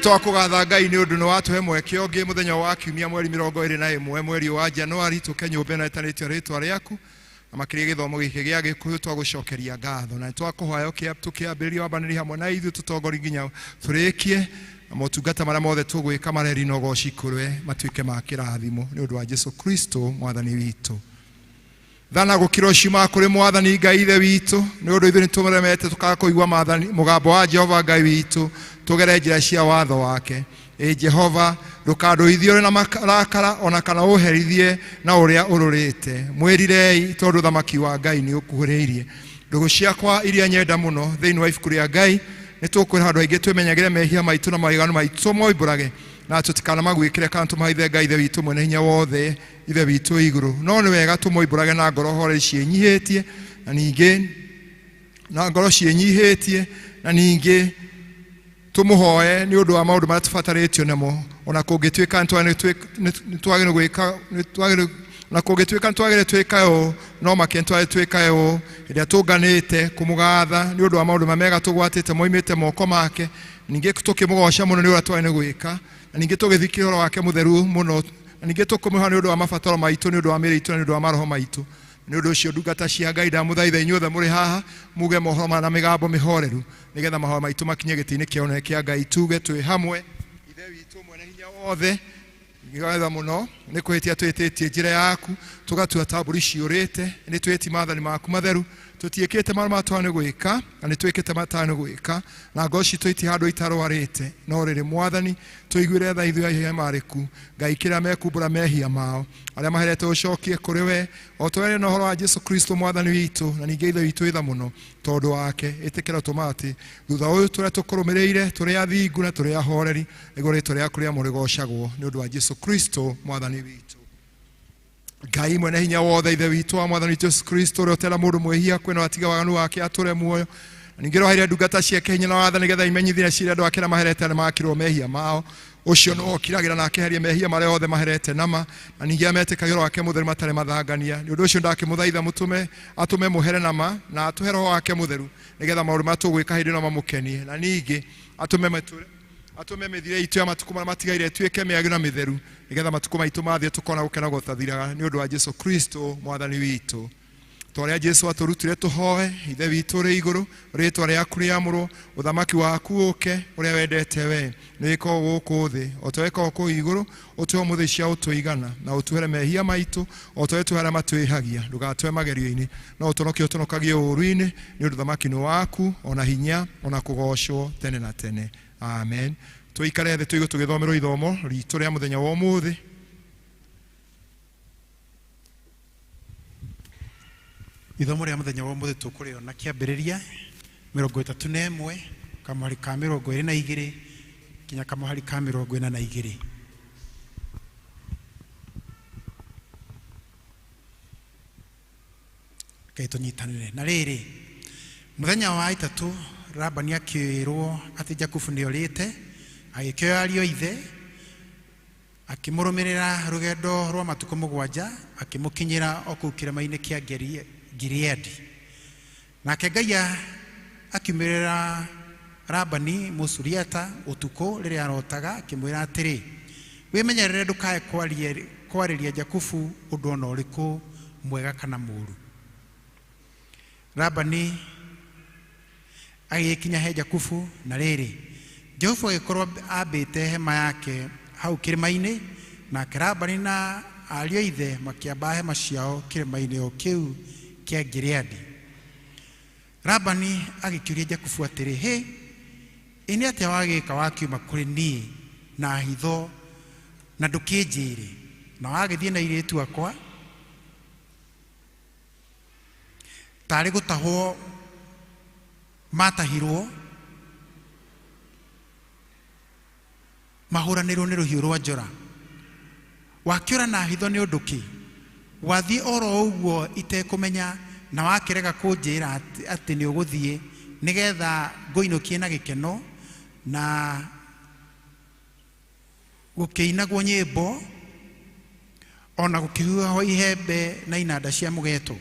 twakugatha Ngai ni undu no watuhe mweke ongi muthenya wa kiumia mweri 21 mweri wa Januari tuke nyumba na etanitio ritwa riaku amakiria githomo giki gia Gikuyu twagucokeria ngatho na twakuhoya tukiambiriria wambaniri hamwe na ithu tutongori nginya turikie motungata maria mothe tugwika mareri no gocikurwe matuike ma kirathimo ni undu wa Jesu Kristo mwathani witu. Thana gukira ucima kuri mwathani Ngai ithe witu ni undu ithu nitumuremete tukakuigua maathani mugambo wa Jehova Ngai witu tugere njira cia watho wake. Jehova ndukanduithio na marakara ona kana uherithie na uria ururite mwirirei tondu thamaki wa Ngai ni ukuhuriirie ndugu ciakwa iria nyenda muno thiini wa ibuku ria Ngai nitukwira handu aingi twemenyagire mehia maitu na maiganu maitu moiburage na tutikana magwikire kana tumaithe Ngai ithe witu mwene hinya wothe ithe witu iguru no ni wega tumoiburage na ngoro hore cienyihitie na ningi na ngoro cienyihitie na ningi tumuhoe ni undu wa maundu maria tubataritio namo ona kungituika ntwagire gwika na kungituika ntwagire twikayo no makentwagire twikayo iria tunganite kumugatha ni undu wa maundu mamega tugwatite moimite moko make ningi tukimugosha muno ni ura twagire gwika na ningi tugithikira horo wake mutheru muno na ningi tukumuha ni undu wa mabataro maitu ni undu wa miri itu ni undu wa maroho maitu ni undu ucio ndungata cia Ngai ndamuthaitha inyuothe muri haha muge mohoro na migambo mihoreru nigetha mahoro maitu makinye gitini kione kia Ngai tuge twi hamwe ithe witu mwene hinya wothe ngigatha muno ni kwitia twititie njira yaku tugatua taburi ciurite ni twiti maathani maku matheru tutiekete marma twane gwika na ni twikete matano gwika na goci twiti handu itarwarite no riri mwathani tuiguire tha ithu ya mariku Ngai kira mekumbura mehia mao aria maherete ucokie kuri we o twere no horo wa Jesu Kristo mwathani witu na ninge ithe witu itha muno tondu wake itikira tumati thutha uyu turi tukurumireire turi athingu na turi ahoreri igore turi akuria murigocagwo ni undu wa Jesu Kristo mwathani witu. Ngai mwene hinya wothe ithe witu wa mwathani Jesu Kristo uri otera mundu mwehia kwena atiga waganu wake ature muoyo ningiro haire ndungata ciake hinya na watha nigetha imenyithire ciria andu ake na maherete na makirwo mehia mao ucio no okiragira na akeheria mehia maria othe maherete nama na ningi ametikagirwo wake mutheru matare mathangania ni undu ucio ndakimuthaitha atume muhere nama na atuhero wake mutheru nigetha maundu matugwika hindi no mamukenie na ningi atume mithire itu ya matuku maria matigaire tuike miagu na mitheru nigetha matuku maitu mathie tukona gukena gutathiraga ni undu wa Jesu Kristo mwathani witu. Twaria Jesu aturutire tuhoe ithe witu ri iguru ritwa riaku riamurwo uthamaki waku uke uria wendete we niko guku thi otweka ku iguru utwo muthi cia utuigana na utuhere mehia maitu otwe tuhara matwihagia ndugatwe magerio-ini no utonokie utonokagie uruini ni undu thamaki ni waku ona hinya ona kugocwo tene na tene. Amen. Tuikare the tuigo tugithomerwo ithomo ritu ria muthenya wa umuthi. Ithomo ria muthenya wa umuthi tukurio na kiambiriria 31 kamari ka 22 kinya kamari ka 42. Kaito nyitanire na riri muthenya wa itatu Labani akirwo ati Jakubu ni orite agikioya ario ithe akimurumirira rugendo rwa matuko mugwanja akimukinyira okukira maine kia Gileadi nake Ngai akimirira Labani Musuriata utuko riri arotaga akimwira atiri wimenyerere ndukae kwariria Jakubu undu ona uriku mwega kana muru. Labani agikinya he Jakubu na riri Jehova agikorwo ambite hema yake hau kirima-ini na Labani na ario ithe makiamba hema ciao kirima-ini o kiu kia Gileadi. Labani agikiuria Jakubu atiri he ini atia wagika wakiuma kuri ni na hitho na ndukinjire na wagithie na iritu akwa tari gutahwo matahirwo mahuranirwo ni ruhiu rwa njora wakiura na hitho ni unduki wathie oro uguo itekumenya na wakirega kunjira ati ni uguthie nigetha ngoinokie na gikeno na gukiinagwo nyimbo ona gukihuha ihembe na inanda cia mugeto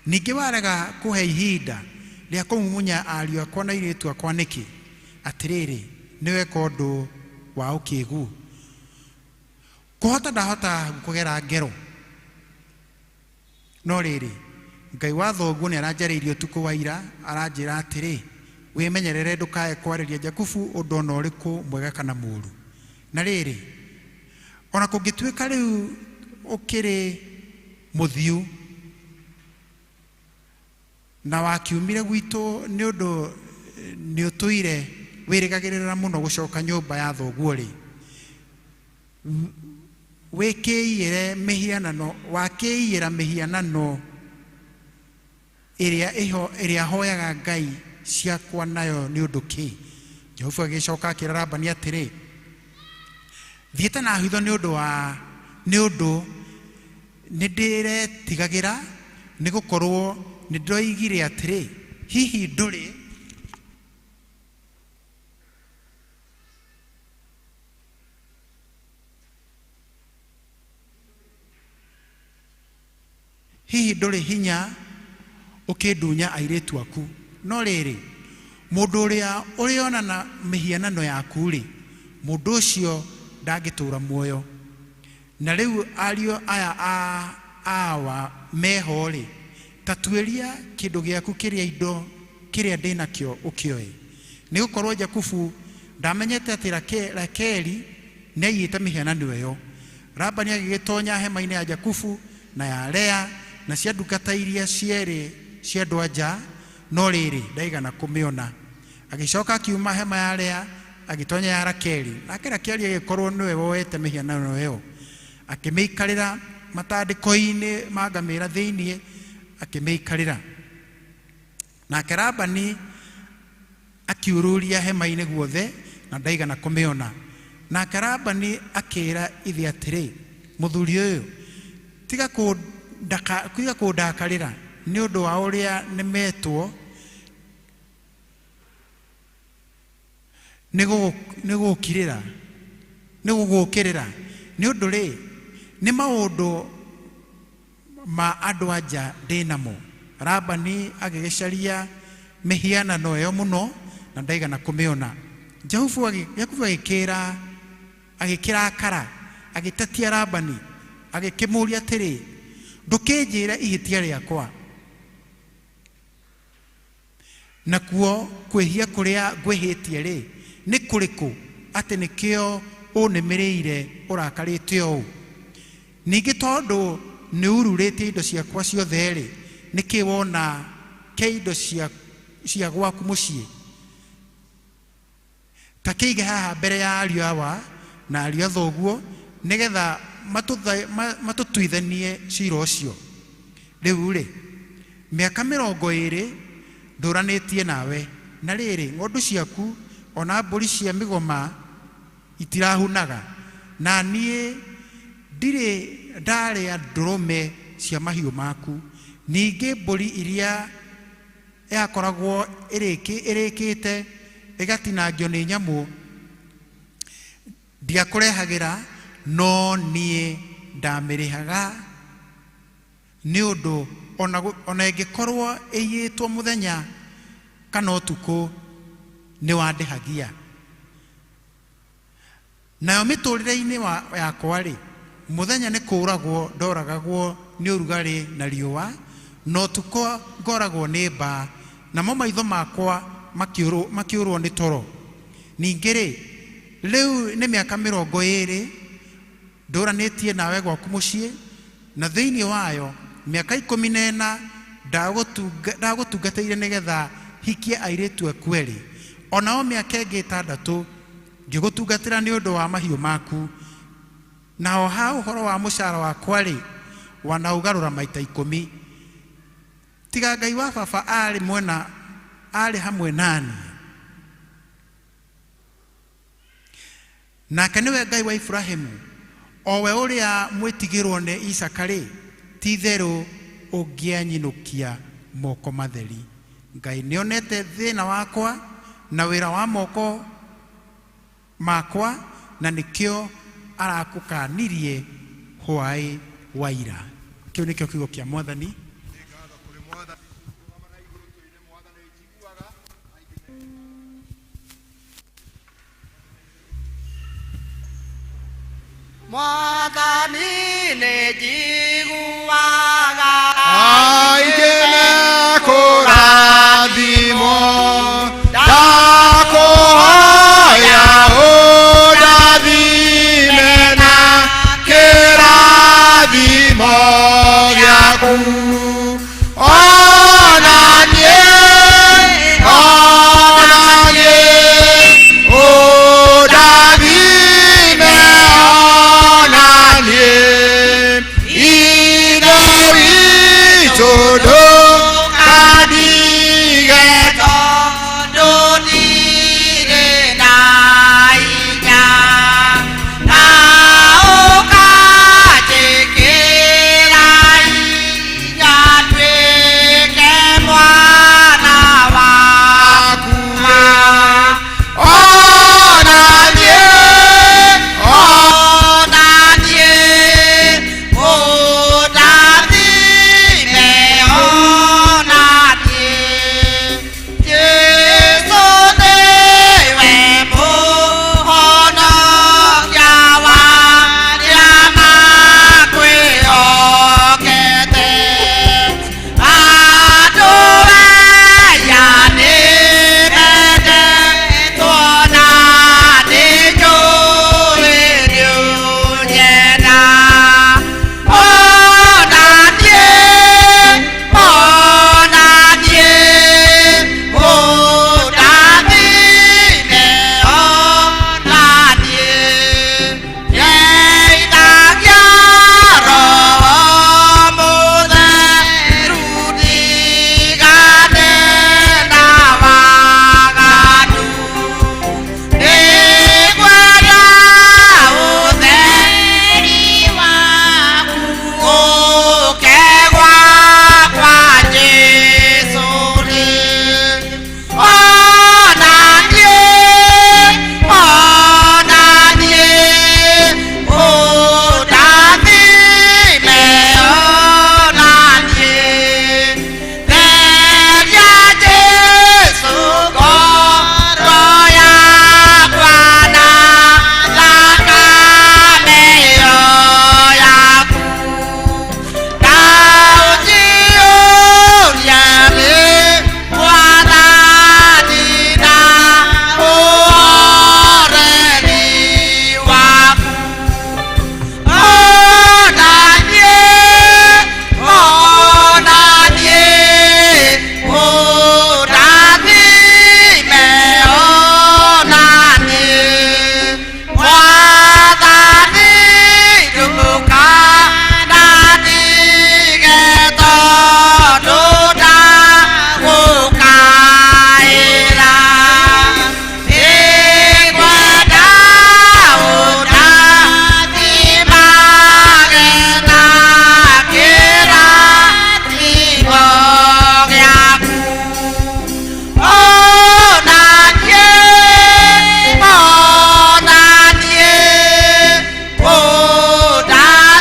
ningi warega kuhe ihinda ria kumumunya ario akwa na iritu akwa niki atiriri niwe kondu wa ukigu kuhota ndahota kugera ngero no riri Ngai wa thoguo ni aranjariirie tuko waira aranjira atiri wimenyerere ndukae kwariria Jakubu undu no riku mwega kana muru na riri ona kungituika riu ukiri muthiu na wakiumire gwitu ni undu ni utuire wirigagirira muno gucoka nyumba ya thoguo ri wikiire mihianano wakiira mihianano iria hoyaga Ngai ciakwa nayo ni undu ki Jehova agicoka akira Labani atiri thiete na hitho ni undu nindire tigagira ni gukorwo nindoigire atiri hihi nduri hinya ukindunya airetu aku no riri mundu uria urionana mihianano yaku ri mundu ucio ndagitura muoyo na riu ario aya awa meho ri tatueria kindu giaku kiria indo kiria ndinakio ukioe ni gukorwo Jakubu ndamenyete ati Rakeli niyite mihianano iyo Labani agigitonya hema-ini ya Jakubu na ya Lea na cia ndungata iria cieri cia ndwanja no riri ndaigana kumiona agicoka akiuma hema ya Lea agitonya ya Rakeli nake Rakeli agikorwo niwe woete mihianano iyo akimeikarira matandiko-ini magamira thiini akimeikarira nake Labani akiururia hema-ini guothe na ndaigana kumiona nake Labani akira ithi atiri muthuri uyu tiga kundakarira ni undu wa uria nimetwo nigukirira ni undu ri ni maundu ma andu anja ndinamo Labani agigicaria mihianano iyo muno na ndaigana kumiona Jakubu agikira akara agitatia Labani agikimuria atiri ndukinjira ihitia riakwa nakuo kwihia kuria ngwihitie ri ni kuriku ati nikio unimireire urakarite ou ningi tondu ni ururite indo ciakwa ciothe ri niki wona ke indo cia gwaku mucii takiige haha mbere ya ario awa na ario thoguo nigetha matutuithanie cira ucio riu ri miaka 20 nduranitie nawe na riri ngondu ciaku ona mburi cia migoma itirahunaga na nie ndire ndaria ndurume cia mahiu maku ningi mburi iria yakoragwo irikite igatinangio ni nyamu ndiakurehagira no nie ndamirihaga ni undu ona ingikorwo iyitwo muthenya kana utuku ni wandihagia nayo miturire-ini yakwa ri muthenya ni kuragwo ndoragagwo ni urugari na riua no tuko ngoragwo ni mba namo maitho makwa makiurwo ni toro ningi ri riu ni miaka 20 nduranitie nawe gwaku mucii na thiini wayo miaka 14 ndagutungateire nigetha hikie airetu akweri onao miaka ingi 6 ngigutungatira ni undu wa mahiu maku nao ha uhoro wa mucara wakwa ri wanaugarura maita 10 tiga Ngai wa baba ari hamwe nani nake niwe Ngai wa Ibrahimu owe uria mwitigirwo ni Isaka ri ti theru ungianyinukia moko matheri Ngai nionete thina wakwa na wira wa moko makwa na nikio arakukanirie hwai waira kiu nikio kiugo kia Mwathani Mwathani nĩnjiguaga aigĩre kũrathimo ndakũhoya ũndathime na kĩrathimo gĩaku onanie ũndathime onanie ithe witũ ndũkadige tondũ ndirĩ na hinya na ũkanjĩkĩra hinya nduĩke mwana waku onanie onanie ũndathime onanie Jesũ nĩwe mũhonokia wa arĩa makwĩhokete andũ aya nĩmendetwo na nĩnjũĩ nĩũnyenda onanie onanie ũndathime onanie ndeithagia Roho Mũtheru ndigane na waganu nĩngwenda ũtheri waku ũke gwakwa Jesũ rĩngĩ onanie onanie ũndathime onanie theria Jesũ ngoro yakwa na thakame ĩyo yaku na ũnjiyũria nĩ Mwathani na ũhoreri waku onanie onanie ũndathime onanie Mwathani ndũkanandige tondũ ndagũkaĩra nĩngwenda ũndathimage na kĩrathimo gĩaku onanie onanie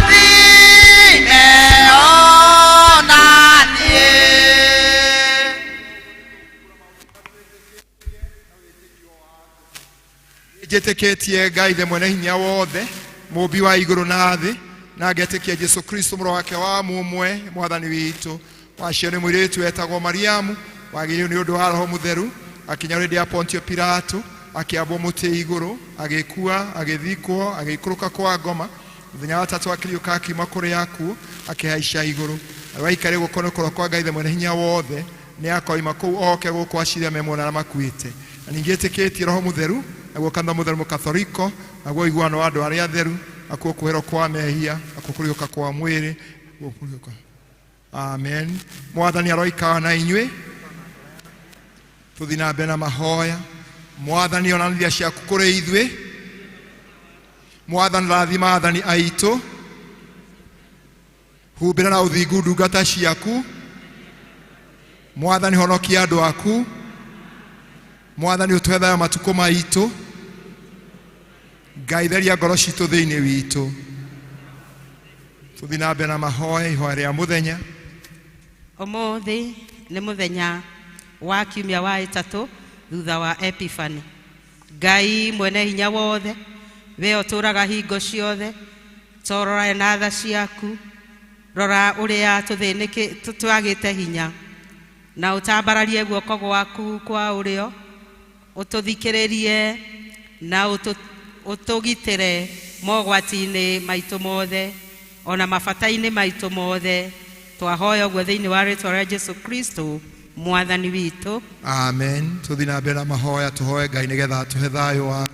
ũndathime onanie njĩtĩkĩtie Ngai the mwene hinya wothe mũmbi wa igũrũ na thĩ na ngetĩkia Jesũ Kristo mũrũ wake wa mũmwe mwathani witũ wacio nĩ mũirĩtu wetagwo Mariamu wagĩrĩirwo nĩ ũndũ wa Roho Mũtheru akinya hĩndĩ ya Pontio Pilato akĩambwo mũtĩ igũrũ agĩkua agĩthikwo agĩikũrũka kwa ngoma mũthenya wa gatatũ akĩriũka akiuma kũrĩ akuũ akĩhaica igũrũ araikarĩ gũkonokora kwa Ngai the mwene hinya wothe nĩ akoima kũu oke gũkũ aciria memona na makuĩte na ningĩ ĩtĩkĩtie Roho Mũtheru naguo kanitha mũtheru mũkatholiko naguo iguano wa andũ arĩa atheru akuo kũherwo kwa mehia akuo kũriũka kwa mwĩrĩ amen Mwathani aroikara na inyuĩ tũthiĩ na mbere na mahoya Mwathani onanithia ciaku kũrĩ ithuĩ Mwathani rathima athani aitũ humbĩra na ũthingu ndungata ciaku Mwathani honokia andũ aku Mwathani ũtũhe thayũ matukũ maitũ Ngai theria ngoro citũ thĩinĩ witũ tũthiĩ na mbere na mahoya ihoya rĩa mũthenya Ũmũthĩ nĩ mũthenya wa kiumia wa ĩtatũ thutha wa Epiphany Ngai mwene hinya wothe we ũtũraga hingo ciothe torora na tha ciaku rora uria tuthinike twagite hinya na utambararie guoko gwaku kwa urio ututhikiririe na utugitire mogwati-ini maitu mothe ona mabata-ini maitu mothe twahoya guo thiini wa ritwa ria Jesu Kristo mwathani witu. Amen. Tuthina mbere na mahoya tuhoe Ngai nigetha tuhe thayo wa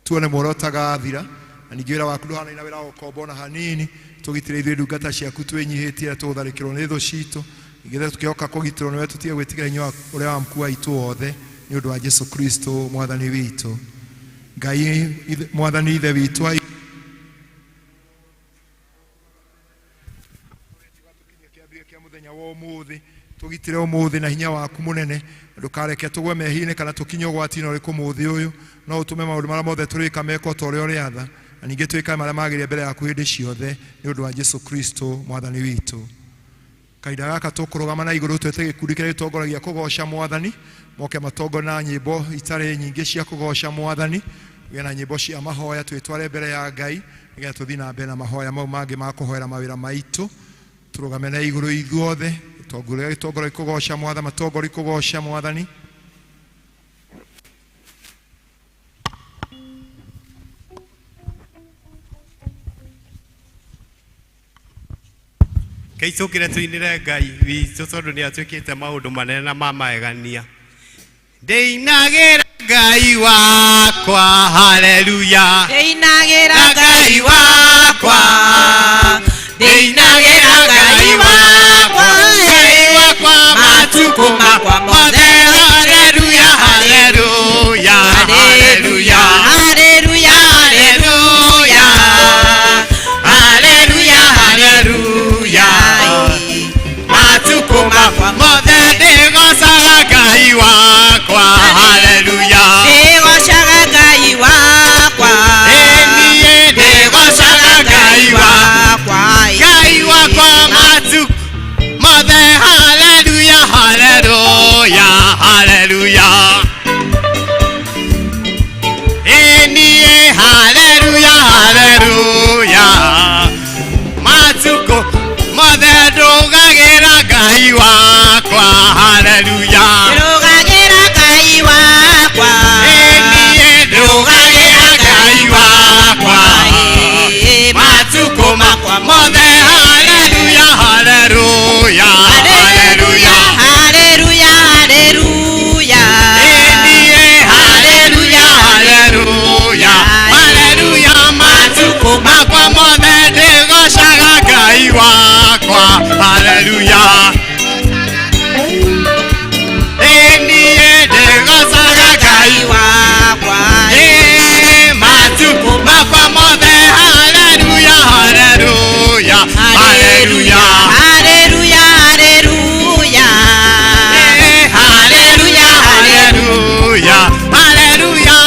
tuone morotaga thira na ningi wira waku nduhana ina wira ukombona hanini tugitire ithuĩ ndungata ciaku twĩnyihitie tũgũtharĩkĩrwo nĩ thũ citũ igethe tukioka kũgitĩrwo nĩwe tũtige gwĩtigĩra hinya ũrĩa wa mkuu aitũ othe nĩ ũndũ wa Jesu Kristo mwathani witũ. Ngai mwathani ithe witũ kia muthenya wa umuthi tugitire umuthi na hinya waku munene ndukareke tugwe mehiine kana tukinye ugwati-inĩ ũrĩkũ muthi ũyũ no utume maũndũ marĩa mothe tũrĩka meko ta ũrĩa ũrĩatha na ningĩ twĩkae marĩa magĩrĩire mbere yaku hĩndĩ ciothe nĩ ũndũ wa Jesu Kristo mwathani witũ. Kahinda gaka tũkũrũgama na igũrũ twete gĩkundi kĩrĩa gĩtongoragia kũgoca mwathani moke matongorie na nyĩmbo itarĩ nyingĩ cia kũgoca mwathani gĩa na nyĩmbo cia mahoya twĩtware mbere ya Ngai nĩgetha tũthiĩ na mbere na mahoya mau mangĩ ma kũhoera mawĩra maitũ tũrũgame na igũrũ ithuothe gĩtongoria kũgoca mwathani matongoria kũgoca mwathani. Keicokire tuinire Ngai witũ tondũ nĩ atwĩkĩte maũndũ manene na mamagegania. Ndĩinagĩra Ngai wakwa haleluya. Ndĩinagĩra Ngai wakwa. Ndĩinagĩra Ngai wakwa. Ngai wakwa matukũ makwa mothe haleluya haleluya haleluya haleluya haleluya haleluya haleluya matukũ makwa mothe ndĩgocaga Ngai wakwa haleluya ndĩgocaga Ngai wakwa niĩ ndĩgocaga Ngai wakwa Ngai wakwa matukũ mothe haleluya haleluya haleluya niĩ haleluya haleluya matukũ mothe ndũgagĩra Ngai wakwa haleluya ndũgagĩra Ngai wakwa niĩ ndũgagĩra Ngai wakwa matukũ makwa mothe haleluya haleluya haleluya haleluya haleluya niĩ haleluya haleluya haleluya matukũ makwa mothe ndĩgocaga Ngai wakwa haleluya niĩ ndĩgocaga Ngai wakwa matukũ makwa mothe haleluya haleluya haleluya haleluya haleluya haleluya haleluya haleluya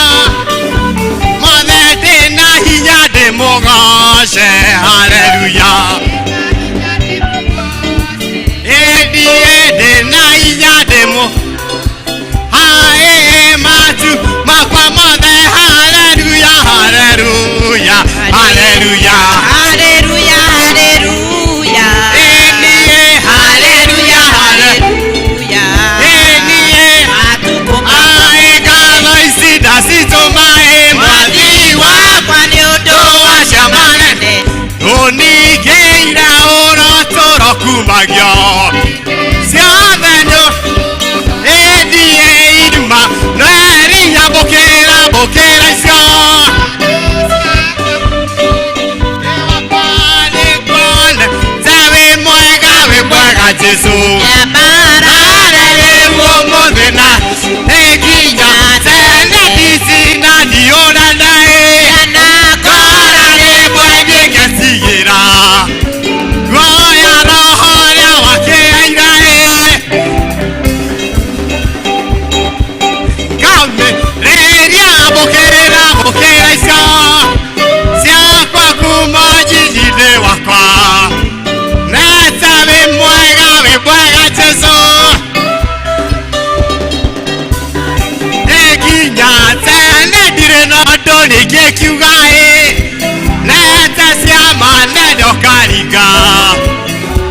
mothe ndĩna hinya ndĩmũgoce haleluya niĩ ndĩna hinya matukũ makwa mothe haleluya haleluya haleluya haleluya haleluya niĩ haleluya haleluya niĩ matukũ ngatho ici ndacitũma mwathi wakwa nĩ ũndũ wa ciamanene ũningĩira ũrotũro kumagio ciothe ndiĩ irima no erinya mbũkĩra icio wĩ mwega Jesu ararĩrwo mũthĩ na nginya tene ndici na ndiũra naĩ korarĩmwe nĩngĩcigĩra guoya roho ũrĩa wakĩairaĩ ngamĩrĩria mbũkĩra icio ciakwa kuma njiji-inĩ wakwa neta wĩ mwega Jesu nĩngĩkiuga nete cia manendo karinga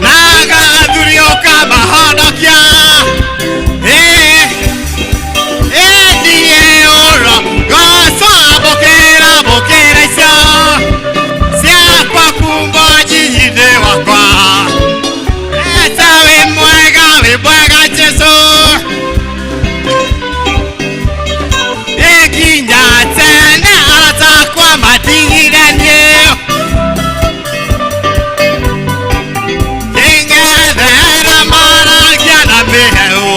na gathuri ũkamahonokia ndiĩ ũro gocambũkĩra mbũkĩra icio ciakwa kumbo njinyi-inĩ wakwa eta wĩ mwega Jesu ikinya tene aratakwa matigithanie ingethera maragia na mĩheo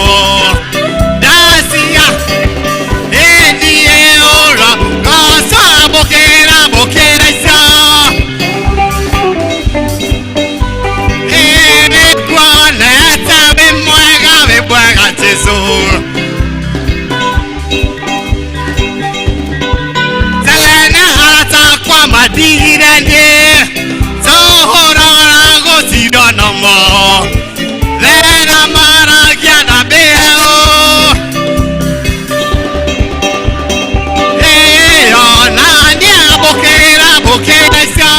ndacia ndiĩ ũro gocambũkĩra mbũkĩra icio nĩkuonete wĩ mwega Jesu tene aratakwa matigithanie zohorora gũtinda namo thera maragia na mĩheo na nĩambũkĩra mbũkĩra icio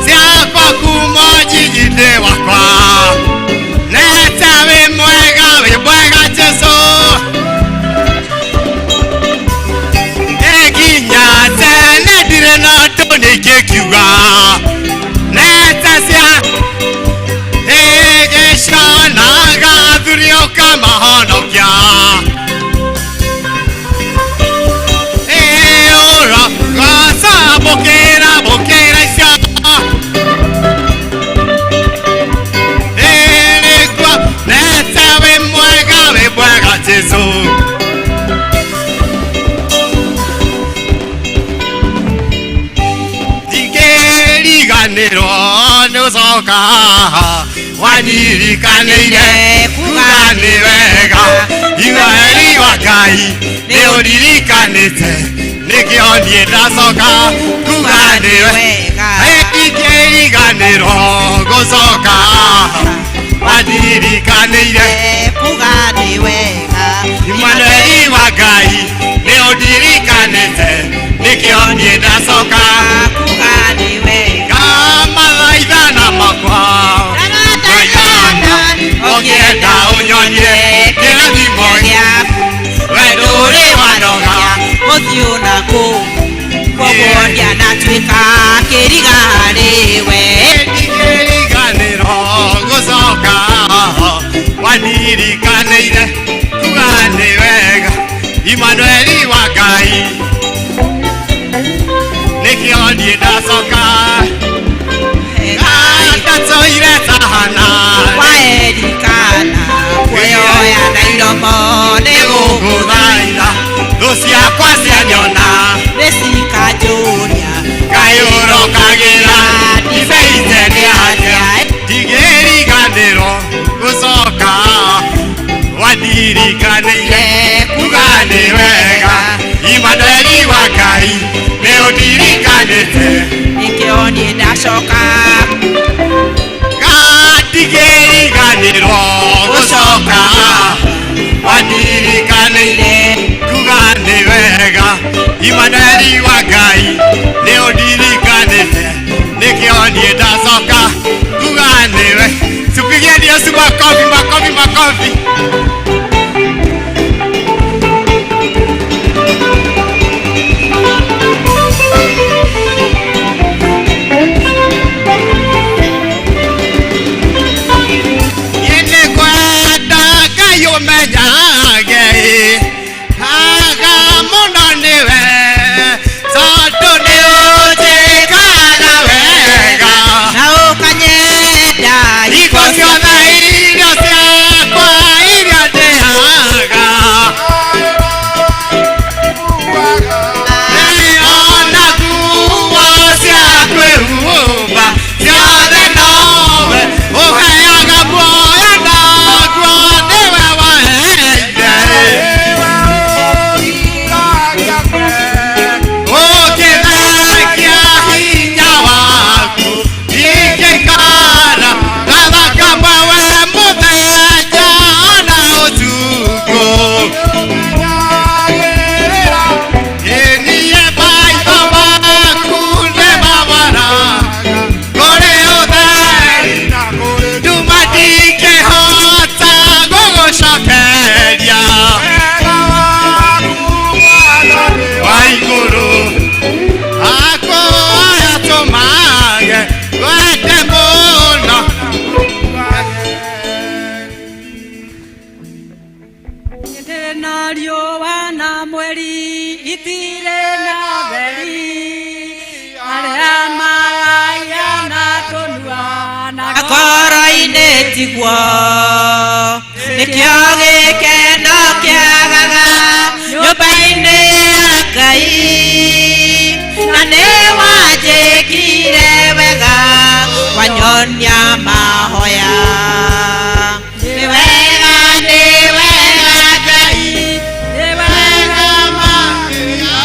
ciakwa kuma njinyi-inĩ wakwa nete wĩ mwega Jesu ikinya tene ndirĩ na ũndũ nĩingĩkiuga nete cia gĩcanaga thuri ũkamahonokia ũro gocambũkĩra mbũkĩra icio nete wĩ mwega Jesu ndingĩriganĩrwo nĩũcoka wanirikanĩire kuga nĩ wega iweri wa Ngai nĩũririkanĩte nĩkĩo niĩ ndacoka kuga nĩ wega ndingĩriganĩrwo gũcoka wanirikanĩire kuga nĩ wega iweri wa Ngai nĩũririkanĩte nĩkĩo niĩ ndacoka kuga nĩ wega mathaithana makwa ũngĩenda ũnyonie kĩrathimo gĩaku we ndũrĩ wanoga gũthiĩ nakũu koguo ndianatuĩka kĩriga harĩwe ndingĩriganĩrwo gũcoka wanirikanĩire kuga nĩ wega Imanueli wa Ngai nĩkĩo niĩ ndacoka ndatũire tahana waerikana kuoya na iromo nĩgũgũthaitha thũ ciakwa cianyona nĩcikanjũria Ngai ũrokagĩra ndibeite nĩ atĩa ndingĩriganĩrwo gũcoka wanirikanĩire kuga nĩ wega Imanueli wa Ngai nĩũndirikanĩte nĩkĩo niĩ ndacoka ndigĩriganĩrwo gũcoka wanirikanĩire kuga nĩ wega Imanueli wa Ngai nĩũndirikanĩte nĩkĩo niĩ ndacoka kuga nĩ wega tupigieni Yesu makofi makofi makofi Kwa itirĩ na riũa na mweri, itirĩ na theri, arĩa magaya na tũnua na akoro-inĩ tiguo nĩkĩo gĩkeno kĩagaga nyũmba-inĩ ya Ngai, na nĩ wanjĩkire wega wanyonia mahoya. Nĩ wega Ngai, nĩ wega makĩria,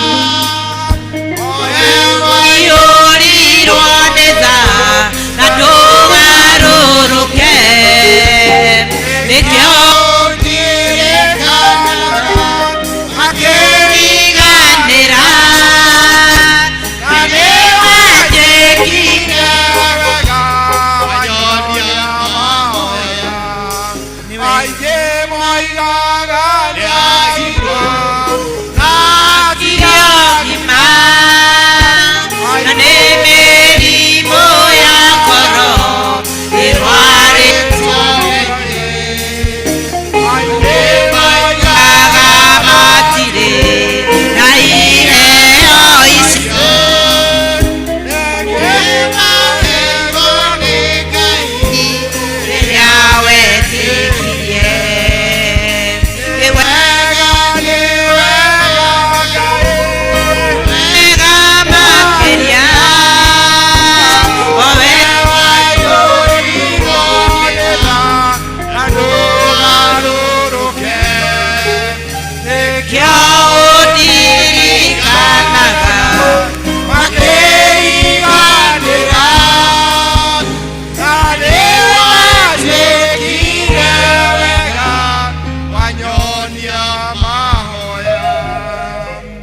ũiyũrirwo nĩ tha na ndũgarũrũke, nĩkĩo akĩriganĩra, na nĩ wanjĩkire wega wanyonia mahoya. Aingĩ moigaga nĩagirwo na ti ũgima, na nĩ mĩrimũ ya ngoro ĩrwarĩtwo. Aingĩ moigaga matirĩ na iheo icio, nĩmaheirwo nĩ Ngai rĩrĩa wetĩkirie. Nĩ wega Ngai, wega makĩria, o we waiyũrirwo nĩ tha na ndũgarũrũke, nĩkĩo ũndirikanaga makĩriganĩra, na nĩ wanjĩkire wega wanyonia mahoya.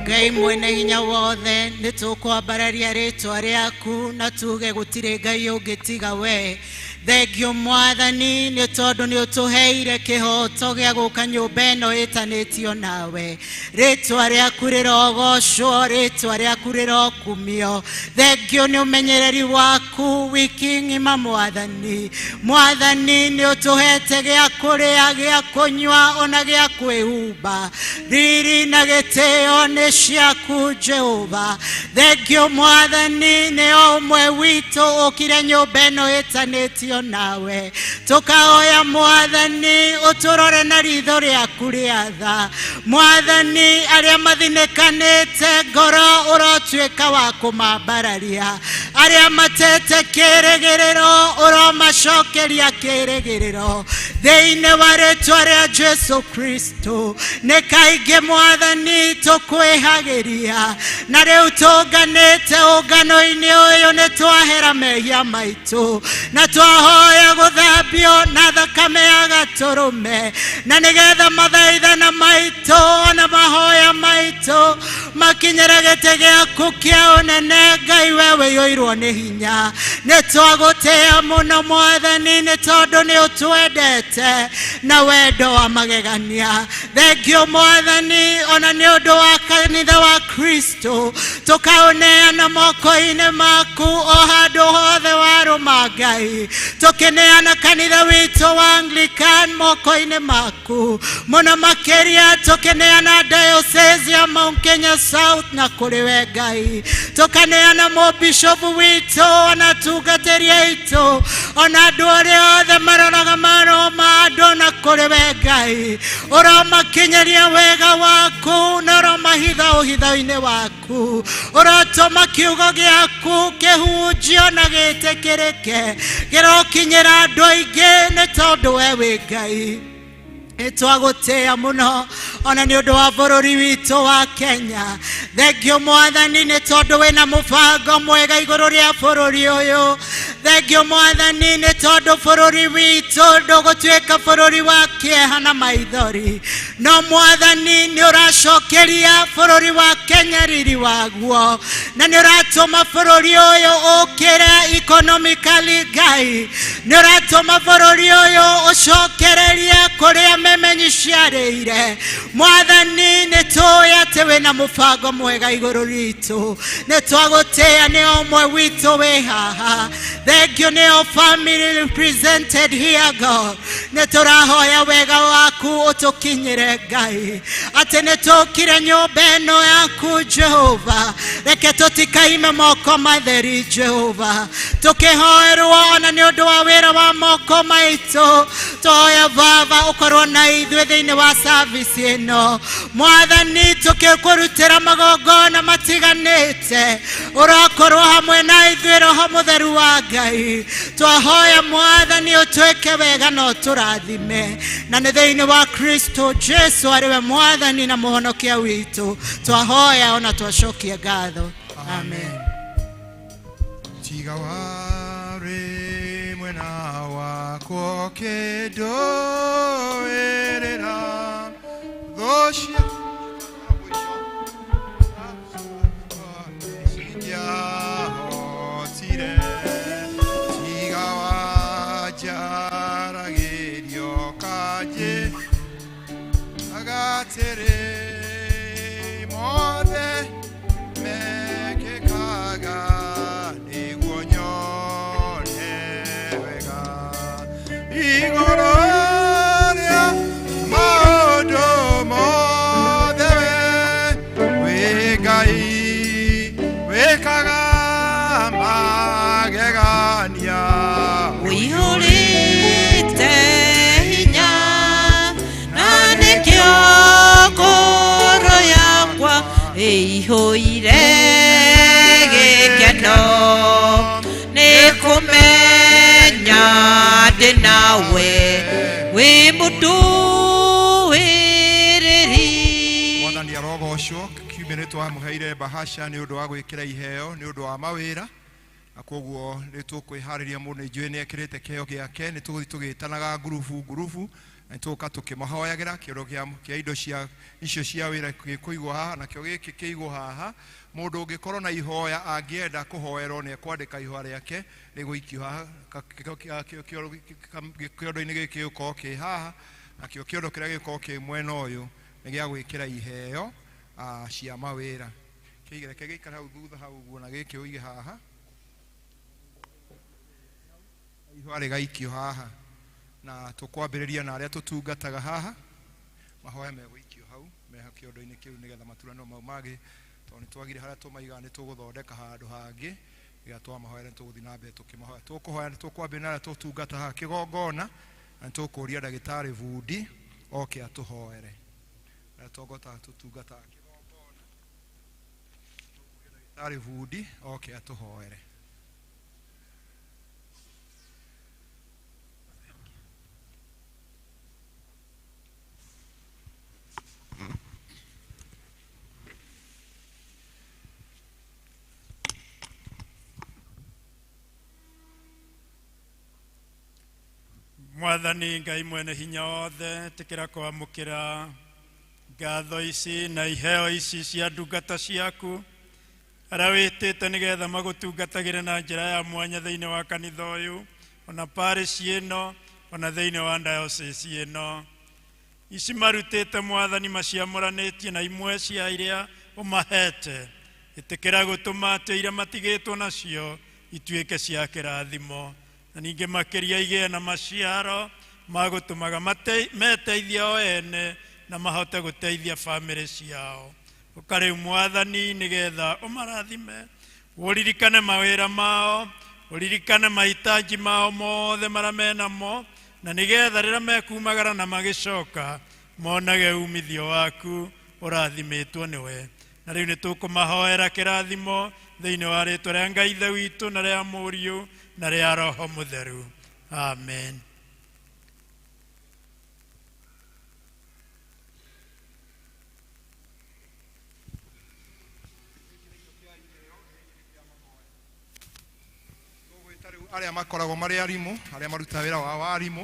Ngai mwene hinya wothe, nĩ tũkwambararia rĩtwa rĩaku na tuge gũtirĩ Ngai ũngĩ tiga we. Thengio Mwathani nĩ tondũ nĩ ũtũheire kĩhoto gĩa gũka nyũmba ĩno ĩtanĩtio nawe. Rĩtwa rĩaku rĩrogocwo, rĩtwa rĩaku rĩrokumio. Thengio nĩ ũmenyereri waku wiki ng'ima Mwathani. Mwathani nĩ ũtũhete gĩa kũrĩa, gĩa kũnyua, ona gĩa kwĩhumba. Riri na gĩtĩo nĩ ciaku Jehova. Thengio Mwathani nĩ o ũmwe witũ ũkire nyũmba ĩno ĩtanĩtio nawe. Tukahoya Mwathani ũtũrore na ritho rĩaku rĩa tha. Mwathani arĩa mathinĩkanĩte ngoro ũrotuĩka wa kũmambararia. Arĩa matete kĩĩrĩgĩrĩro ũromacokeria kĩĩrĩgĩrĩro thĩinĩ wa rĩtwa rĩa Jesu Kristo. Nĩ kaingĩ Mwathani tũkwĩhagĩria, na rĩu tũnganĩte ũngano-inĩ ũyũ nĩ twahera mehia maitũ, na twahoya gũthambio na thakame ya gatũrũme, na nĩgetha mathaithana maitũ na mahoya maitũ makinyĩre gĩtĩ gĩaku kĩa ũnene. Ngai we wĩiyũirwo nĩ hinya, nĩ twagũtĩĩa mũno Mwathani, nĩ tondũ nĩ ũtwendete na wendo wa magegania. Thengio Mwathani ona nĩ ũndũ wa kanitha wa Kristo, tũkaũneana moko-inĩ maku o handũ hothe warũma Ngai. Tũkĩneana kanitha witũ wa Anglican moko-inĩ maku, mũno makĩria tũkĩneana diocese ya Mount Kenya South na kũrĩ we Ngai. Tũkaneana mũbishopu witũ ona tungatĩri aitũ, ona andũ arĩa othe maroraga maroma andũ na kũrĩ we Ngai. Ũromakinyĩria wega waku na ũromahitha ũhitho-inĩ waku. Ũrotũma kiugo gĩaku kĩhunjio na gĩtĩkĩrĩke, gĩrokinyĩra andũ aingĩ nĩ tondũ we wĩ Ngai. Twagũtĩĩa mũno ona nĩ ũndũ wa bũrũri witũ wa Kenya. Thengio Mwathani nĩ tondũ wĩna mũbango mwega igũrũ rĩa bũrũri ũyũ. Thengio Mwathani nĩ tondũ bũrũri witũ ndũgũtuĩka bũrũri wa kĩeha na maithori, no Mwathani nĩ ũracokeria bũrũri wa Kenya riri waguo, na nĩ ũratũma bũrũri ũyũ ũkĩre economically Ngai. Nĩ ũratũma bũrũri ũyũ ũcokererie kũrĩa memenyi ciarĩire. Mwathani nĩ tũĩ atä wä na må bango mwega igå rå ritå nä twagå tä a nä o mwe witå wä haha thengio nä o family represented here God nä tå rahoya wega waku å tå kinyä re Ngai atä nä tå kire nyå mba ä no yaku Jehova reke tå tikaime moko matheri Jehova tå kä hoerwo ona nä å ndå wa wä ra wa moko maitå twoya Baba å korwo na ithuä thä inä wa service ä no Mwathani tå kä kå rutä ra magongona matiganä te å rakorwo hamwe na ithuä roho må theru wa Ngai twahoya Mwathani å twä ke wega no tå rathime na nä thä inä wa Kristo Jesu arä we Mwathani na må honokia witå twahoya ona twacokia ngatho amen tiga warĩ mwena wakwo kĩndũĩrĩra thũ cia cingĩahotire tiga wanjaragĩrio kanjĩ agatĩrĩ mothe mekĩkaga nĩguo nyone wega igũrũ rĩa maũndũ mothe wĩ Ngai wĩkaga magegania ũihũrĩte hinya na nĩkĩo ngoro yakwa ĩihũire gĩkeno nĩ kũmenya ndĩ nawe wĩ mũndũ wĩrĩri Mwathani arogocwo kiumia nĩ twamũheire bahasha nĩ ũndũ wa gwĩkĩra iheo nĩ ũndũ wa mawĩra na koguo nĩ tũkwĩharĩria mũno nĩ njũĩ nĩ ekĩrĩte kĩheo gĩake nĩ tũgũthiĩ tũgĩtanaga ngurubu na tũka tũkĩmahoyagĩra kĩoro kĩa indo cia icio cia wĩra gĩkũigwo haha na kĩo gĩkĩ kĩigwo haha mũndũ ũngĩkorwo na ihoya angĩenda kũhoerwo nĩ ekwandĩka ihoya rĩake rĩgũikio haha kĩondo-inĩ gĩkĩ gĩgũkorwo kĩ haha na kĩo kĩondo kĩrĩa gĩgũkorwo kĩ mwena ũyũ nĩ gĩa gwĩkĩra iheo cia mawĩra kĩigĩreke gĩikare hau thutha hau ũguo na gĩkĩ ũige haha ihoya rĩgaikio haha na tũkwambĩrĩria na arĩa tũtungataga haha mahoya megũikio hau me kĩondo-inĩ kĩu nĩgetha maturano mau mangĩ tondũ nĩ twagire harĩa tũmaiga nĩ tũgũthondeka handũ hangĩ rĩrĩa twamahoera nĩ tũgũthiĩ na mbere tũkĩmahoya tũkũhoya nĩ tũkwambĩrĩria na arĩa tũtungata haha kĩgongona na nĩ tũkũria ndagĩtarĩ bundi oke atũhoere na tũngota tũtungata kĩgongona ndagĩtarĩ bundi oke atũhoere Mwathani Ngai mwene hinya wothe tikira kwamukira ngatho ici na iheo ici cia ndungata ciaku aria witite nigetha magutungatagire na njira ya mwanya thiini wa kanitha uyu ona parish ino ona thiini wa diocese ino ici marutite Mwathani maciamũranĩtie na imwe cia iria umahete itikira gutuma atĩ iria matigĩtwo nacio ituĩke cia kĩrathimo na ningĩ makĩria igĩe na maciaro magũtũmaga meteithia o ene na mahote gũteithia bamĩrĩ ciao ũkarĩu Mwathani nĩgetha ũmarathime ũririkane mawĩra mao ũririkane mahitaji mao mothe marĩa menamo na nĩgetha rĩrĩa mekumagara na magĩcoka monage umithio waku ũrathimĩtwo nĩwe na rĩu nĩ tũkũmahoera kĩrathimo thĩinĩ wa rĩtwa rĩa Ngai Ithe witũ na rĩa Mũriũ na rĩa Roho Mũtheru amen. arĩa makoragwo marĩ arimũ arĩa marutaga wĩra wa warimũ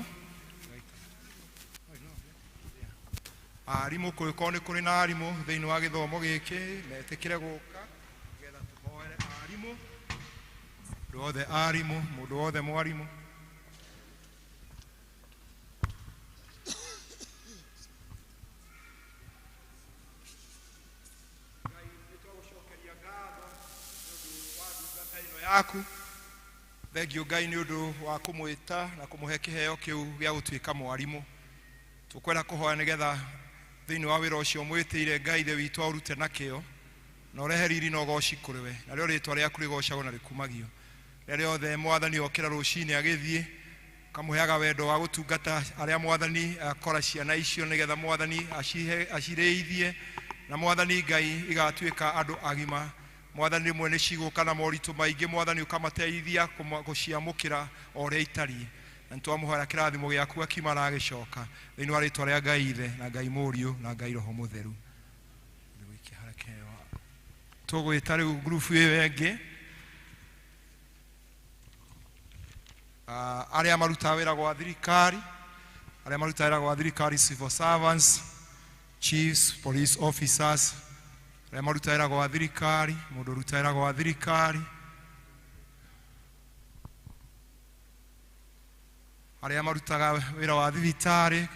arimũ kũrĩkorwo nĩ kũrĩ na arimũ thĩinĩ wa gĩthomo gĩkĩ metĩkĩre gũka nĩgetha tũhoere arimũ mũndũ wothe arimũ mũndũ wothe mwarimũ yaku thengio Ngai nĩ ũndũ wa kũmwĩta na kũmũhe kĩheo kĩu gĩa gũtuĩka mwarimũ tũkwenda kũhoya nĩgetha thĩinĩ wa wĩra ũcio mwĩtĩire Ngai Ithe witũ aũrute na kĩo na ũrehe riri na ũgooci kũrĩ we narĩo rĩĩtwa rĩaku rĩgocagwo na rĩkumagio rĩrĩa othe mwathani okĩra rũcinĩ agĩthiĩ kamuheaga wendo wa gũtungata arĩa mwathani akora ciana icio nĩgetha mwathani acirĩithie na mwathani Ngai igatuĩka andũ agima mwathani rĩmwe nĩ cigũka na moritũ maingĩ mwathani ũkamateithia gũciamũkĩra o ũrĩa itariĩ na nĩtwamũhoera kĩrathimo gĩaku akiuma na agĩcoka thĩinĩ wa rĩĩtwa rĩa Ngai Ithe na Ngai Mũriũ na Ngai Roho Mũtheru tũgwĩta rĩu ngurubu ĩyo ĩngĩ arĩa marutaga wĩra gwa thirikari civil servants chiefs police officers arĩa marutaga wĩra gwa thirikari mũndũ ũrutaga wĩra gwa thirikari arĩa marutaga wĩra wa thibitarĩ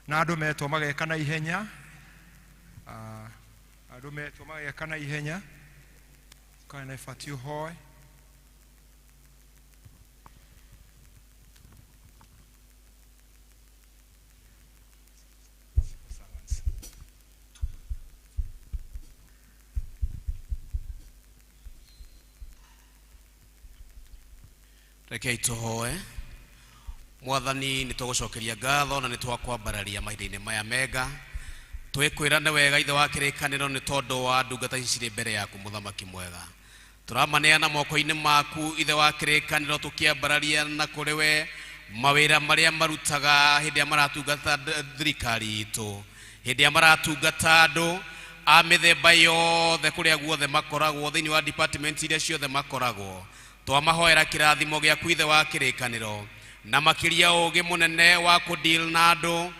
na andũ metwo mageka na ihenya andũ metwo mageka na ihenya kana ibatiĩ ũhoe rekei tũhoe mwathani nĩtũgũcokeria ngatho na nĩtwakwambararia mahinda-inĩ maya mega twĩkwĩra nĩ wega Ithe wa kĩrĩkanĩro nĩ tondũ wa ndungata ici cirĩ mbere yaku mũthamaki mwega tũramaneana moko-inĩ maku Ithe wa kĩrĩkanĩro tũkĩambararia na kũrĩ we mawĩra marĩa marutaga hĩndĩ ya maratungata thirikari itũ hĩndĩ ya maratungata andũ a mĩthemba yothe kũrĩa guothe makoragwo thĩinĩ wa department iria ciothe makoragwo twamahoera kĩrathimo gĩaku Ithe wa kĩrĩkanĩro na makĩria ũgĩ mũnene wa kũdeal na andũ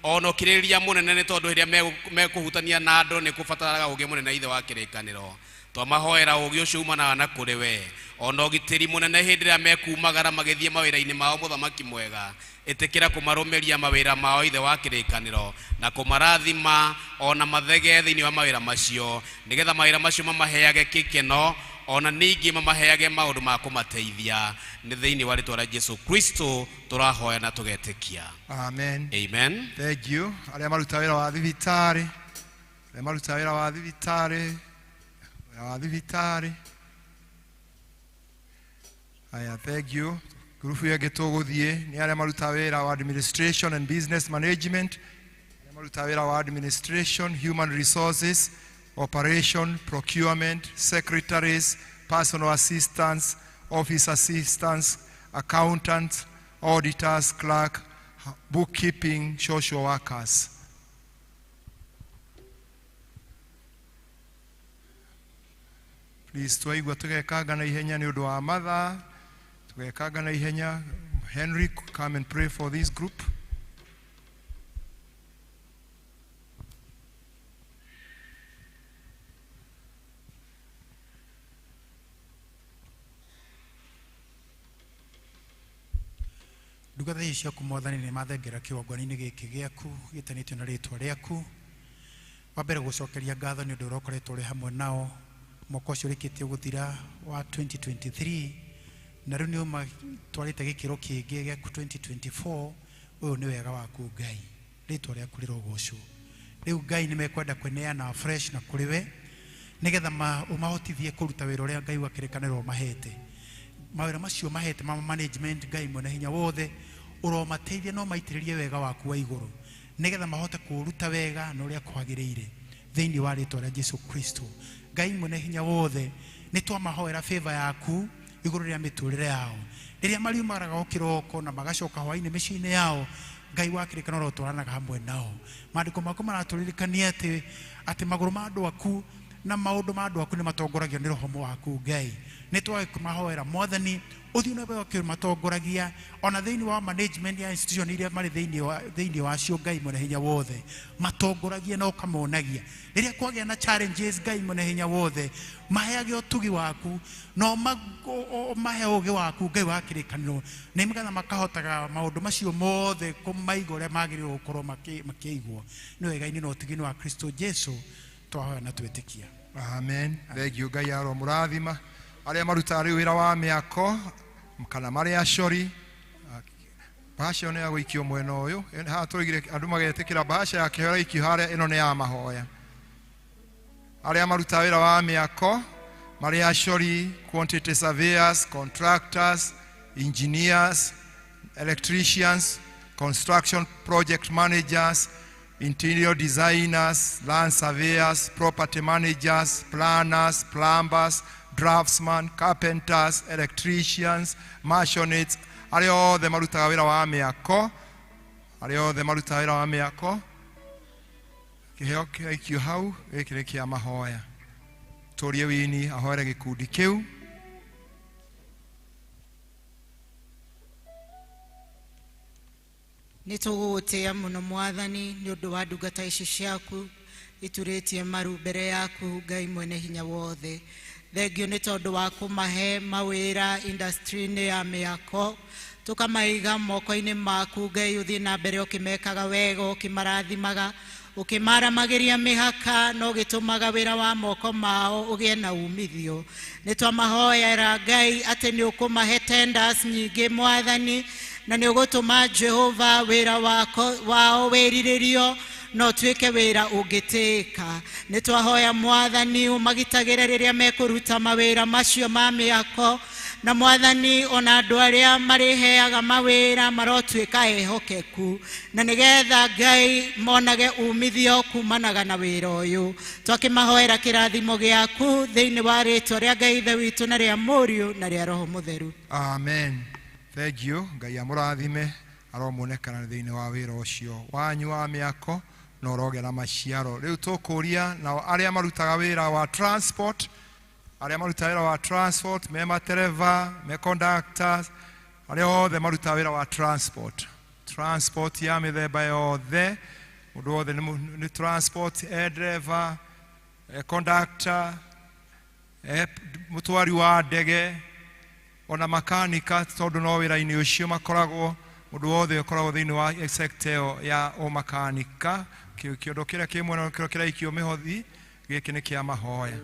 ono kĩrĩria mũnene nĩ tondũ hĩndĩ mekũhutania na andũ nĩ kũbataraga ũgĩ mũnene Ithe wa kĩrĩkanĩro twamahoera ũgĩ ũcio umanaga na kũrĩ we ono ũgitĩri mũnene hĩndĩ ĩrĩa mekumagara magĩthiĩ mawĩra-inĩ mao mũthamaki mwega ĩtĩkĩra kũmarũmĩria mawĩra mao Ithe wa kĩrĩkanĩro na kũmarathima ona mathege thĩinĩ wa mawĩra macio nĩgetha mawĩra macio mamaheage gĩkeno ona ningĩ mamaheage maũndũ ma kũmateithia nĩ thĩinĩ wa rĩĩtwa rĩa Jesũ Kristo tũrahoya na tũgetĩkia amen amen thank you arĩa marutaga wĩra wa thibitarĩ aya thank you ngurubu ĩngĩ tũgũthiĩ nĩ arĩa marutaga wĩra wa administration and business management arĩa marutaga wĩra wa administration human resources operation, procurement, secretaries, personal assistants, office assistants, accountants, auditors, clerk, bookkeeping, social workers. Please twaigua tũgekanga na ihenya nĩ ũndũ wa mathaa tũgekanga na ihenya Henry come and pray for this group. ndungata ici ciaku mwathani nĩ mathengera kĩgongona-inĩ gĩkĩ gĩaku gĩtanĩtio na rĩĩtwa rĩaku wa mbere gũcokeria ngatho nĩ ũndũ ũrokoretwo ũrĩ hamwe nao mwaka ũcio ũrĩkĩtie gũthira wa 2023 na rĩu nĩ ũmatwarĩte gĩkĩro kĩngĩ gĩaku 2024 ũyũ nĩ wega waku Ngai rĩĩtwa rĩaku rĩrogocwo rĩu Ngai nĩ mekwenda kweneana fresh na kũrĩ we nĩgetha ũmahotithie kũruta wĩra ũrĩa Ngai wa kĩrĩkanĩro mahete mawĩra macio mahete ma management Ngai mwene hinya wothe ũromateithia no maitĩrĩrie wega waku wa igũrũ nĩgetha mahote kũruta wega na ũrĩa kwagĩrĩire thĩinĩ wa rĩĩtwa rĩa Jesũ Kristo Ngai mwene hinya wothe nĩ twamahoera favor yaku igũrũ rĩa mĩtũrĩre yao rĩrĩa mariumaraga o kĩroko na magacoka hwaĩ-inĩ mĩciĩ-inĩ yao Ngai wa kĩrĩkanĩro ũtwaranaga hamwe nao maandĩko maku maratũririkania atĩ magũrũ ma andũ aku na maundu ma andu aku ni matongoragio ni roho waku Ngai ni twae kumahoera Mwathani uthi na wewe matongoragia ona thiini wa management ya institution iria mari thiini wa cio Ngai mwene hinya wothe matongoragia na ukamonagia riria kwagia na challenges Ngai mwene hinya wothe maheage utugi waku no mahe ugi waku Ngai wa kirikaniro ni mgetha makahotaga maundu macio mothe kumaigore magirwo gukorwo makiigwo ni wega-ini no utigini wa Kristo Jesu twahoya na twetikia. Amen. Thank you Ngai aro murathima aria maruta ri wira wa miako kana mari acori bahasha ne agwikio mweno uyu ha turigire andu magetikira bahasha ya kihora ikio haria ino ne ya mahoya aria maruta wira wa miako mari acori quantity surveyors contractors engineers electricians construction project managers interior designers land surveyors property managers planners plumbers draftsmen, carpenters, electricians, machonists, ari othe marutaga wira wa miako, ari othe marutaga wira wa miako. Kiheo kio hau gikire kia mahoya. Turie wini ahoere gikundi kiu. Nitugugutia muno Mwathani ni undu wa ndungata ici ciaku ituritie maru mbere yaku Ngai mwene hinya wothe. Thengio ni tondu wa kumahe mawira industry-ini ya miako tukamaiga moko-ini maku Ngai uthii na mbere ukimekaga wega ukimarathimaga ukimaramagiria mihaka no gitumaga wira wa moko mao ugie na umithio ni twamahoyera Ngai ati ni ukumahe tenders nyingi Mwathani na ni ugutuma Jehova wira wao wiriririo no twike wira ugitika ni twahoya Mwathani umagitagire riria mekuruta mawira macio ma miako na Mwathani ona andu aria mariheaga mawira marotwika ehokeku na nigetha Ngai monage umithio kumanaga na wira uyu twakimahoera kirathimo giaku thiini wa ritwa ria Ngai ithe witu na ria Muriu na ria Roho Mutheru. Amen. Thank you. Ngai amurathime aromonekana thiini wa wira ucio wanyu wa miako no rogera maciaro riu tukuria na aria marutaga wira wa transport me matereva me conductors aria othe marutaga wira wa transport ya mithemba yothe mundu wothe ni transport driver conductor mutwari wa ndege ona makanika tondu no wira-ini ucio makoragwo mundu wothe ukoragwo thiini wa sector ya makanika kiondo kiria kimwe kiria ikio mihothi giki ni kia mahoya.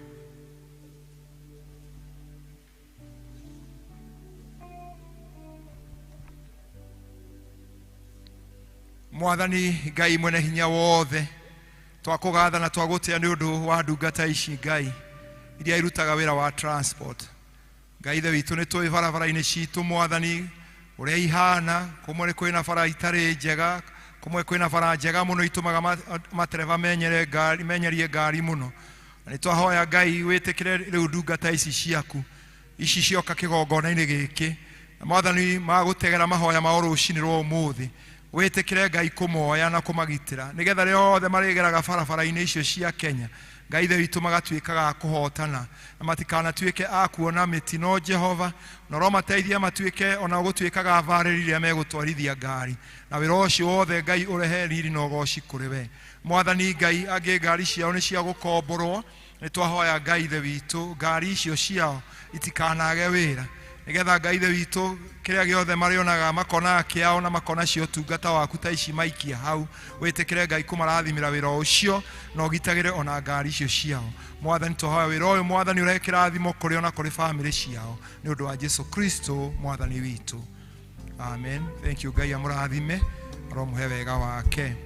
Mwathani Ngai mwene hinya wothe twakugatha na twagutia ni undu wa ndungata ici Ngai iria irutaga wira wa transport Ngai ithe witu ni tui barabara-ini citu Mwathani uria ihana kumwe kwina bara itari njega kumwe kwina bara njega muno itumaga matereva menyerie ngari muno ni twahoya Ngai witikire riu ndungata ici ciaku ici cioka kigongona-ini giki Mwathani magutegera mahoya ma rucini rwa umuthi witikire Ngai kumoya na kumagitira nigetha riothe marigeraga barabara-ini icio cia Kenya Ngai ithe witu magatuikaga kuhotana na matikana tuike akuona mitino Jehova na ro mateithia matuike ona gutuikaga avaririria megutwarithia ngari na wira ucio wothe Ngai urehe riri no goci kuri we Mwathani Ngai angi ngari ciao ni cia gukomborwo ni twahoya Ngai ithe witu ngari icio ciao itikanage wira nigetha Ngai ithe witu kiria giothe marionaga makona kiao na makona cio tungata waku ta ici maikia hau witikire Ngai kumarathimira wira ucio no gitagire ona ngari icio ciao Mwathani twahoya wira uyu Mwathani urehe kirathimo kuri ona kuri family ciao ni undu wa Jesu Kristo Mwathani witu. Amen. Thank you Ngai amurathime aromuhe wega wake.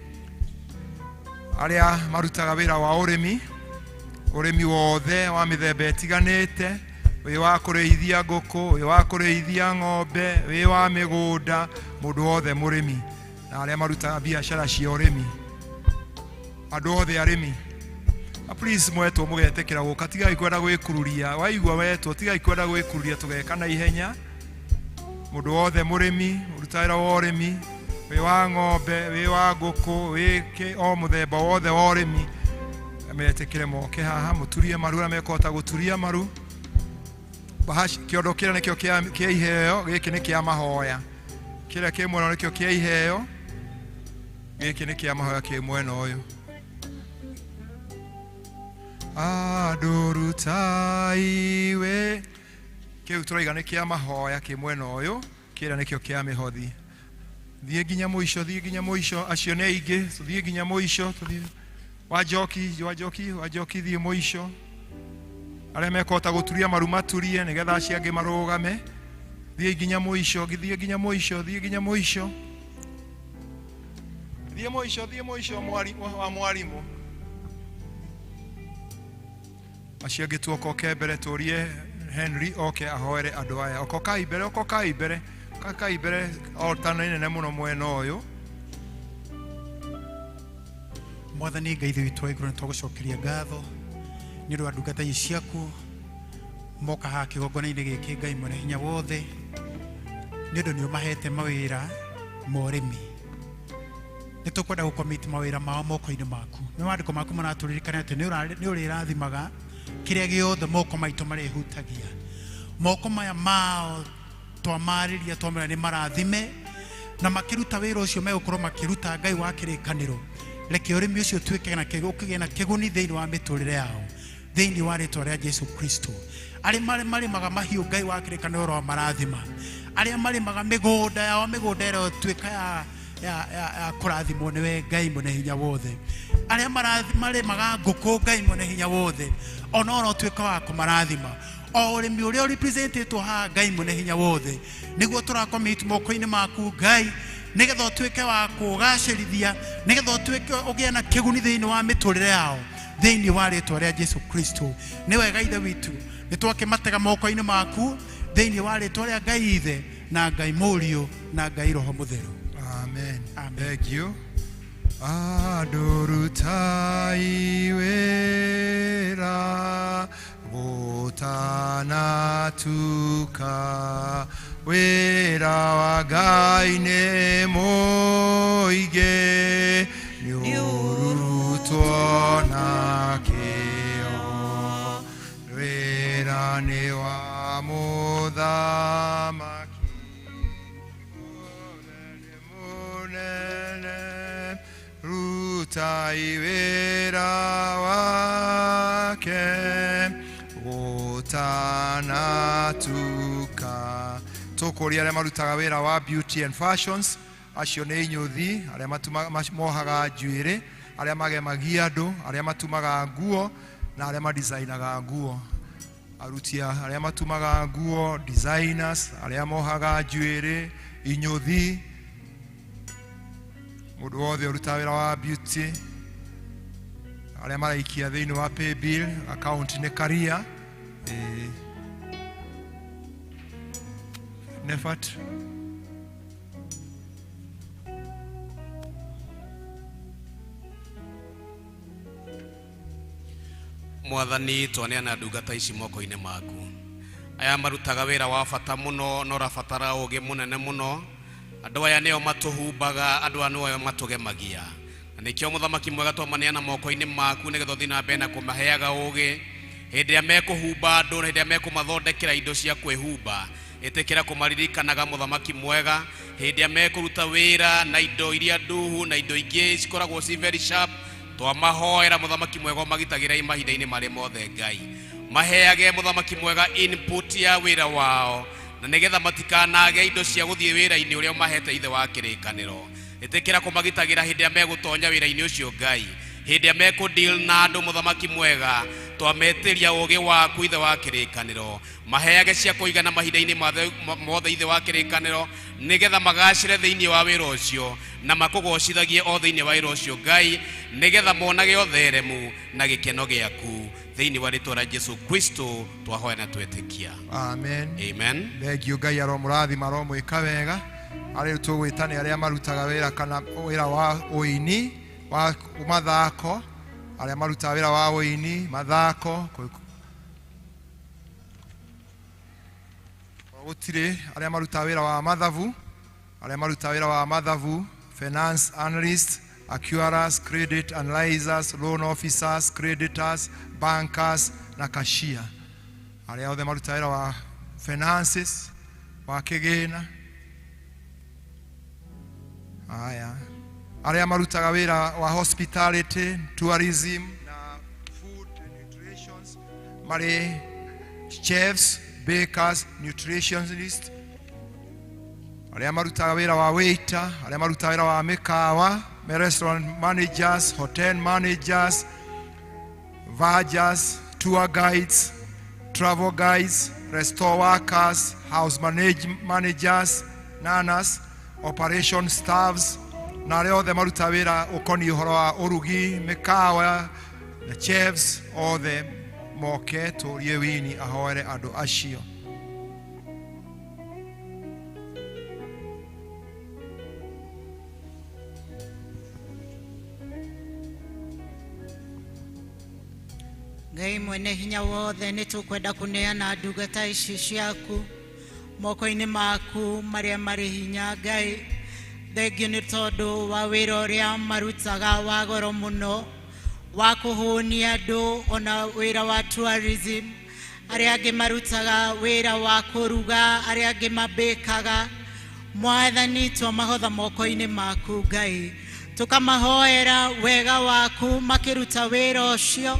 Aria marutaga wira wa urimi wothe wa mithemba itiganite we wa kureithia ngoko we wa kureithia ng'ombe we wa migunda mundu wothe murimi na aria marutaga biashara cia urimi andu othe arimi please mwetwo mugetekera guka tigai kwenda gwikururia waigua wetwo tigai kwenda gwikururia tugeka na ihenya mundu wothe murimi urutaira wa urimi we wa ng'ombe we wa ngoko we o muthemba wothe wa urimi metekere moke haha muturie maru na mekota guturia maru bahash kiondo kira nikio kia iheo giki ni kia mahoya kira ki mwena nikio kia iheo giki ni kia mahoya ki mwena uyu adorutaiwe kiu turaiga ni kia mahoya ki mwena uyu kira nikio kia mihothi thie ginya muisho acio ni aingi thie ginya muisho tuthie wajoki thie muisho aria mekota guturia maru maturie nigetha acio angi marugame thie ginya muisho thie ginya muisho mwarimu acio angi tuokoke mbere turie Henry oke ahoere andu aya okokai mbere kaibere ortana nene muno mwena uyu Mwathani Ngai witũ igũrũ nĩtũgũcokeria ngatho nĩ ũndũ wa ndungata ici ciaku moka haha kĩgongona-inĩ gĩkĩ Ngai mwene hinya wothe nĩ ũndũ nĩũmahete mawĩra ma ũrĩmi nĩtũkwenda gũkomiti mawĩra mao moko-inĩ maku nĩ maandĩko maku maratũririkania atĩ nĩ ũrĩrathimaga kĩrĩa gĩothe moko maitũ marĩhutagia moko maya mao twamarĩria twamera nĩ marathime na makiruta wĩra ũcio megũkorwo makiruta Ngai wa kĩrĩkanĩro reke ũrĩmi ũcio tuĩke na kĩgũkĩgĩa na kĩguni thĩinĩ wa mĩtũrĩre yao thĩinĩ wa rĩtwa rĩa Jesu Kristo arĩa marĩmaga mahiũ Ngai wa kĩrĩkanĩro ro marathima arĩa marĩmaga mĩgũnda yao mĩgũnda ĩyo tuĩka ya kũrathimwo nĩwe Ngai mwene hinya wothe arĩa marĩmaga ngũkũ Ngai mwene hinya wothe ona tuĩka wa kũmarathima o ũrĩmi ũrĩa ũrepresentĩtwo haha Ngai mwene hinya wothe nĩguo tũrakomiti moko-inĩ maku Ngai nigetha tuĩke wa kũgacĩrithia nigetha tuĩke ũgĩe na kĩguni thĩinĩ wa mĩtũrĩre yao thĩinĩ wa rĩtwa rĩa Jesu Kristo nĩ wega ithe witũ nĩtwakĩmatega moko-inĩ maku thĩinĩ wa rĩtwa rĩa Ngai ithe na Ngai mũriũ na Ngai roho mũtheru amen thank you adorutai wera gutanatuka wera wa Ngai nĩ mũingĩ nĩũrutwo na kĩo wera nĩ wa mũthamaki mũnene rutai wera wake gutanatuka tukuria aria marutaga wira wa beauty and fashions acio nĩ inyuthi aria mohaga njuĩrĩ aria magemagia andu aria matumaga nguo na aria madesignaga nguo arutia aria matumaga nguo designers aria mohaga njuĩrĩ inyuthi mundu wothe urutaga wira wa beauty aria maraikia thĩinĩ wa pay bill account nĩ karia Nefat Mwathani twaneana ndungata ici moko-inĩ maku aya marutaga wĩra wa bata mũno no rabatara ũgĩ mũnene mũno andũ aya nĩo matũhumbaga andũ aya nĩo matũgemagia na nĩkĩo mũthamaki mwega twamaneana moko-inĩ maku nĩgetha ũthiĩ na mbere na kũmaheaga ũgĩ hĩndĩ ĩrĩa mekũhumba andũ na hĩndĩ ĩrĩa mekũmathondekera indo cia kwĩhumba ĩtĩkĩra kũmaririkanaga mũthamaki mwega hĩndĩ ĩrĩa mekũruta wĩra na indo iria nduhu na indo ingĩ cikoragwo ci very sharp twamahoera mũthamaki mwega magitagĩra mahinda-inĩ marĩ mothe Ngai maheage mũthamaki mwega input ya wĩra wao na nĩgetha matikanage indo cia gũthiĩ wĩra-inĩ ũrĩa mahete ithe wa kĩrĩkanĩro ĩtĩkĩra kũmagitagĩra hĩndĩ ĩrĩa megũtonya wĩra-inĩ ũcio Ngai hĩndĩ ĩrĩa mekũdeal na andũ mũthamaki mwega twametĩria ũgĩ waku ithe wa kĩrĩkanĩro maheage cia kũigana mahinda-inĩ mothe ithe wa kĩrĩkanĩro nĩgetha magacĩre thĩinĩ wa wĩra ũcio na makũgocithagie o thĩinĩ wa wĩra ũcio Ngai nĩgetha monage ũtheremu na gĩkeno gĩaku thĩinĩ wa rĩtwa rĩa Jesu Kristo twahoya na twetĩkia amen amen thengio Ngai aromũrathima aromwĩka wega arĩa tũgwĩtania arĩa marutaga wĩra kana wĩra wa ũini wa mathako arĩa marutaga wĩra wa ũini mathako gũtirĩ arĩa marutaga wĩra wa mathabu finance analyst accruers, credit analyzers, loan officers, creditors, bankers na cashier. Aria othe maruta wĩra wa finances, wa kĩgĩna. Aya. Aria marutaga wĩra wa hospitality, tourism na food and nutrition. Mari chefs, bakers, nutritionists. Aria marutaga wĩra wa waiter, aria marutaga wĩra wa mĩkawa, restaurant managers, hotel managers, vergers, tour guides, travel guides, restaurant workers, house managers, nanas, operation staffs, na aria othe maruta wĩra ũkoniĩ ũhoro wa ũrugi, mĩkawa, na chefs othe moke tũrie wini ahoere andũ acio. Ngai mwene hinya wothe nĩtũkwenda kũneana ndungata ici ciaku moko-inĩ maku marĩa marĩ hinya. Ngai, thengio nĩ tondũ wa wĩra ũrĩa marutaga wa goro mũno wa kũhũnia andũ, ona wĩra wa tourism, arĩa angĩ marutaga wĩra wa kũruga, arĩa angĩ mabĩkaga. Mwathani, twamahotha moko-inĩ maku Ngai, tũkamahoera wega waku makĩruta wĩra ũcio,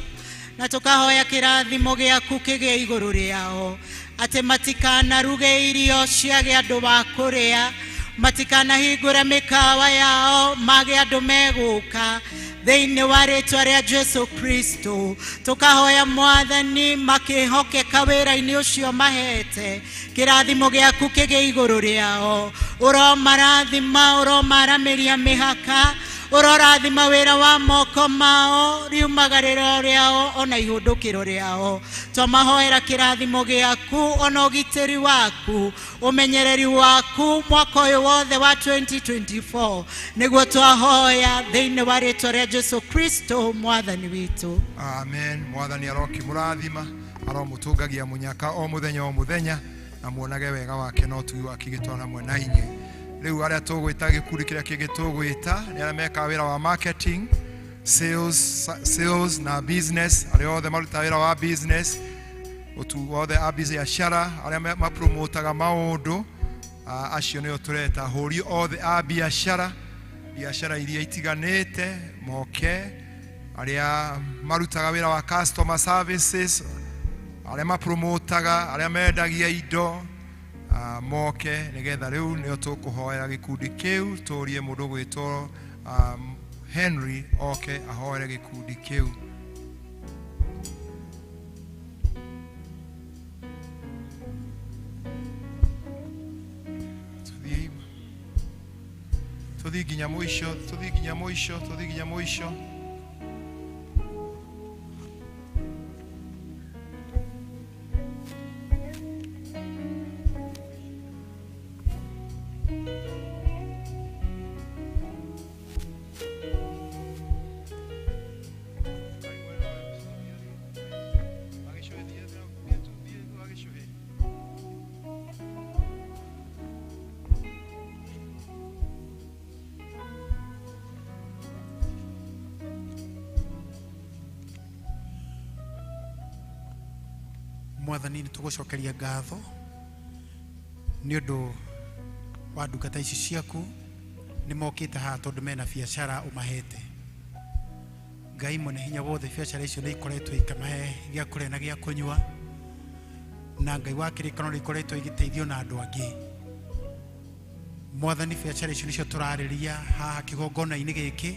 na tukahoya kĩrathimo gĩaku kĩgĩe igũrũ rĩao, atĩ matikanaruge irio ciage andũ wa kũrĩa, matikanahingũre mĩkawa yao mage andũ megũka. Thĩinĩ wa rĩtwa rĩa Jesu Kristo tukahoya Mwathani makĩhokeka wĩra-inĩ ũcio mahete, kĩrathimo gĩaku kĩgĩe igũrũ rĩao. Ũromarathima, ũromaramĩria mĩhaka, ũrorathima wĩra wa moko mao, riumagarĩro rĩao ona ihũndũkĩro rĩao. Twamahoera kĩrathimo gĩaku, ona ũgitĩri waku, ũmenyereri waku mwaka ũyũ wothe wa 2024, nĩguo twahoya thĩinĩ wa rĩtwa rĩa Jesu Kristo Mwathani witũ. Amen. Mwathani arokĩmũrathima, aromũtũngagia mũnyaka o mũthenya, na muonage wega wake na ũtugi wake gĩtwana hamwe na inyuĩ. Rĩu arĩa tũgwĩta gĩkundi kĩrĩa kĩngĩ tũgwĩta nĩ arĩa mekaga wĩra wa marketing, sales na business, arĩa othe maruta wĩra wa business, ũtu othe a biashara, arĩa mapromotaga maũndũ, acio nĩo tũreta hũri othe a biashara iria itiganĩte moke, arĩa marutaga wĩra wa customer services, arĩa mapromotaga, arĩa mendagia indo, moke nĩgetha rĩu nĩo tũkũhoera gĩkundi kĩu, tũrie mũndũ gwĩtwo Henry oke ahoere gĩkundi kĩu. Tũthiĩ nginya mũico. Mwathani, nĩtũgũcokeria ngatho nĩ ũndũ wa ndungata ici ciaku nĩmokĩte haha tondũ mena biacara ũmahete. Ngai mwene hinya wothe, biacara icio nĩ ikoretwo ikamahe gĩa kũrĩa na gĩa kũnyua, na Ngai wa kĩrĩkanĩro nĩ ikoretwo igĩteithio na andũ angĩ. Mwathani, biacara icio nĩcio tũrarĩria haha kĩgongona-inĩ gĩkĩ,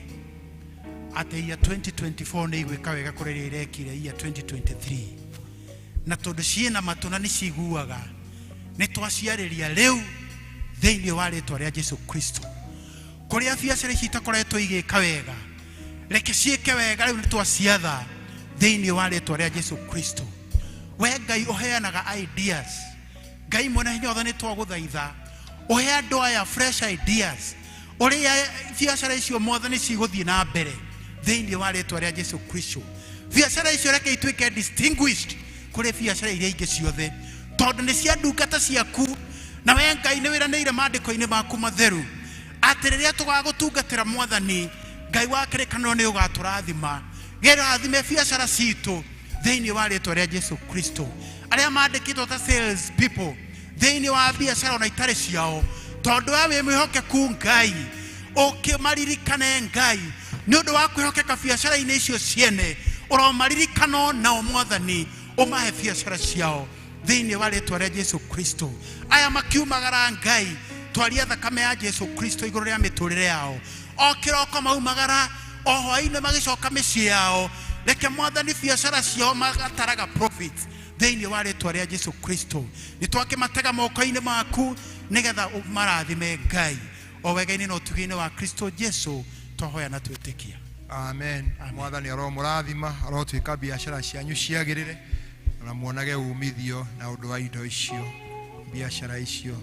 atĩ ya 2024 nĩ igwĩka wega kũrĩ rĩrĩa irekire ya 2023, na tondũ ciĩna matũ na nĩ ciguaga, nĩ twaciarĩria rĩu thĩinĩ wa rĩtwa rĩa Jesu Kristo. Kũrĩa biacara ici itakoretwo igĩka wega, reke ciĩke wega rĩu nĩ twaciatha thĩinĩ wa rĩtwa rĩa Jesu Kristo. We Ngai ũheanaga ideas, Ngai mwene hinya wothe nĩ twagũthaitha ũhe andũ aya fresh ideas ũrĩa biacara icio Mwathani cigũthiĩ na mbere thĩinĩ wa rĩtwa rĩa Jesu Kristo. Biacara icio reke ituĩke distinguished kũrĩ biacara iria ingĩ ciothe, tondũ nĩ cia ndungata ciaku, na we Ngai nĩ wĩranĩire maandĩko-inĩ maku matheru atĩ rĩrĩa tũgagũtungatĩra Mwathani, Ngai wa kĩrĩkanĩro nĩ ũgatũrathima gĩrathime biacara citũ thĩinĩ wa rĩĩtwa rĩa Jesu Kristo. Arĩa mandĩkĩtwo ta sales people thĩinĩ wa biacara ona itarĩ ciao, tondũ we wĩ mwĩhokeku Ngai, ũkĩmaririkane Ngai nĩ ũndũ wa kwĩhokeka biacara-inĩ icio ciene, ũromaririkana nao Mwathani ũmahe biacara ciao thĩinĩ wa rĩĩtwa rĩa Jesu Kristo. Aya makiumagara Ngai, twaria thakame ya Jesu Kristo igũrũ rĩa mĩtũrĩre yao. O kĩroko maumagara, o hwaĩ-inĩ magĩcoka mĩciĩ yao, reke Mwathani biacara ciao magataraga profit thĩinĩ wa rĩĩtwa rĩa Jesu Kristo. Nĩ twakĩmatega moko-inĩ maku nĩgetha marathime Ngai, o wega-inĩ na ũtugi-inĩ wa Kristo Jesu twahoya na twĩtĩkia. Amen. Mwathani aromũrathima, arotwĩka biacara cianyu ciagĩrĩre na muonage umithio na ũndũ wa indo icio, biacara icio.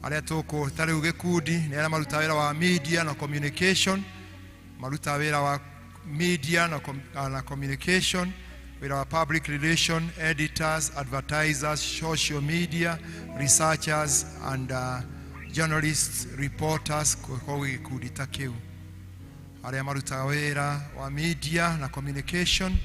Arĩa tũkũ tarĩ ũgĩkundi nĩ arĩa maruta wĩra wa media na communication, maruta wĩra wa media na communication, wĩra wa public relation, editors, advertisers, social media, researchers and journalists, reporters, kwa gĩkundi ta kĩu. Arĩa maruta wĩra wa media na communication,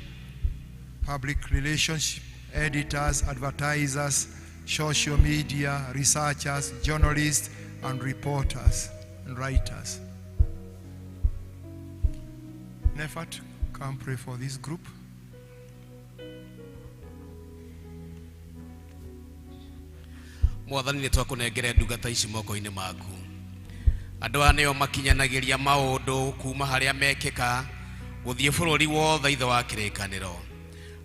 public relations, editors, advertisers, social media, researchers, journalists, and reporters and writers. Nefat, come pray for this group. Mwathani nĩ twakũnengere ndungata ici moko-inĩ maku. Andũ aya nĩo makinyanagĩria maũndũ kuma harĩa mekĩka gũthiĩ bũrũri wothe ithe wa kĩrĩkanĩro.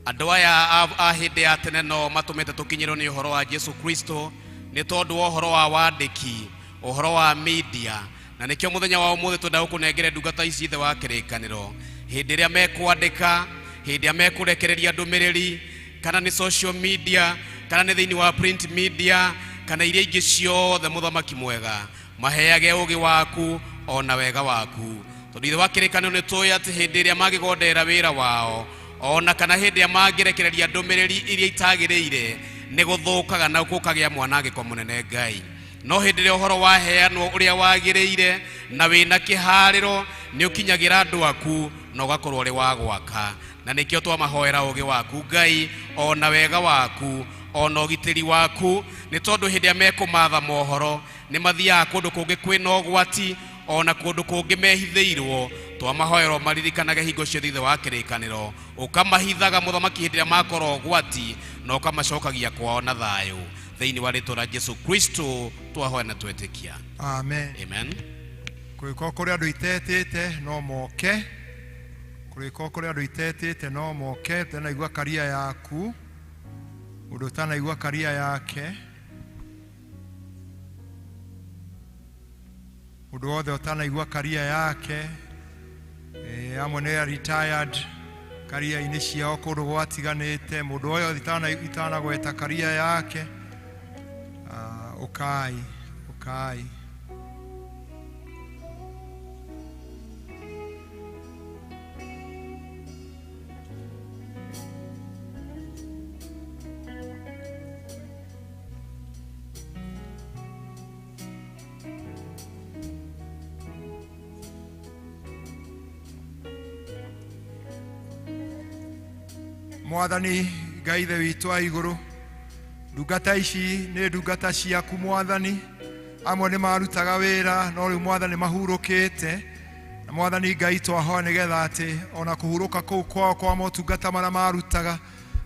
Andũ aya a hĩndĩ ya tene no matũmĩte tũkinyĩrwo nĩ ũhoro wa Jesu Kristo nĩ tondũ wa ũhoro wa wandĩki, ũhoro wa media, na nĩkĩo mũthenya wa ũmũthĩ twenda gũkũnengere ndungata ici ithe wa kĩrĩkanĩro. Hĩndĩ ĩrĩa mekwandĩka, hĩndĩ ĩrĩa mekũrekereria ndũmĩrĩri, kana nĩ social media, kana nĩ thĩinĩ wa print media, kana iria ingĩ ciothe mũthamaki mwega, maheage ũgĩ waku ona wega waku. Tondũ ithe wa kĩrĩkanĩro nĩ tũĩ atĩ hĩndĩ ĩrĩa magĩgondera wĩra wao, ona kana hĩndĩ ĩrĩa mangĩrekereria ndũmĩrĩri iria itagĩrĩire, nĩ gũthũkaga na gũkagĩa mwanangĩko mũnene Ngai. No hĩndĩ ĩrĩa ũhoro waheanwo ũrĩa wagĩrĩire na wĩna kĩharĩro, nĩ ũkinyagĩra andũ aku na ũgakorwo ũrĩ wa gwaka. Na nĩkĩo twamahoera ũgĩ waku Ngai, ona wega waku, ona ũgitĩri waku, nĩ tondũ hĩndĩ ĩrĩa mekũmatha mohoro nĩ mathiaga kũndũ kũngĩ kwĩna ũgwati, ona kũndũ kũngĩ mehithĩirwo. Twamahoera maririkanage hingo ciothe ithe wa kĩrĩkanĩro, ũkamahithaga mũthamaki hĩndĩ ĩrĩa makorwo ũgwati, na ũkamacokagia kwao na thayũ thĩinĩ wa rĩĩtwa rĩa Jesu Kristo twahoya na twĩtĩkia. Amen. Amen. Kũrĩko kũrĩa andũ itetĩte no moke, kũrĩko kũrĩa andũ itetĩte no moke. Ũtanaigua karia yaku, mũndũ ũtanaigua karia yake, mũndũ wothe ũtanaigua karia yake, amwe nĩ retired, karia-inĩ ciao kũndũ gwatiganĩte, mũndũ ũyũ itanagweta karia yake, ũkai. Mwathani Ngai ithe witũ wa igũrũ, ndungata ici nĩ ndungata ciaku Mwathani. Amwe nĩ marutaga wĩra no rĩu Mwathani mahurũkĩte, na Mwathani Ngai twahoya nĩgetha atĩ ona kũhurũka kũu kwao kwa motungata marĩa marutaga,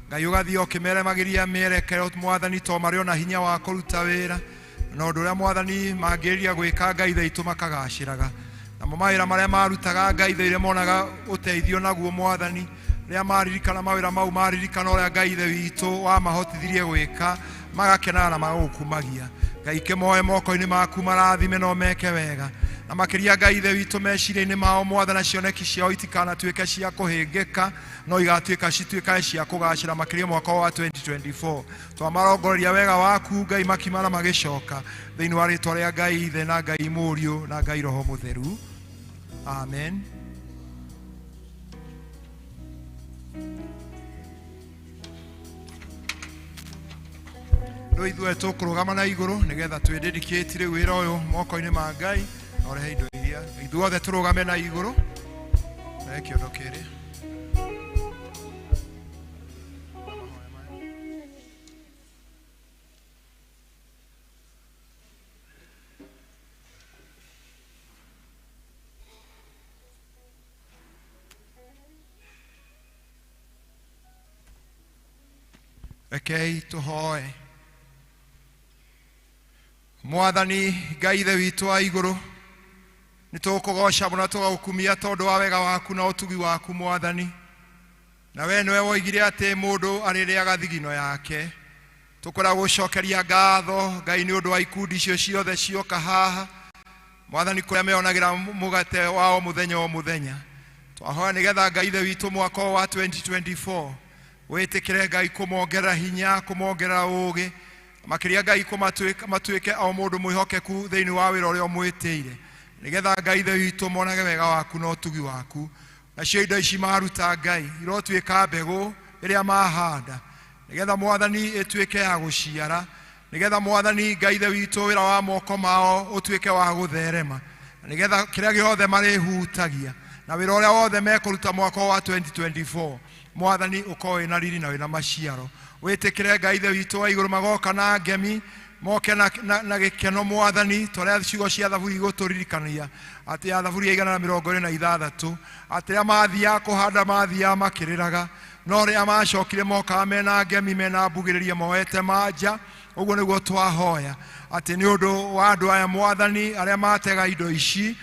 Ngai ũgathiĩ ũkĩmeremagĩria mĩerekero Mwathani, to marĩ ona hinya wa kũruta wĩra, na ũndũ ũrĩa Mwathani mangĩrĩria gwĩka Ngai ithe itũ makagacĩraga. Namo mawĩra marĩa marutaga Ngai ithe irĩa monaga ũteithio naguo Mwathani, rĩa maririkana mawĩra mau maririkana ũrĩa Ngai ithe witũ wamahotithirie gwĩka, magakenaga na magũkumagia. Ngai kĩmoe moko-inĩ maku marathime no meke wega, na makĩria Ngai ithe witũ meciria-inĩ mao Mwathana cioneki ciao itikanatuĩke cia kũhĩngĩka, no igatuĩka cituĩkaga cia kũgacĩra makĩria mwaka wa 2024. Twamarongoreria wega waku Ngai makimara magĩcoka thĩinĩ wa rĩĩtwa rĩa Ngai ithe na Ngai mũriũ na Ngai roho mũtheru. Amen. Rĩu ithuĩ tũkũrũgama na igũrũ nĩgetha twĩdedicate rĩu wĩra ũyũ moko-inĩ ma Ngai, na ũrehe indo iria ithuothe tũrũgame na igũrũ. kĩondo kĩrĩ rekei tũhoe. Mwathani Ngai ithe witũ wa igũrũ, nĩtũkũgoca mũno tũgagũkumia tondũ wa wega waku na ũtugi waku Mwathani. Na we nĩwe woigire atĩ mũndũ arĩrĩaga thigino yake. Tũkwenda gũcokeria ngatho Ngai nĩ ũndũ wa ikundi icio ciothe cioka haha Mwathani kũrĩa meonagĩra mũgate wao mũthenya o mũthenya. Twahoya nĩgetha Ngai ithe witũ mwaka wa 2024 wĩtĩkĩre Ngai kũmongerera hinya, kũmongerera ũũgĩ, makĩria Ngai matuĩke o mũndũ mwĩhokeku thĩinĩ wa wĩra ũrĩa ũmwĩtĩire, nĩgetha Ngai ithe witũ monage wega waku na ũtugi waku. Nacio indo ici maruta Ngai irotuĩka mbegũ ĩrĩa mahanda, nĩgetha Mwathani ĩtuĩke ya gũciara, nĩgetha Mwathani Ngai ithe witũ wĩra wa moko mao ũtuĩke wa gũtherema, nĩgetha kĩrĩa gĩothe marĩhutagia na wĩra ũrĩa wothe mekũruta mwaka wa 2024 Mwathani ũkorwo wĩna riri na wĩna maciaro. Wĩtĩkĩre Ngai ithe witũ wa igũrũ magoka na ngemi, moke na gĩkeno Mwathani, tũrĩa ciugo cia Thaburi igũtũririkania atĩ ya Thaburi ya 126 atĩ rĩrĩa mathiaga kũhanda mathiaga makĩrĩraga, no rĩrĩa macokire mokaga mena ngemi, mena mbugĩrĩria, moete manja. Ũguo nĩguo twahoya atĩ nĩ ũndũ wa andũ aya Mwathani arĩa matega indo ici,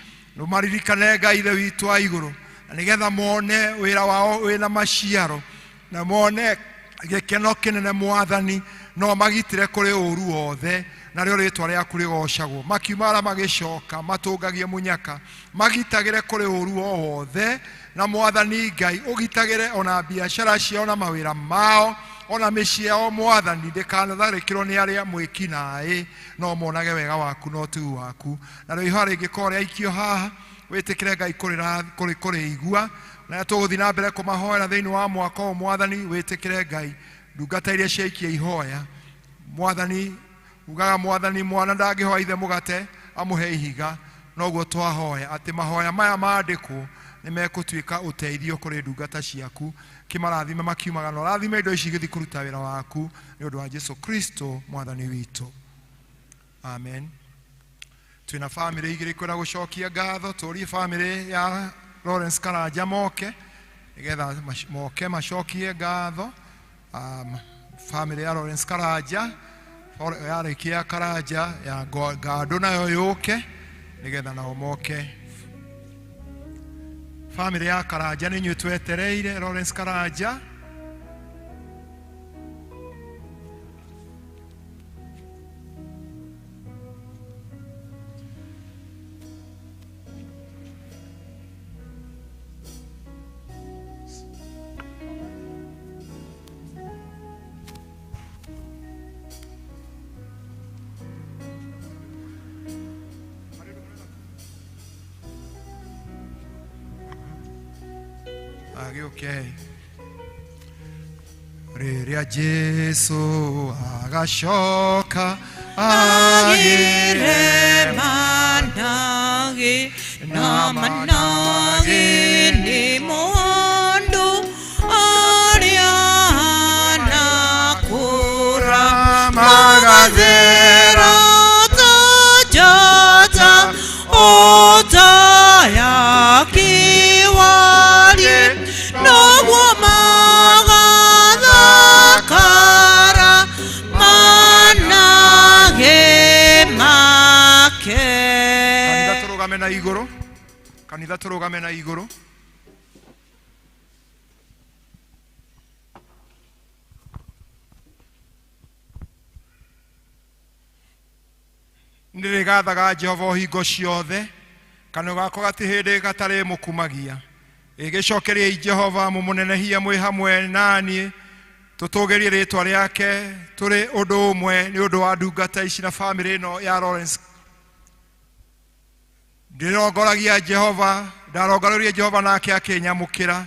maririkane Ngai ithe witũ wa igũrũ, nĩgetha mone wĩra wao wĩna maciaro, na mone gĩkeno kĩnene Mwathani, no magitĩre kũrĩ ũũru wothe, narĩo rĩĩtwa rĩaku rĩgocagwo. Makiumara magĩcoka matũngagie mũnyaka, magitagĩre kũrĩ ũũru o wothe, na Mwathani Ngai ũgitagĩre ona biacara ciao na mawĩra mao, ona mĩciĩ yao Mwathani ndĩkanatharĩkĩrwo nĩ arĩa mwĩki naĩ, no monage wega waku na ũtugi waku. Na rĩu ihoya rĩngĩkorwo rĩaikio haha, wĩtĩkĩre Ngai kũrĩigua, na tũgũthiĩ na mbere kũmahoera thĩinĩ wa mwaka ũyũ Mwathani. Wĩtĩkĩre Ngai ndungata iria ciaikia ihoya Mwathani, ugaga Mwathani mwana ndangĩhoya ithe mũgate amũhe ihiga, noguo twahoya atĩ mahoya maya mandĩkwo nĩ megũtuĩka ũteithio kũrĩ ndungata ciaku, kĩmarathime makiumaga na ũrathime indo ici igĩthiĩ kũruta wĩra waku, nĩ ũndũ wa Jesũ Kristo Mwathani witũ, amen. Twĩna family igĩrĩ kwenda gũcokia ngatho. Tũrie family ya Lawrence Karanja moke, nĩgetha moke macokie ngatho. Family ya Lawrence Karanja yarĩkia Karanja ya Gandũ nayo yũke, nĩgetha nao moke. Family ya Karanja nĩ inyuĩ twetereire. Lawrence Karanja okay. Rĩrĩa Jesũ agacoka agĩre manage na manage nĩ mũndũ arĩa anakũra magathera tajata otaya kiwari noguo magathakara manage make. Kanitha tũrũgame na igũrũ, kanitha tũrũgame na igũrũ. Nĩrĩgathaga Jehova o hingo ciothe, kanua gakwa gati hĩndĩ gatarĩ mũkumagia. Ĩgĩcokeria Jehova mũmũnenehia mwĩ hamwe naniĩ, tũtũgĩrie rĩĩtwa rĩake tũrĩ ũndũ ũmwe nĩ ũndũ wa ndungata ici na family ĩno ya Lawrence. Ndĩrongoragia Jehova, ndarongoragĩria Jehova nake akĩnyamũkĩra,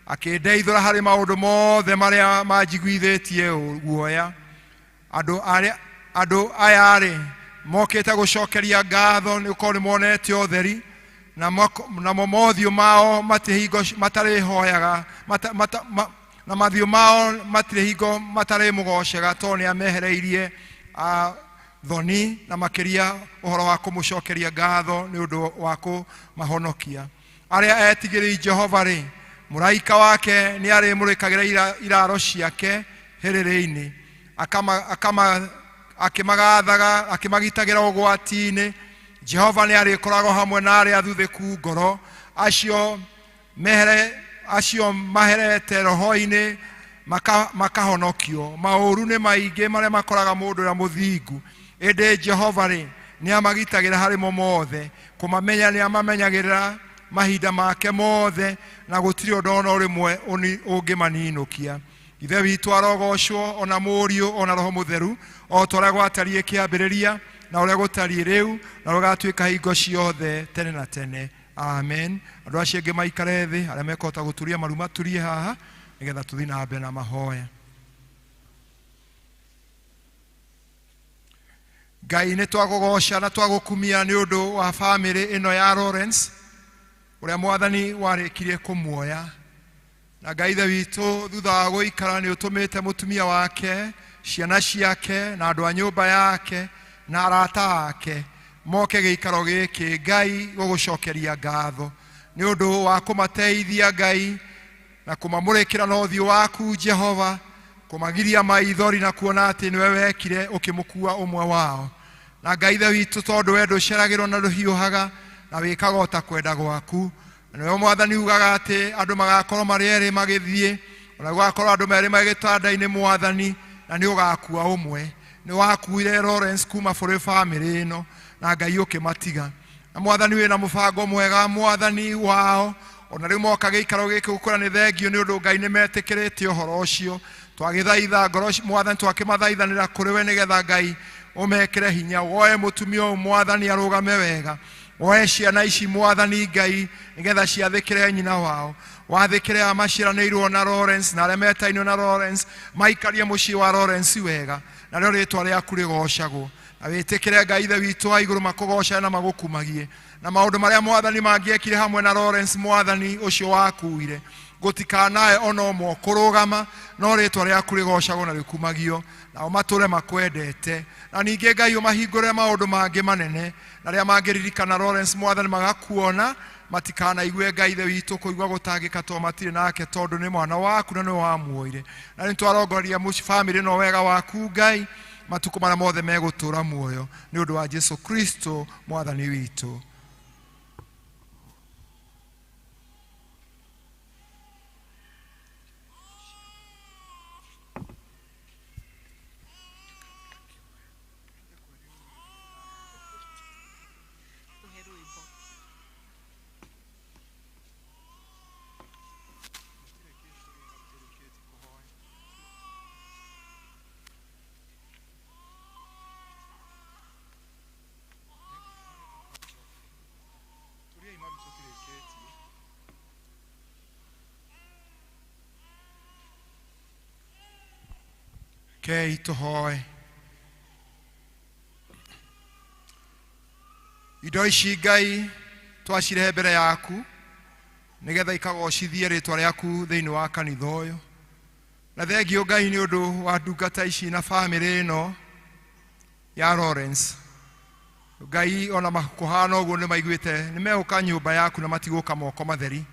akĩndeithũra harĩ maũndũ mothe marĩa manjiguithĩtie guoya. Andũ aya rĩ mokĩte gũcokeria ngatho nĩ gũkorwo nĩmonete ũtheri, na momothio mao matihingo matare hoyaga na mathio mao matire hingo matare mugocega to ni amehereirie thoni na makiria uhoro wa kumucokeria ngatho ni undu wa kumahonokia aria etigiri Jehova ri muraika wake ni ari murikagira iraro ciake herere-ini akimagathaga akimagitagira ugwati-ini Jehova ni ari korago hamwe na ari athutheku ngoro acio maherete roho-ini makahonokio mauru ni maingi maria makoraga mundu ya muthingu ende Jehova ri ni amagitagira hari mo mothe kumamenya ni amamenyagirira mahinda make mothe na gutiri undu rimwe ungimaninukia ithe witu arogocwo ona muriu ona roho mutheru o toria gwatarie kiambiriria na uria gutarie riu na rugatuika hingo ciothe tene na tene amen andu acio angi maikare thi aria mekota guturia maru maturie haha nigetha tuthi na mbere na mahoya Ngai ni twagogoca na twagukumia ni undu wa family ino ya Lawrence uria mwathani warikirie kumuoya na Ngai ithe witu thutha wa guikara ni utumite mutumia wake ciana ciake na andu a nyumba yake na arata ake moke giikaro giki Ngai gugucokeria ngatho ni undu wa kumateithia Ngai na kumamurikira na uthio waku Jehova kumagiria maithori na kuona ati niwe wekire ukimukua umwe wao na Ngai ithe witu tondu wendo ceragirwo na ruhiuhaga na wikaga ota kwenda gwaku niwe mwathani ugaga ati andu magakorwo mari eri magithie ona gwakorwo andu meri magitanda-ini mwathani na ni ugakua umwe ni wakuire Lawrence kuma for family ino na Ngai ukimatiga na mwathani wina mubango mwega mwathani wao ona riu moka giikaro giki gukora ni thengio ni undu Ngai ni metikirite uhoro ucio twagithaitha ngoro mwathani twakimathaithanira kuri we nigetha Ngai umekire hinya woe mutumia mwathani arugame wega woe ciana ici mwathani Ngai nigetha ciathikire nyina wao wathikire amaciranirwo na Lawrence na remetainwo na Lawrence maikarie mucii wa Lawrence wega na rio ritwa riaku rigocagwo na witikire Ngai ithe witu wa iguru makugoca na magukumagie na maundu maria mwathani mangiekire hamwe na Lawrence mwathani ucio wakuire gutikanae ona umwe kurugama no ritwa riaku rigocagwo na rikumagio na mature makwendete na ninge Ngai umahingure maundu mangi manene na ria mangiririkana Lawrence mwathani magakuona matikana igwe Ngai ithe witu kuigwa gutangika to matire nake tondu ni mwana waku na ni wamuoire na ni twarongoria muci family no wega waku Ngai matuko mara mothe megutura muoyo ni undu wa Yesu Kristo mwathani witu Kei tuhoe indo ici Ngai twacirehe mbere yaku nigetha ikagocithie ritwa riaku thiini wa kanitha uyu na thengio Ngai ni undu wa ndungata ici na family ino ya Lawrence Ngai ona makuhana uguo ni maiguite ni meguka nyumba yaku na matiguka moko matheri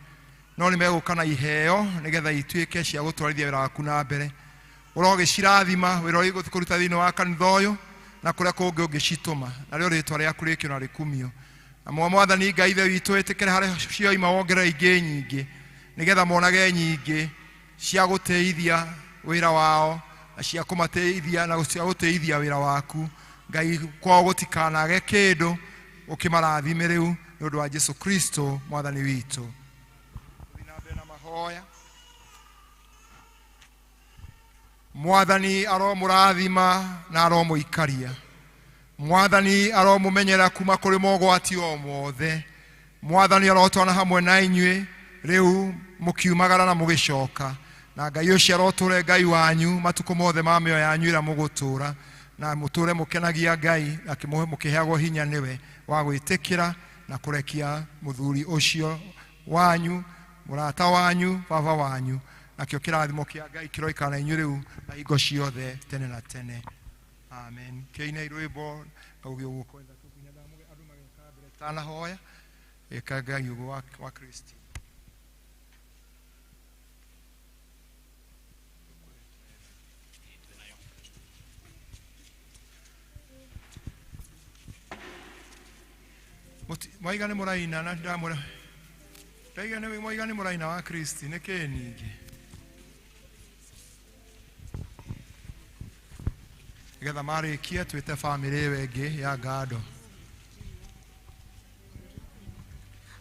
no ni meguka na iheo nigetha ituike cia gutwarithia wira waku na mbere uroge cirathima wira uyu gukuruta thiini wa kanitha uyu na kuria kungi ungicituma na rio ritwa riaku rikio na rikumio na mwathani Ngai ithe witu itikire hari cioima wongera ingi nyingi nigetha monage nyingi cia guteithia wira wao na cia kumateithia na cia guteithia wira waku Ngai kwao gutikanage kindu ukimarathime riu ni undu wa Yesu Kristo mwathani witu thinabe na mahoya mwathani aromurathima na aromuikaria mwathani aromumenyera kuma kuri mogwati o mothe mwathani arotwana hamwe na inywe riu mukiumagara na mugicoka na Ngai ucio aroture Ngai wanyu matuko mothe ma mioyo yanyu ira mugutura na muture mukenagia Ngai akimuhe mukiheagwo hinya niwe wa gwitikira na kurekia muthuri ucio wanyu murata wanyu baba wanyu nakio kirathimo kia Ngai kiroikana inyu riu na ingo ciothe tene na tene. Amen. Keina irwimbo ngaugi ukwenda tukunya ndamuge andu mageka mbere tana hoya eka Ngai ugo wa Kristo. Moigane muraina na ndamura. Moigane muraina wa Kristo neke ningi. Getha marikia twite family wengi ya Ngando.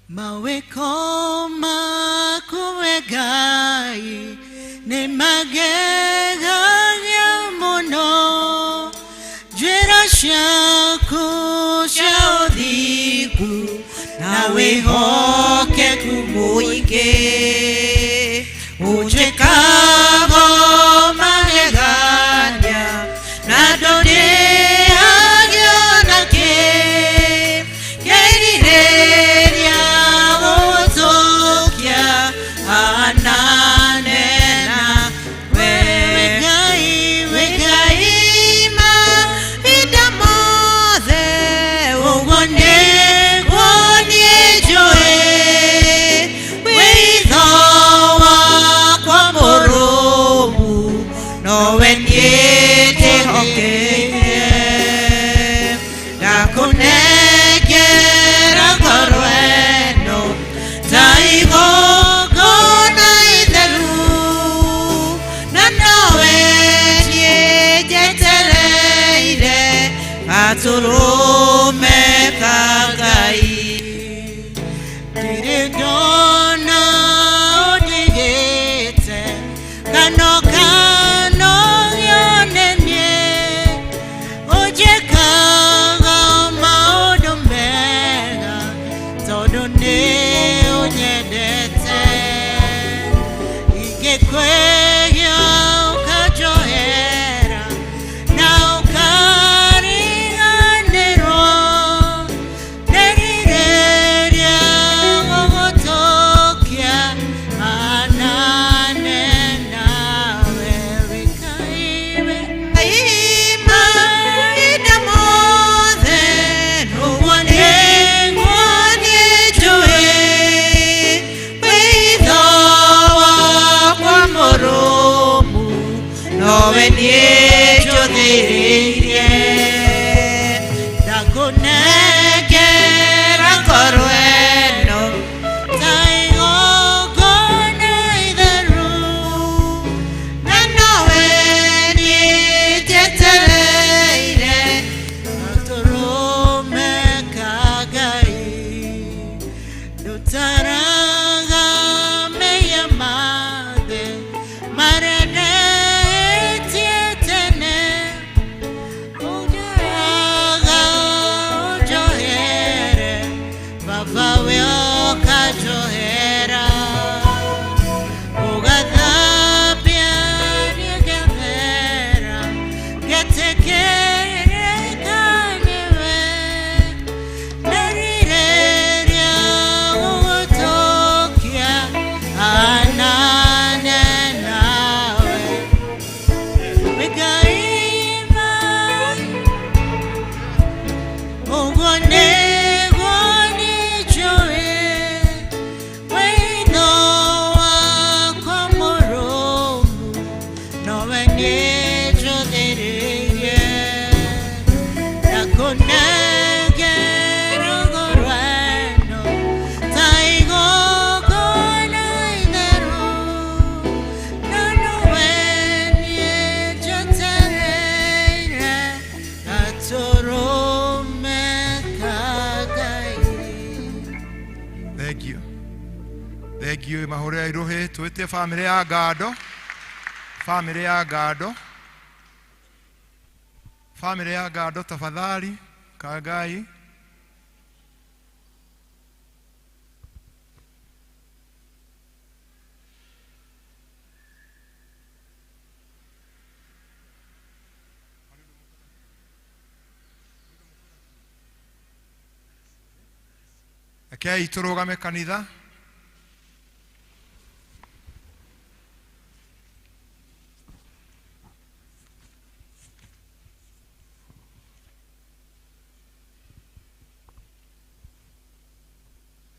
Maweko makuwe Ngai ni magegania muno njĩra ciaku cia ũthingu na wĩhokeku mũingĩ ũnjĩkaga magegania na ndũrĩhagio na kĩĩrirĩria gũgũtũkia ananena we Ngai mahinda mothe ũguo nĩguo niĩ njũĩ wĩtho wakwa mũrũmu nowe niĩ ndĩhokeire ndakũnengera ngoro ĩno ta igongona itheru na nowe niĩ njetereire gatũrũme ka Ngai ndirĩ ndona ũndigĩte kano gĩonenie ũnjĩkaga maũndũ mega tondũ nĩ ũnyendete ingĩkwĩhia ũkanjohera na ũkariganĩrwo nĩrirĩria gũgũtũkia anane nawe wĩ Ngai mahinda mothe nũguo nĩguo niĩ njũĩ wĩtho wakwa mũrũmu nowe niĩ njũthĩrĩirie ndakũnengera ngoro ĩno ta igongona itheru na nowe niĩ njetereire gatũrũme ka Ngai ndũtaraga mehia mothe marĩa ndehĩtie tene ũnjoyaga ũnjohere baba we ũkanjohera ũgathambia niĩ ngathera ngetĩkĩrĩka nĩwe nĩrirĩria gũgũtũkia anane nawe wĩ Ngai ũguo nĩguo niĩ njũĩ wĩtho wakwa mũrũmu nowe niĩ njũthĩrĩirie ndakũnengera ngoro ĩno ta igongona itheru na nowe niĩ njetereire gatũrũme ka Ngai. Thank you. Thank you. Mahore iruhe twite family ya Ngando. Family ya Ngando. Family ya Ngando tafadhali ka Ngai. Rekei tũrũgame kanitha.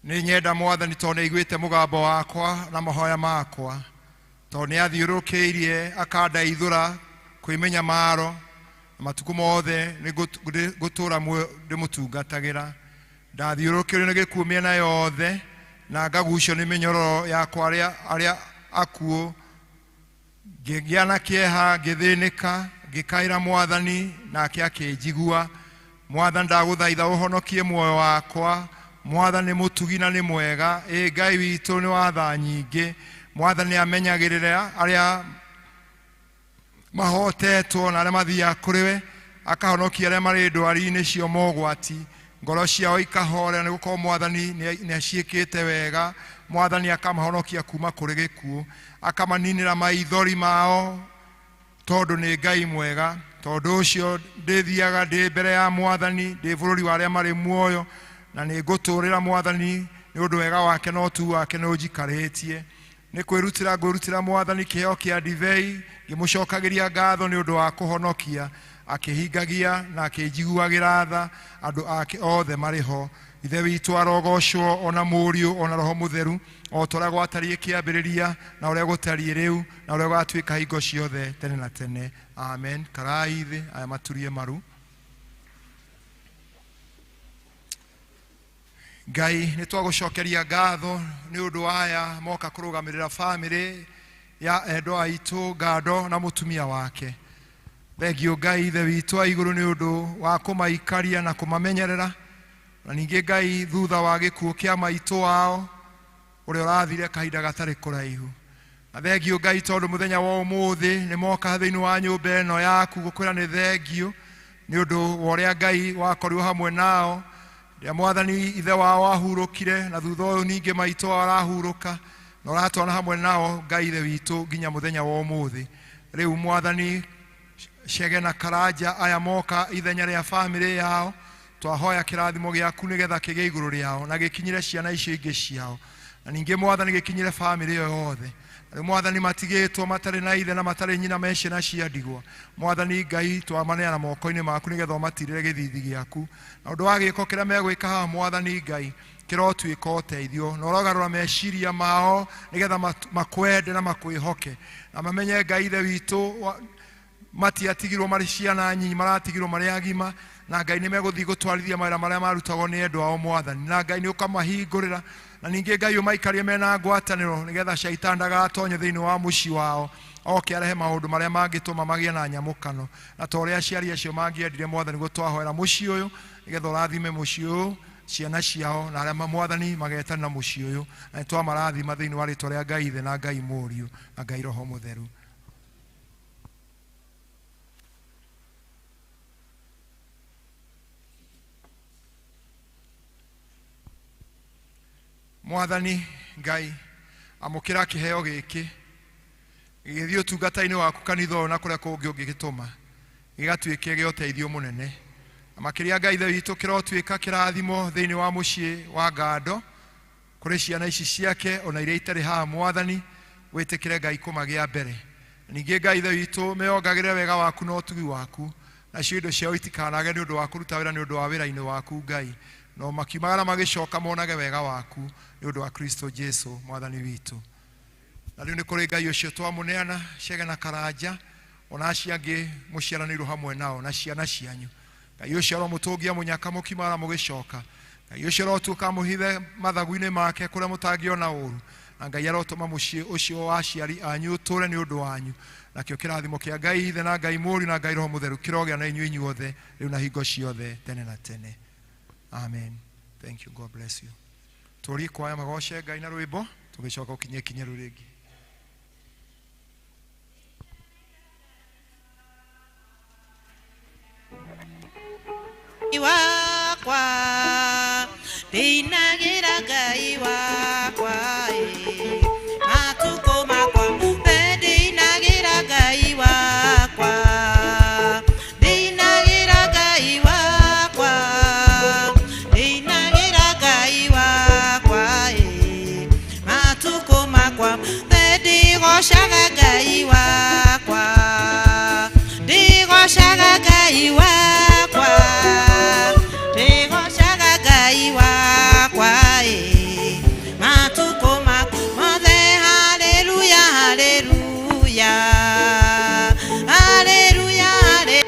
Nĩ nyenda Mwathani tondũ nĩ aiguĩte mũgambo wakwa na mahoya makwa, tondũ nĩ athiũrũrũkĩirie akandaithũra kwĩmenya maro matukũ mothe nĩ gũtũũra ndĩmũtungatagĩra. Ndathiũrũrũkĩirio nĩ gĩkuũ mĩena yothe na ngagucio nĩ mĩnyororo yakwa arĩa akuũ, ngĩgĩa na kĩeha ngĩthĩnĩka ngĩkaĩra Mwathani nake akĩnjigua. Mwathani ndagũthaitha ũhonokie muoyo wakwa. Mwathani nĩ mũtugi na nĩ mwega. Ngai witũ nĩ wa tha nyingĩ. Mwathani amenyagĩrĩra arĩa mahotetwo na arĩa mathiaga kũrĩ we, akahonokia arĩa marĩ ndwari-inĩ cio mogwati, ngoro ciao ikahorera nĩ gũkorwo Mwathani nĩ aciĩkĩte wega. Mwathani akamahonokia kuma kũrĩ gĩkuũ, akamaninĩra maithori mao tondũ nĩ Ngai mwega. Tondũ ũcio ndĩthiaga ndĩ mbere ya Mwathani ndĩ bũrũri wa arĩa marĩ muoyo, na nĩ ngũtũũrĩra Mwathani nĩ ũndũ wega wake na ũtugi wake nĩ ũnjikarĩtie. Nĩ kwĩrutĩra Mwathani kĩheo kĩa ndibei, ngĩmũcokagĩria ngatho nĩ ũndũ wa kũhonokia, akĩhingagia na akĩnjiguagĩra tha andũ ake othe marĩ ho. Ithe witũ arogocwo, ona Mũriũ ona Roho Mũtheru, o ta ũrĩa gwatariĩ kĩambĩrĩria na ũrĩa gũtariĩ rĩu na ũrĩa gũgatuĩka hingo ciothe tene na tene. Amen. Karai thĩ, aya maturie maru. Ngai nĩ twagũcokeria ngatho nĩ ũndũ wa aya moka kũrũgamĩrĩra bamĩrĩ ya endwa aitũ Ngando na mũtumia wake. Thengio Ngai ithe witũ wa igũrũ nĩ ũndũ wa kũmaikaria na kũmamenyerera, na ningĩ Ngai thutha wa gĩkuũ kĩa maitũ wao ũrĩa ũrathire kahinda gatarĩ kũraihu. Na thengio Ngai tondũ mũthenya wa ũmũthĩ nĩ moka thĩinĩ wa nyũmba ĩno yaku gũkwĩra nĩ thengio nĩ ũndũ wa ũrĩa Ngai wakorirwo hamwe nao. Rĩrĩa Mwathani ithe wao ahurũkire na thutha ũyũ ningĩ maitũ wao arahurũka na ũratwarana hamwe nao Ngai ithe witũ nginya mũthenya wa ũmũthĩ. Rĩu Mwathani Chege na Karanja aya moka ithenya rĩa bamĩrĩ yao, twahoya kĩrathimo gĩaku nĩgetha kĩgĩe igũrũ rĩao na gĩkinyĩre ciana icio ingĩ ciao, na ningĩ Mwathani gĩkinyĩre bamĩrĩ ĩyo yothe. Mwathani matigĩtwo matarĩ na ithe na matarĩ nyina me ciana cia ndigwa. Mwathani Ngai twamaneana moko-inĩ maku nĩgetha ũmatirĩre gĩthithi gĩaku, na ũndũ wa gĩko kĩrĩa megwĩka haha Mwathani Ngai kĩrotuĩka ũteithio, na ũrogarũra meciria mao nĩgetha makwende na makwĩhoke na mamenye Ngai ithe witũ matiatigirwo marĩ ciana nyinyi, maratigirwo marĩ agima, na Ngai nĩ megũthiĩ gũtwarithia mawĩra marĩa marutagwo nĩ endwa ao Mwathani, na Ngai nĩ ũkamahingũrĩra, na ningĩ Ngai ũmaikarie mena ngwatanĩro nĩgetha Shaitani ndagatonye thĩinĩ wa mũciĩ wao oke arehe maũndũ marĩa mangĩtũma magĩe na nyamũkano. Na ta ũrĩa aciari acio mangĩendire Mwathani gũtwahoera mũciĩ ũyũ nĩgetha ũrathime mũciĩ ũyũ, ciana ciao na arĩa Mwathani magetana na mũciĩ ũyũ, na nĩtwamarathima thĩinĩ wa rĩĩtwa rĩa Ngai ithe na Ngai Mũriũ na Ngai Roho Mũtheru. Mwathani Ngai amũkĩra kĩheo gĩkĩ gĩgĩthiĩ ũtungata-inĩ waku kanitha ũyũ na kũrĩa kũngĩ ũngĩgĩtũma gĩgatuĩke gĩa ũteithio mũnene, na makĩria Ngai ithe witũ kĩrotuĩka kĩrathimo thĩinĩ wa mũciĩ wa Ngando kũrĩ ciana ici ciake ona iria itarĩ haha Mwathani, wĩtĩkĩre Ngai kũmagĩa mbere. Ningĩ Ngai ithe witũ meongagĩrĩre wega waku na ũtugi waku, nacio indo ciao itikanage nĩ ũndũ wa kũruta wĩra nĩ ũndũ wa wĩra-inĩ waku Ngai, no makiumagara magĩcoka monage wega waku nĩ ũndũ wa Kristo Jesu Mwathani witũ. Na rĩu nĩ kũrĩ Ngai ũcio twamũneana Chege na Karanja ona acio angĩ mũciaranĩirwo hamwe nao na ciana cianyu. Ngai ũcio aromũtũngia mũnyaka mũkiumagara mũgĩcoka, Ngai ũcio arotuĩka mũhithe mathagu-inĩ make kũrĩa mũtangĩona ũũru, na Ngai arotũma mũciĩ ũcio wa aciari anyu ũtũũre nĩ ũndũ wanyu, nakĩo kĩrathimo kĩa Ngai ithe na Ngai Mũriũ na Ngai Roho Mũtheru kĩrogĩa na inyuĩ inyuothe rĩu na hingo ciothe tene na tene. Amen. Thank you. God bless you. Tũũrie kwaya magoce Ngai na rwĩmbo tũgĩcoka ũkinyie ikinya rĩu rĩngĩ. Wakwa ndĩinagĩra Ngai wakwa matukũ makwa ndĩinagĩra Ngai wakwa ndĩinagĩra Ngai wakwa ndĩinagĩra Ngai wakwa ndigocaga Ngai wakwa, ndigocaga Ngai wakwa, ndigocaga Ngai wakwa, matuko mothe. Haleluya, haleluya, haleluya, haleluya.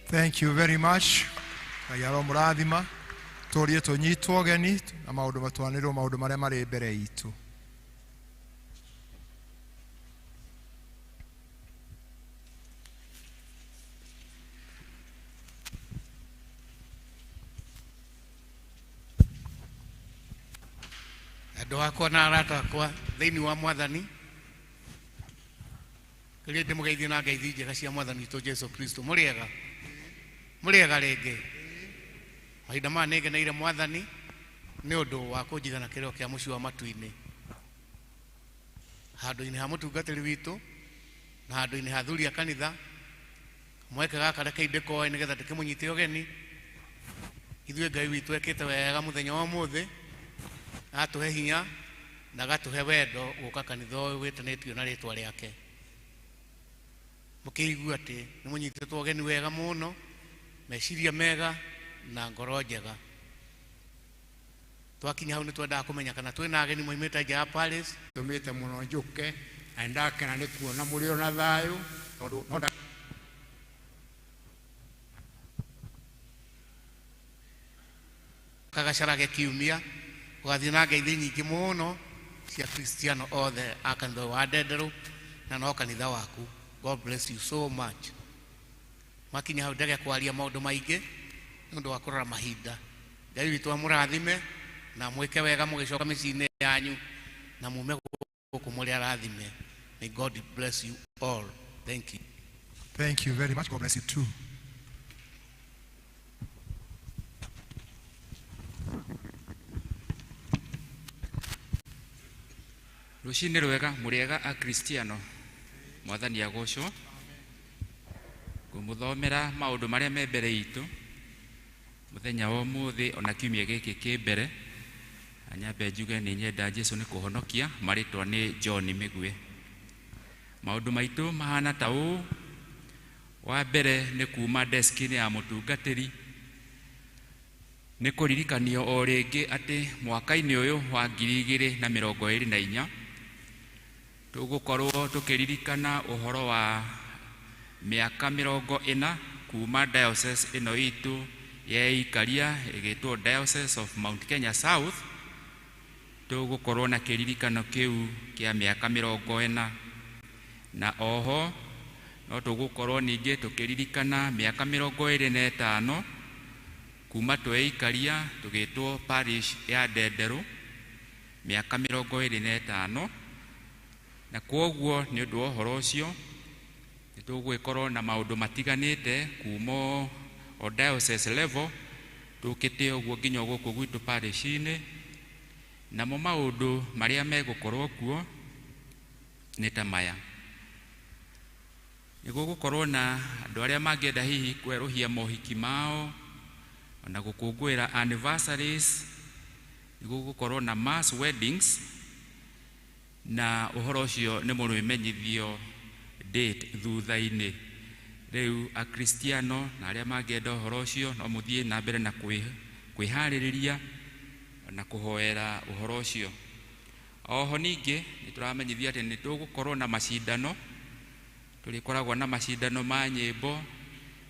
Thank you very much. Ngai aromurathima turie tunyitwo geni na maundu matwanirwo maundu maria mari mbere itu. Andu akwa na arata akwa thiini wa Mwathani kiri ndimugeithie na ngeithi njega cia Mwathani to Jesu Kristo. Muriega muriega rĩngĩ mahinda maya nĩngeneire Mwathani nĩ ũndũ wa kũnjigana kĩrĩo kĩa mũciĩ wa matu-inĩ handũ-inĩ ha mũtungatĩri witũ na handũ-inĩ ha athuri a kanitha. Mweke gaka reke ndĩkoe nĩgetha ndĩkĩmũnyite ũgeni. Ithuĩ Ngai witũ ekĩte wega mũthenya wa ũmũthĩ, atũhe hinya na agatũhe wendo gũka kanitha ũyũ wĩtanĩtio na rĩtwa rĩake. Mũkĩigua atĩ nĩmũnyitĩtwo ũgeni wega mũno, meciria mega na ngoro njega. Twakinya hau nĩtwendaga kũmenya kana twĩna ageni moimĩte nja ya Palace. Tumĩte mũno njũke na ndakena nĩ kuona mũrĩ o na thayũ tondũ kagacara ge kiumia ugathii na ngeithi nyingi muno cia Kristiano othe a kanitha wa Ndenderu na no kanitha waku. God bless you so much. Makinya hau ndege kwaria maundu maingi nundu wa kurora mahinda. Ngai witu amurathime na mwike wega mugicoka micini yanyu na mume guku muri arathime. May God bless you all. Thank you. Thank you very much. God bless you too. Rushine rwega muriega a Kristiano mwathani agocwo ngumuthomera maundu maria me mbere itu muthenya wa muthi ona kiumia giki ki mbere anyambe njuge ni nyenda Jesu ni kuhonokia maritwa ni John Migwe. Maundu maitu mahana ta uu. Wa mbere ni kuma deskini ya mutungatiri ni kuririkanio o ringi ati mwaka-ini uyu wa 2024 tugukorwo tukiririkana uhoro wa miaka 40 kuma diocese ino itu ya ikaria igitwo Diocese of Mount Kenya South. Tugukorwo na kiririkano kiu kia miaka 40 na oho no tugukorwo ningi tukiririkana miaka 25 kuma tweikaria tugitwo parish ya Ndenderu miaka 25 na kwoguo ni undu ohoro ucio nitugwikorwo na maundu matiganite kuma o diocese level tukite uguo nginya guku gwitu parish-ini. Namo maundu maria megukorwo kuo ni ta maya: nigugukorwo na andu aria mangienda hihi kweruhia mohiki mao na gukungwira anniversaries, nigugukorwo na mass weddings, na uhoro ucio ni murimenyithio date thutha-ini. Riu a Kristiano na aria mangienda uhoro ucio no muthie na mbere na kwihaririria na kuhoera uhoro ucio. Oho ningi nituramenyithia ati ni tugukorwo na macindano. Tulikoragwo na macindano ma nyimbo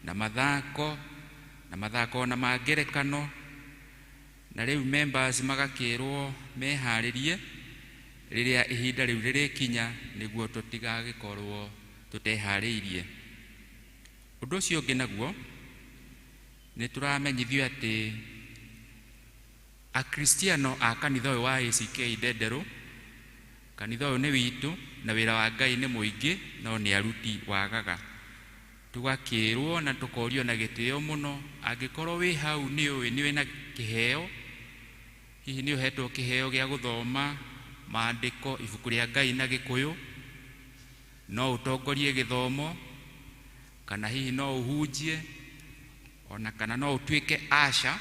na mathako na mangerekano, na riu members magakirwo meharirie riria ihinda riu ririkinya niguo tutigagikorwo tutehariirie. Undu ucio ungi naguo ni turamenyithio ati a Kristiano a kanitha uyu wa ACK Ndenderu, kanitha uyu ni witu na wira wa Ngai ni muingi no ni aruti wagaga. Tugakirwo na tukorio na gitio muno angikorwo wi hau ni wina kiheo, hihi ni uhetwo kiheo gia guthoma maandiko ibuku ria Ngai na Gikuyu, no utongorie githomo, kana hihi no uhunjie, ona kana no utuike asha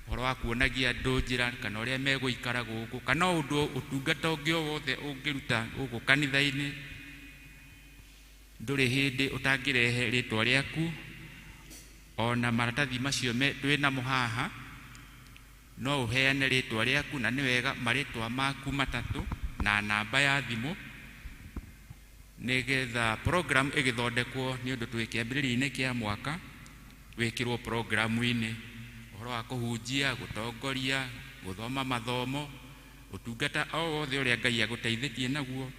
horo wa kuonagia andu njira kana uria meguikara guku, kana undu utungata ungi wothe ungiruta guku kanitha-ini. Nduri hindi utangirehe ritwa riaku ona maratathi macio twina muhaha, no uheane ritwa riaku, na ni wega maritwa maku matatu na namba ya thimu, nigetha program igithondekwo ni undu twi kiambiriria-ini kia mwaka wikirwo programu-ini uhoro wa kuhunjia, gutongoria, guthoma mathomo, utungata o wothe uria Ngai aguteithitie naguo.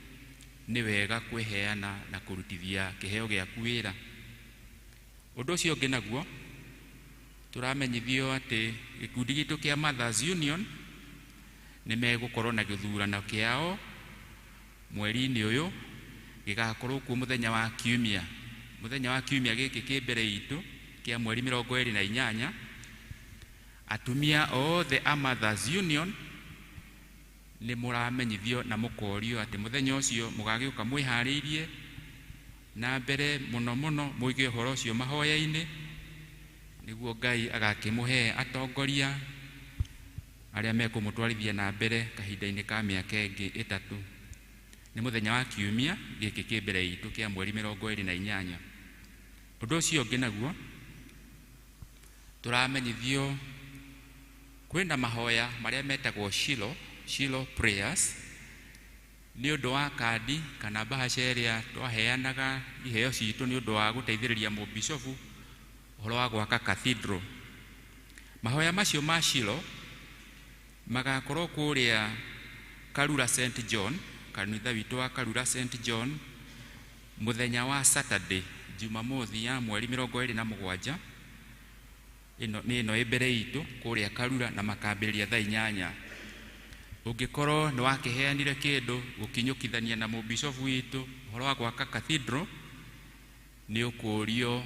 Ni wega kwiheana na kurutithia kiheo giaku wira. Undu ucio ungi naguo turamenyithio ati gikundi gitu kia Mothers Union ni megukorwo na githurano kiao mweri-ini uyu, gigakorwo ku muthenya wa kiumia giki ki mbere itu kia mweri 28. Atumia othe a Mothers Union ni muramenyithio na mukorio ati muthenya ucio mugagiuka mwihariirie na mbere muno muige uhoro ucio mahoya-ini, niguo Ngai agakimuhe atongoria aria mekumutwarithia na mbere kahinda-ini ka miaka ingi 3. Ni muthenya wa kiumia giki ki mbere itu kia mweri 28. Undu ucio ungi naguo turamenyithio kwina mahoya maria metagwo Shiloh prayers, ni undu wa kadi kana bahasha iria twaheanaga iheo citu ni undu wa guteithiriria mubishofu uhoro wa gwaka cathedral. Mahoya macio ma Shilo magakorwo kuria Karura St John, kanitha witũ wa Karura St John, muthenya wa Saturday, Jumamothi ya mweri 27 ino ebere itu kuria Karura na makambĩrĩria thaa 8. Ungikorwo ni wakiheanire kindu gukinyukithania na mubishofu witu horo wa gwaka cathedral, ni ukurio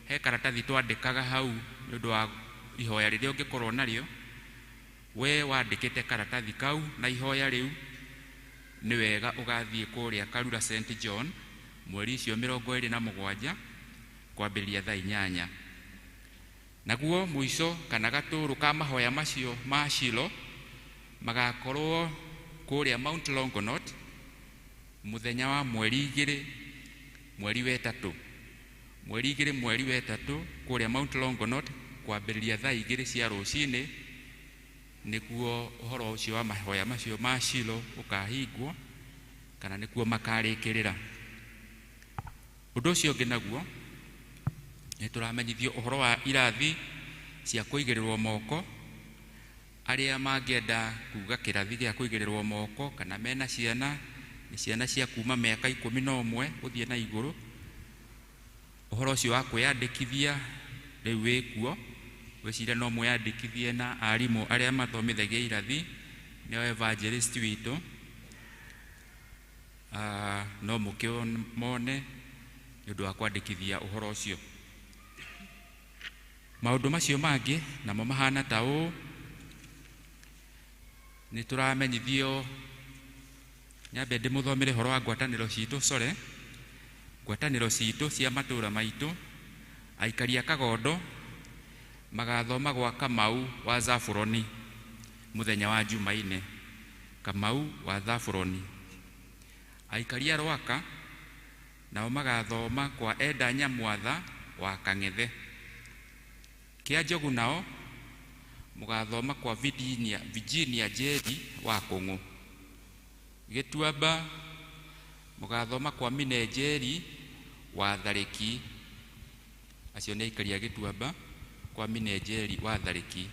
he karatathi twandikaga hau nundu wa ihoya riria ungikorwo naryo. We wandikite karatathi kau na ihoya riu, ni wega ugathie kuria Karura St John mweri icio 27 kwambĩrĩria thaa 8. Naguo muico kana gaturu ka mahoya macio ma Shilo magakorwo kuria Mount Longonot muthenya wa mweri 2 mweri wa 3. Mweri 2 mweri wa 3 kuria Mount Longonot kwambĩrĩria thaa 2 cia rũcinĩ, niguo uhoro ucio wa mahoya macio ma Shilo ukahingwo kana nikuo makarĩkĩrĩra. Ũndũ ũcio ũngĩ naguo nĩ tũramenyithio uhoro wa irathi cia kũigĩrĩrwo moko. Arĩa mangĩenda kuga kĩrathi gĩa kũigĩrĩrwo moko kana mena ciana, ni ciana cia kuma mĩaka 11 gũthiĩ na igũrũ, uhoro ũcio wa kwĩyandĩkithia rĩu wĩkuo. Wĩcire no mwĩyandĩkithie na arimũ arĩa mathomithagia irathi, nĩo evangelist witũ. No mũkĩmone nĩ ũndũ wa kwandĩkithia uhoro ũcio. Maũndũ macio mangĩ namo mahana ta ũũ: nĩ tũramenyithio, nyambe ndĩmũthomere horo wa ngwatanĩro citũ core. Ngwatanĩro citũ cia matũra maitũ, aikari a Kagondo magathoma gwa Kamau wa Zafuroni muthenya wa Jumaine. Kamau wa Zafuroni. Aikari a Rwaka nao magathoma kwa Enda Nyamwatha wa Kang'ethe. Kĩanjogu nao mugathoma kwa Virginia Njeri wa Kũng'ũ. Gĩtuamba mugathoma kwa Mine Njeri wa Tharĩki. Acio nĩ aikari a Gĩtuamba kwa Mine Njeri wa Tharĩki.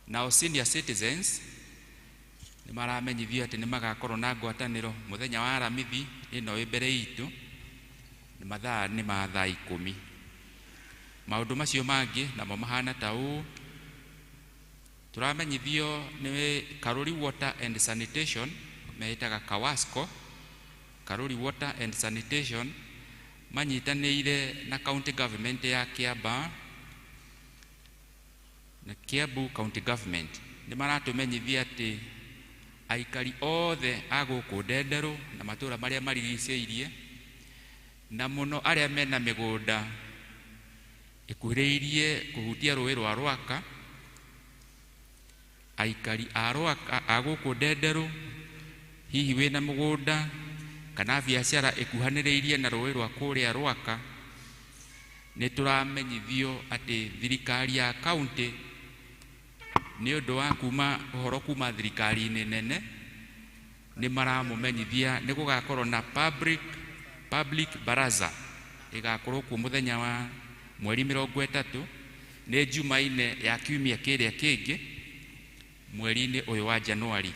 Nao senior citizens ni maramenyithio ati ni magakorwo na ngwatanĩro muthenya wa Aramithi ino mbere itu, ni mathaa ni mathaa 10. Maũndũ macio mangĩ namo mahana ta ũũ: turamenyithio ni Karuri Water and Sanitation, meitaga Kawasco. Karuri Water and Sanitation manyitanĩire na county government ya Kiambaa na Kiambu county government. Ni maratumenyithia ati aikari othe a gũkũ Ndenderũ na matũra marĩa marigicĩirie, na mũno arĩa mena mĩgũnda ikuhĩrĩirie kũhutia rũĩ rwa Rwaka, aikari a Rwaka a gũkũ Ndenderũ, hihi wĩna mũgũnda kana biacara ikuhanĩrĩirie na rũĩ rwa kũrĩa Rwaka, nĩ tũramenyithio atĩ thirikari ya county ni ũndũ wa uhoro kuma thirikari-inĩ nene ni maramũmenyithia ni gũgakorwo na public baraza igakorwo kuo muthenya wa mweri 30 ni Jumaine ya kiumia kĩrĩa kĩngĩ mweri-inĩ ũyũ wa Januari.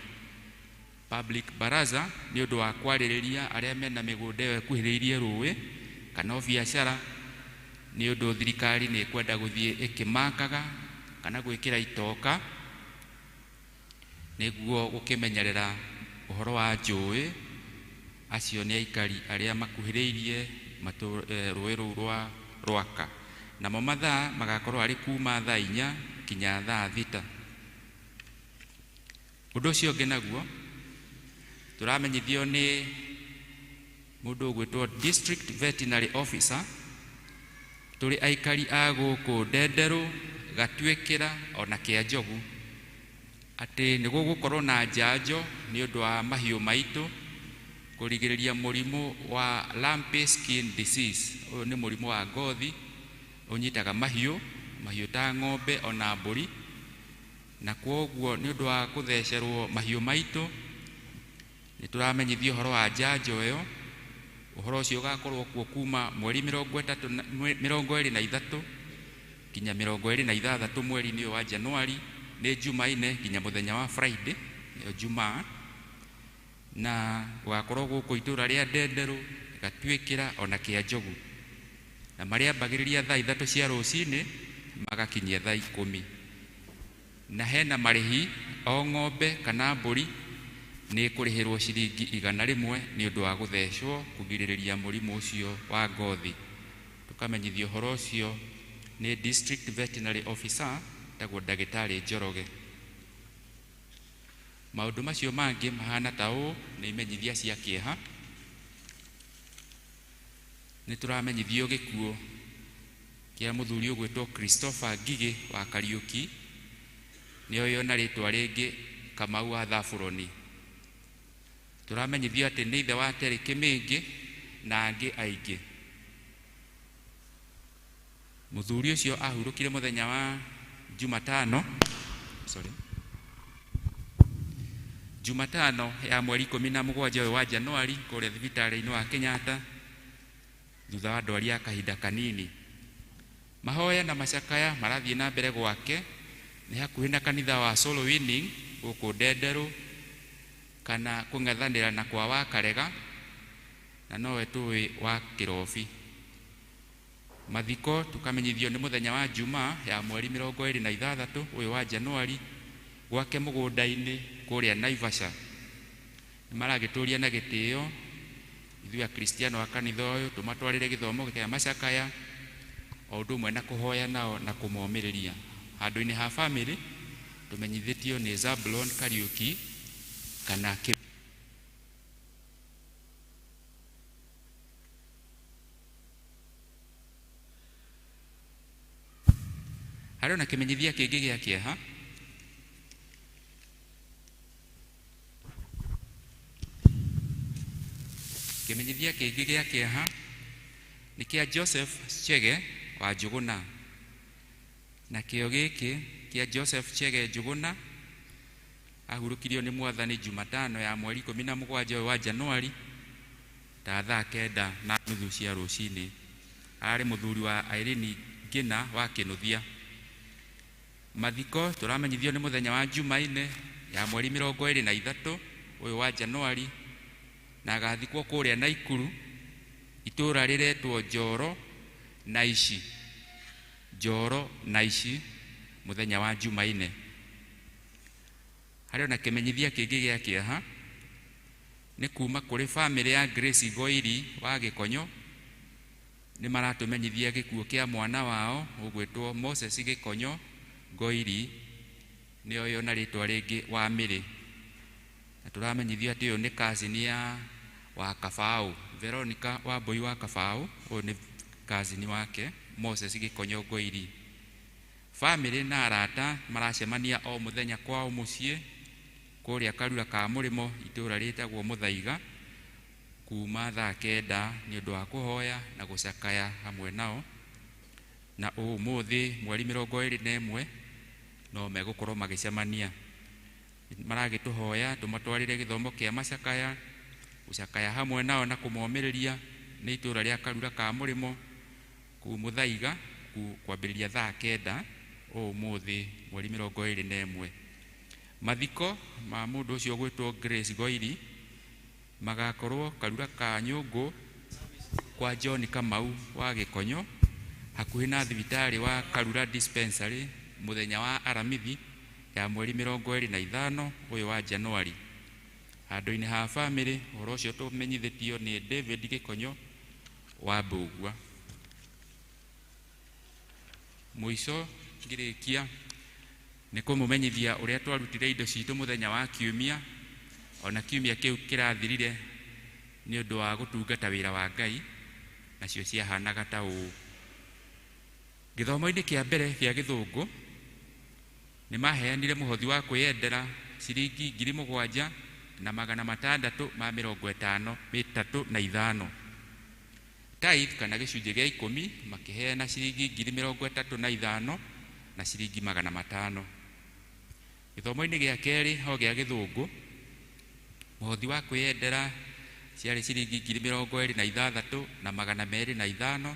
Public baraza ni ũndũ wa kwarĩrĩria arĩa mena mĩgũnda ĩyo ĩkuhĩrĩirie rũĩ kana biacara, ni ũndũ thirikari nĩ kwenda gũthiĩ ĩkĩmakaga kana gwĩkĩra itoka nĩguo gũkĩmenyerera uhoro wa njũĩ. Acio nĩ aikari arĩa makuhĩrĩirie rũĩ rũu rwa Rwaka. Namo mathaa magakorwo arĩ kuma thaa 4 kinya thaa 6. Ũndũ ũcio ũngĩ naguo turamenyithio nĩ mũndũ ũgwĩtwo district veterinary officer. Tũrĩ aikari a gũkũ Ndenderũ, Gatuĩkĩra ona Kĩanjogu atĩ nĩ gũgũkorwo na njanjo nĩ ũndũ wa mahiũ maitũ kũrigĩrĩria mũrimũ wa lumpy skin disease. Ũyũ nĩ mũrimũ wa ngothi ũnyitaga mahiũ ta ng'ombe ona mbũri, na kwoguo nĩ ũndũ wa kũthecerwo mahiũ maitũ nĩ tũramenyithio ũhoro wa njanjo ĩyo. Ũhoro ũcio ũgakorwo kuo kuma mweri 23 kinya 26 mweri-inĩ wa Januari nĩ Jumaine nginya mũthenya wa Friday nĩyo Jumaa, na gũgakorwo gũkũ itũra rĩa Ndenderũ, Gatuĩkĩra ona Kĩanjogu, na marĩa ambagĩrĩria thaa 3 cia rũcinĩ magakinyia thaa 10. Na hena marĩhi o ng'ombe kana mbũri nĩ kũrĩhĩrwo ciringi 100 nĩ ũndũ wa gũthecwo kũgirĩrĩria mũrimũ ũcio wa ngothi. Tũkamenyithio ũhoro ũcio nĩ District Veterinary Officer tagwo Ndagĩtarĩ Njoroge. Maũndũ macio mangĩ mahana ta ũũ nĩ imenyithia cia kĩeha. Nĩ tũramenyithio gĩkuũ kĩa mũthuri ũgwĩtwo Christopher Ngigĩ wa Kariũki, nĩyo yona rĩtwa rĩngĩ Kamau wa Thabũroni. Tũramenyithio atĩ nĩ ithe wa Terry Kĩmĩngĩ na angĩ aingĩ. Mũthuri ũcio ahurũkire mũthenya wa Jumatano ya mweri 17 wa Januari kũrĩa thibitarĩ-inĩ wa Kenyatta thutha wa ndwari ya kahinda kanini. Mahoya na macakaya marathiĩ na mbere gwake nĩ hakuhĩ na kanitha wa Soul Winning gũkũ Ndenderũ, kana kũng'ethanĩra na kwa wa Karega, na nowe tũĩ wa Kĩrobi. Mathiko tukamenyithio nĩ mũthenya wa Jumaa ya mweri 26 ũyũ wa Januari gwake mũgũnda-inĩ kũrĩa Naivasha. Maragĩtũria na gĩtĩo ithuĩ Akristiano a kanitha ũyũ, tũmatwarĩre gĩthomo kĩa macakaya o ũndũ ũmwe na kũhoya nao na kũmomĩrĩria. Handũ-inĩ ha family tũmenyithĩtio nĩ Zabulon Kariũki kana harĩ na kĩmenyithia kĩngĩ gĩa kĩeha. Kĩmenyithia kĩngĩ gĩa kĩeha nĩ kĩa Joseph Chege wa Njũgũna, na kĩo gĩkĩ kĩa Joseph Chege Njũgũna ahurũkirio nĩ Mwathani Jumatano ya mweri 17 wa Januari ta thaa 9:30 cia rũcinĩ. Arĩ mũthuri wa Irene Ngina wa Kĩnuthia. Mathiko tũramenyithio nĩ mũthenya wa Jumaine ya mweri 23 ũyũ wa Januari, na agathikwo kũrĩa Naikuru, itũra rĩretwo Njoro na Ici mũthenya wa Jumaine. Harĩ na kĩmenyithia kĩngĩ gĩa kĩeha nĩ kuma kũrĩ family ya Grace Goiri wa Gĩkonyo. Nĩ maratũmenyithia gĩkuũ kĩa mwana wao ũgwĩtwo Moses Gĩkonyo Goiri, nĩyo yona rĩtwa rĩngĩ wa Mĩrĩ. Na tũramenyithio atĩ ũyũ nĩ cousin ya wa Kabaũ, Veronica wa Mbũi wa Kabaũ, ũyũ nĩ cousin wake Moses Gĩkonyo Goiri. Family na arata maracemania o mũthenya kwao mũciĩ kũrĩa Karura ka Mũrĩmo, itũra rĩtagwo Mũthaiga, kuma thaa 9 nĩ ũndũ wa kũhoya na gũcakaya hamwe nao. Na ũmũthĩ mweri 21 no megũkorwo magĩcemania. Maragĩtũhoya tũmatwarĩre gĩthomo kĩa macakaya, gũcakaya hamwe nao na kũmomĩrĩria nĩ itũra rĩa Karura ka Mũrĩmo kuu Mũthaiga kwambĩrĩria thaa 9 ũmũthĩ mweri 21. Mathiko ma mũndũ ũcio gwĩtwo Grace Goiri magakorwo Karura ka Nyũngũ kwa John Kamau wa Gĩkonyo, hakuhĩ na thibitarĩ wa Karura Dispensary mũthenya wa Aramithi ya mweri 25 ũyũ wa Januari. Handũ-inĩ ha family ũhoro ũcio tũmenyithĩtio nĩ David Gĩkonyo wa Mbũgua. Mũico ngĩrĩkia nĩ kũmũmenyithia ũrĩa twarutire indo citũ mũthenya wa Kiumia, ona kiumia kĩu kĩrathirire nĩ ũndũ wa gũtungata wĩra wa Ngai, nacio ciahanaga ta ũũ. Gĩthomo-inĩ kĩa mbere kĩa Gĩthũngũ nĩ maheanire mũhothi wa kwĩyendera ciringi 7,653.35. Tithe kana gĩcunjĩ gĩa 10 makĩheana ciringi 35,000 na ciringi 500. Gĩthomo-inĩ gĩa kerĩ ho gĩa Gĩthũngũ mũhothi wa kwĩyendera ciarĩ ciringi 26,205,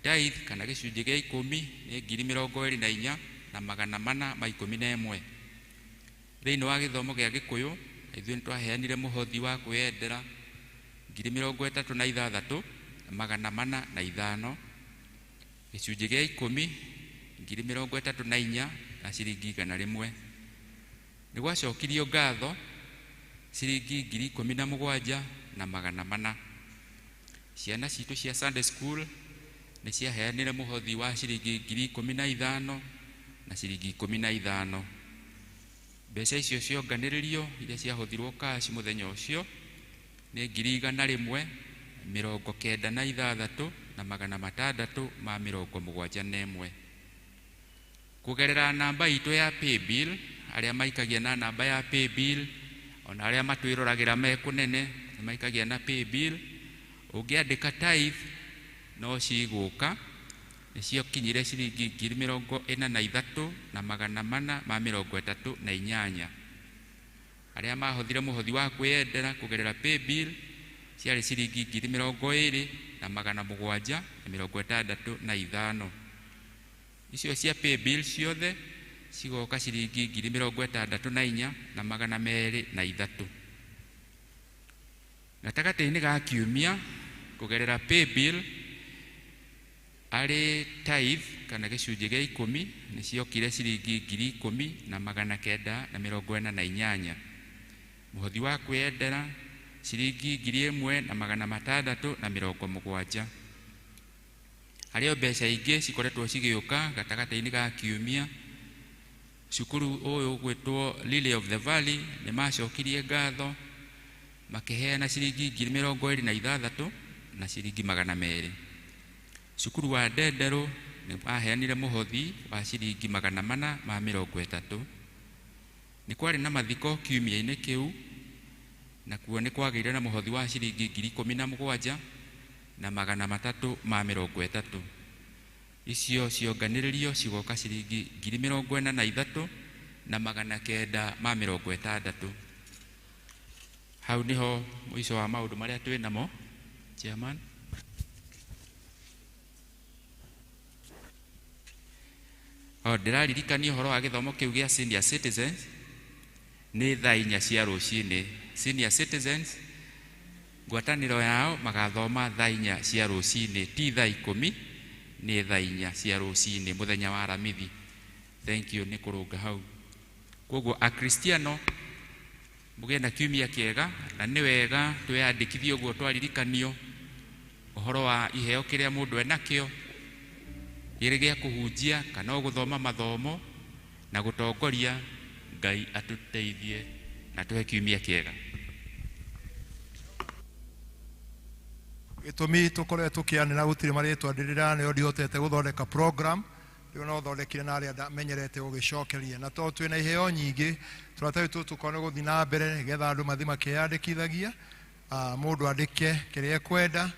tithe kana gĩcunjĩ gĩa 10 nĩ 24,000 na 411. Thĩinĩ wa gĩthomo gĩa Gĩkũyũ ithuĩ nĩ twaheanire mũhothi wa kwĩyendera 36,405. Gĩcunjĩ gĩa 10 34,000 na ciringi 100. Nĩ gwacokirio ngatho ciringi 17,000 na 400. Ciana citũ cia Sunday school nĩ ciaheanire mũhothi wa ciringi 15,000 na ciringi 15. Mbeca icio cionganĩrĩrio iria ciahũthirwo cash mũthenya ũcio nĩ 196,671 na 671. Kugerera namba itũ ya paybill, arĩa maikagia na namba ya paybill ona arĩa matwĩroragĩra mekũnene nĩ maikagia na paybill, ũngĩandĩka tithe no cigũka nĩ ciokinyire ciringi 43,438. Arĩa mahũthire mũhothi wa kwĩyendera kugerera paybill ciarĩ ciringi 20,765. Icio cia paybill ciothe cigoka ciringi 64,203. Gatagatĩ-inĩ ga kiumia kugerera paybill arĩ tithe kana gĩcunjĩ gĩa 10 nĩ ciokire ciringi 10,948. Mũhothi wa kwĩyendera ciringi 1,670. Harĩ mbeca ingĩ cikoretwo cigĩũka gatagatĩ-inĩ ga kiumia, cukuru ũyũ gwĩtwo Lily of the Valley nĩ macokirie ngatho makĩheana ciringi 26,000 na ciringi 200. Cukuru wa Ndenderũ nĩ maheanire mũhothi wa ciringi 430. Nĩ kwarĩ na mathiko kiumia-inĩ kĩu, na kuo nĩ kwagĩire na mũhothi wa ciringi 17,000 na 330. Icio cionganĩrĩrio cigoka ciringi 43,000 na 960. Hau niho mũico wa maũndũ marĩa twĩ namo, Chairman. Ndĩraririkania ũhoro wa gĩthomo kĩu gĩa senior citizens nĩ thaa 4 cia rũcinĩ. Senior citizens ngwatanĩro yao magathoma thaa 4 cia rũcinĩ, ti thaa 10, nĩ thaa 4 cia rũcinĩ mũthenya wa Aramithi. Thank you, nĩ kũrũnga hau. Koguo akristiano mũgĩe na kiumia kĩega, na nĩ wega twĩyandĩkithie ũguo twaririkanio ũhoro wa iheo kĩrĩa mũndũ enakĩo, gĩrĩ gĩa kũhunjia kana gũthoma mathomo na gũtongoria. Ngai atũteithie na tũhe kiumia kĩega. Gĩtũmi tũkoretwo tũkĩanĩra gũtirĩ marĩtwa ndĩrĩra nĩo ndihotete gũthondeka program, rĩu no thondekire na arĩa menyerete gũgĩcokeria, na to twĩna iheo nyingĩ tũratathi tũtũ tũkorwo nĩ gũthiĩ na mbere nĩgetha andũ mathiĩ makĩyandĩkithagia, mũndũ andĩke kĩrĩa ekwenda.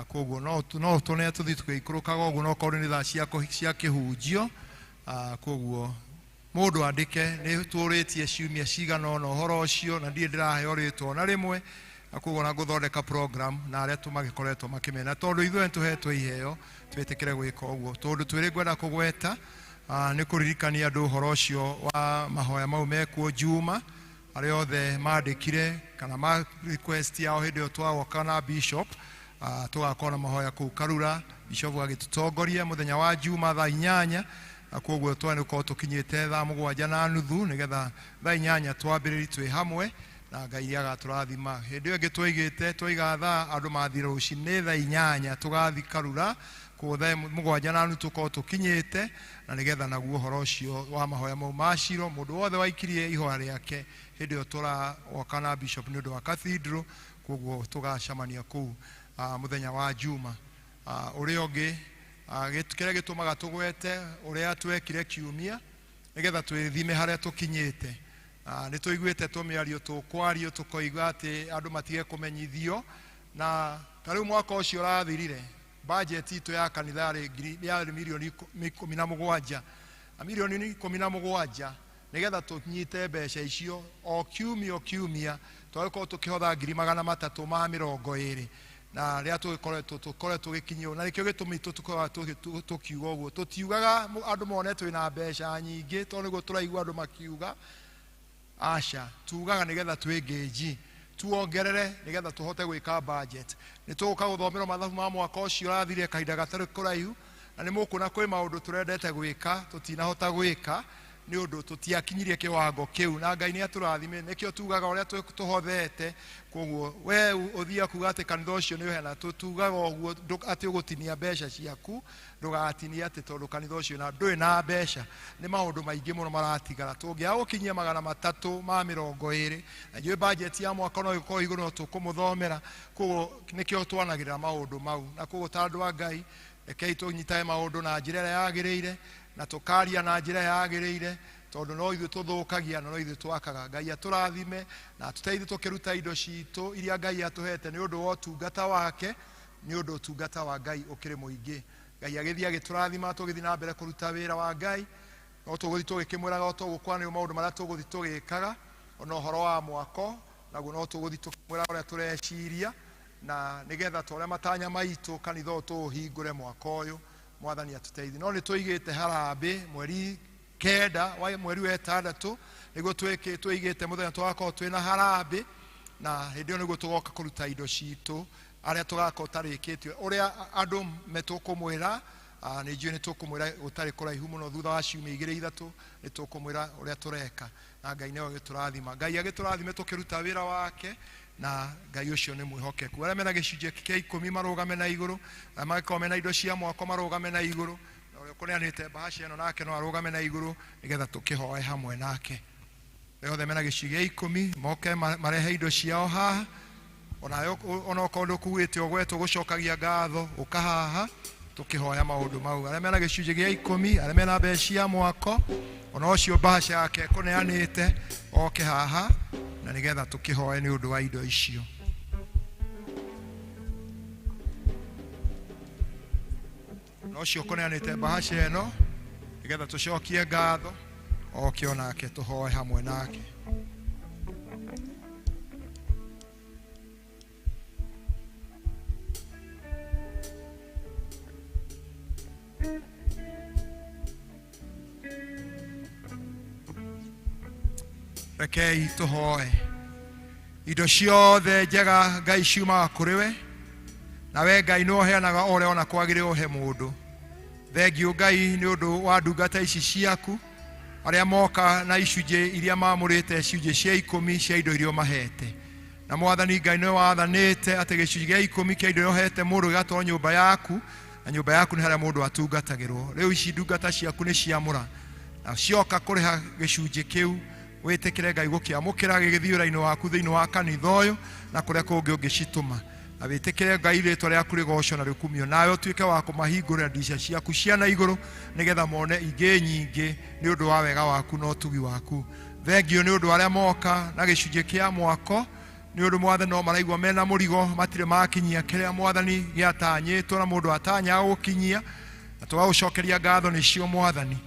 Koguo no tũne tũthiĩ tũgĩikũrũkaga ũguo no korwo nĩ thaa cia kĩhunjio. Koguo mũndũ andĩke nĩ tũrĩtie ciumia cigana ũna ũhoro ũcio, na ndirĩ ndĩraheo rĩtwa na rĩmwe. Koguo na gũthondeka program na arĩa tũmagĩkoretwo makĩmena, tondũ ithuĩ tũhetwo iheo twĩtĩkĩre gwĩka ũguo, tondũ twĩrĩ ngwenda kũgweta nĩ kũririkania andũ ũhoro ũcio wa mahoya mau mekuo Juma, arĩa othe mandĩkire kana ma request yao hĩndĩ ĩyo twagoka na bishop, tũgakorwo na mahoya kũu Karura, bishop agĩtũtongoria mũthenya wa Juma thaa 8. Koguo twanĩkorwo tũkinyĩte thaa 7:30 nĩgetha thaa 8 twambĩrĩrie twĩ hamwe na Ngai agatũrathima. Hĩndĩ ĩyo ĩngĩ twaigĩte twaiga thaa andũ mathiĩ rũcinĩ thaa 8 tũgathiĩ Karura, koguo thaa 7:30 tũkorwo tũkinyĩte, na nĩgetha naguo ũhoro ũcio wa mahoya mau maciro mũndũ wothe waikirie ihoya rĩake hĩndĩ ĩyo tũragoka na bishop nĩ ũndũ wa cathedral. Koguo tũgacamania kũu mũthenya wa Juma. Ũrĩa ũngĩ kĩrĩa gĩtũmaga tũgwete ũrĩa twekire kiumia nĩgetha twĩthime harĩa tũkinyĩte. Nĩ tũiguĩte tũmĩario tũkwario tũkoigua atĩ andũ matige kũmenyithio, na ta rĩu mwaka ũcio ũrathirire budget itũ ya kanitha yarĩ milioni 17, milioni 17, nĩgetha tũnyite mbeca icio o kiumia twagĩkorwo tũkĩhotha 320,000, na ria tukoretwo gikinyio na nikio gitumi tutukorwa tukiuga uguo tutiugaga andu monetwe na mbeca nyingi to niguo turaigua andu makiuga asha tuugaga nigetha twingeji tuongerere nigetha tuhote gwika budget nituguka guthomera mathabu ma mwaka ucio rathire kahinda gatari kuraihu na nimukuna kwi maundu turendete gwika tutinahota gwika ni undu tutiakinyirie kiwango kiu na Ngai ni aturathime nikio tugaga uria tuhothete koguo we uthia kuga ati kanitha ucio ni uhena tutugaga uguo ati ugutinia mbeca ciaku ndugatinia ati tondu kanitha ucio na ndui na mbeca ni maundu maingi muno maratigara tungia gukinyia 320 na jwe budget ya mwaka no iko iguru no tukumuthomera koguo nikio twanagirira maundu mau na koguo tandu wa Ngai rekei tunyitae maundu na njira ya yagiriire na tukaria na njira yagiriire tondu no ithu tuthukagia no ithu twakaga Ngai aturathime na tuteithie tukiruta indo citu iria Ngai atuhete ni undu wa tungata wake ni undu tungata wa Ngai ukiri muingi Ngai agithia giturathima tugithi na mbere kuruta wira wa Ngai no tuguthi tugikimwiraga o tugukwana maundu maria tuguthi tugikaga ona horo wa mwako naguo no tuguthi tukimwiraga uria tureciria na nigetha tore matanya maitu kanitha tuhingure mwaka uyu mwathani atuteithie no ni tuigite harambe mweri kenda wa mweri wa 6 niguo tuigite muthenya twako twina harambe na hindio niguo tugoka kuruta indo citu aria tugako tarikitwe uria andu metukumwira ni njui ni tukumwira utari kuraihu muno thutha wa ciumia 2-3 ni tukumwira uria tureka na Ngai niwe giturathima Ngai agiturathime tukiruta wira wake na Ngai ucio ni mwihokeku aria mena gicunje kia 10 marugame na iguru na makome na indo cia mwako marugame na iguru na uria kuneanite bahasha eno nake no arugame na iguru nigetha tukihoe hamwe nake othe mena gicunje 10 moke marehe indo ciao haha ona kondo kuwite ogweto gucokagia ngatho ukahaha tukihoya maundu mau aria mena gicunje gia 10 aria mena mbecia mwako ona ucio bahasha yake kuneanite oke haha na nigetha tukihoe ni undu wa indo icio no cio kuneanite bahasha eno nigetha tucokie ngatho oke onake tuhoe hamwe nake rekei tuhoe indo ciothe njega Ngai ciumaga kuri we na we Ngai no heanaga ore ona kwagire ohe mundu thengio Ngai ni undu wa ndungata ici ciaku aria moka na icunje iria mamurite icunje cia 10 cia indo irio mahete na mwathani Ngai no wathanite ati gicunje gia 10 kia indo yohete mundu gatwa nyumba yaku na nyumba yaku ni haria mundu atungatagirwo riu ici ndungata ciaku ni ciamura na cioka kuriha gicunje kiu witikire Ngai gukiamukira gigithiura-ini waku thiini wa kanitha uyu na kuria kungi ungicituma na witikire Ngai ritwa riaku rigoco na rikumio nawe utuike wa kumahingurira ndirica ciaku cia na iguru nigetha mone ingi nyingi ni undu wa wega waku no tugi waku thengio ni undu aria moka na gicunje kia mwako ni undu mwathani no maraigwa mena murigo matire makinyia kiria mwathani giatanyitwo na mundu atanya gukinyia na tugagucokeria ngatho nicio mwathani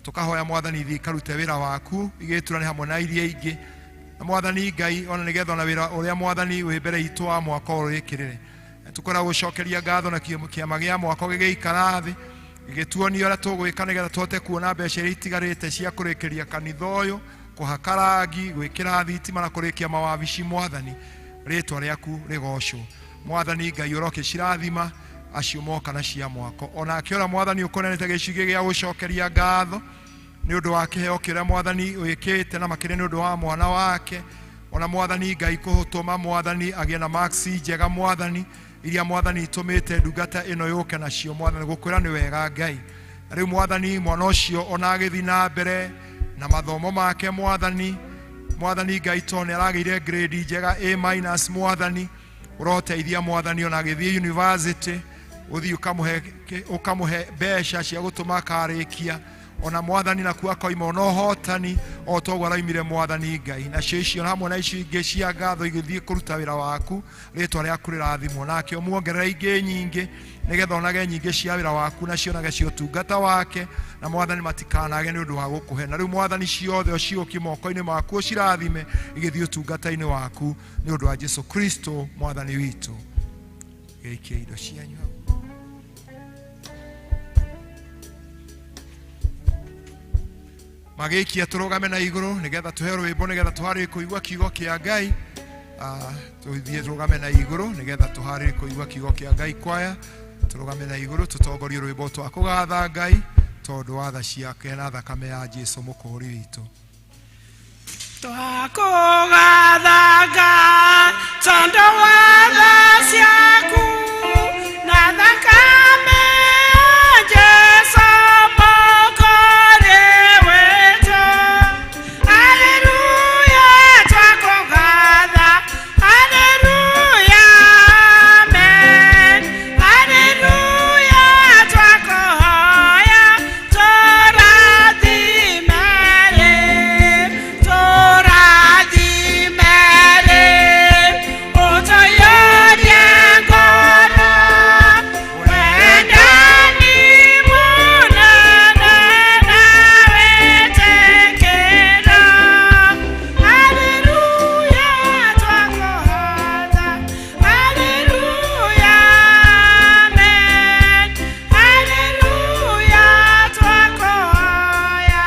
tukahoya mwathani thi karute wira waku igiturane hamwe na iria ingi na mwathani Ngai ona nigetha na wira uria mwathani wi mbere itu wa mwaka urikirire tukora gucokeria ngatho na kiama gia mwaka gigiikara thi gigituonio uria tugwika nigetha tuhote kuona mbeca iria itigarite cia kurikiria kanitha uyu kuhakarangi gwikira thitima na kurikia mawabici mwathani ritwa riaku rigocwo mwathani Ngai uroke cirathima acio moka na cia mwako ona akiora mwathani ukonenete gicunje gia gucokeria ngatho ni undu wa kiheo kiria mwathani wikite na makire ni undu wa mwana wake ona mwathani Ngai kuhutuma mwathani agie na maxi njega mwathani iria mwathani itumite ndungata ino yuke na cio mwathani gukwira ni wega Ngai riu mwathani mwana ucio ona agithi na mbere na mathomo make mwathani Ngai tone aragire grade njega A- mwathani uroteithia mwathani ona agithie university uthi ukamuhe mbeca cia gutuma karikia ona mwathani na kuwa koima ona hotani o toguo araimire mwathani Ngai na cicio hamwe na icio ingi cia ngatho igithie kuruta wira waku ritwa riaku rirathimwo nake umuongerera ingi nyingi nigetha onage nyingi cia wira waku na cionage cio tungata wake na mwathani matikanage ni undu wa gukuhe na riu mwathani ciothe ocioki moko-ini maku cirathime igithie tungata-ini waku ni undu wa Jesu Kristo mwathani witu gĩikie indo cianyu hau. Magĩikia tũrũgame na igũrũ nĩgetha tũhe rwĩmbo nĩgetha tũharĩrie kũigua kiugo kĩa Ngai. Tũthiĩ tũrũgame na igũrũ nĩgetha tũharĩrie kũigua kiugo kĩa Ngai. Kwaya tũrũgame na igũrũ tũtongorie rwĩmbo twa kũgatha Ngai tondũ wa tha ciake na thakame ya Jesũ mũkũũri witũ. Twakugatha Ngai tondũ wa tha ciaku na thakame ya Jesũ mũkũũri witũ. Haleluya, twakugatha. Haleluya, amen. Haleluya, twakuhoya tũrathimere, tũrathimere, ũtũiyũrie ngoro, wendani mũnene na wĩtĩkĩro. Haleluya, twakuhoya. Haleluya, amen. Haleluya, twakuhoya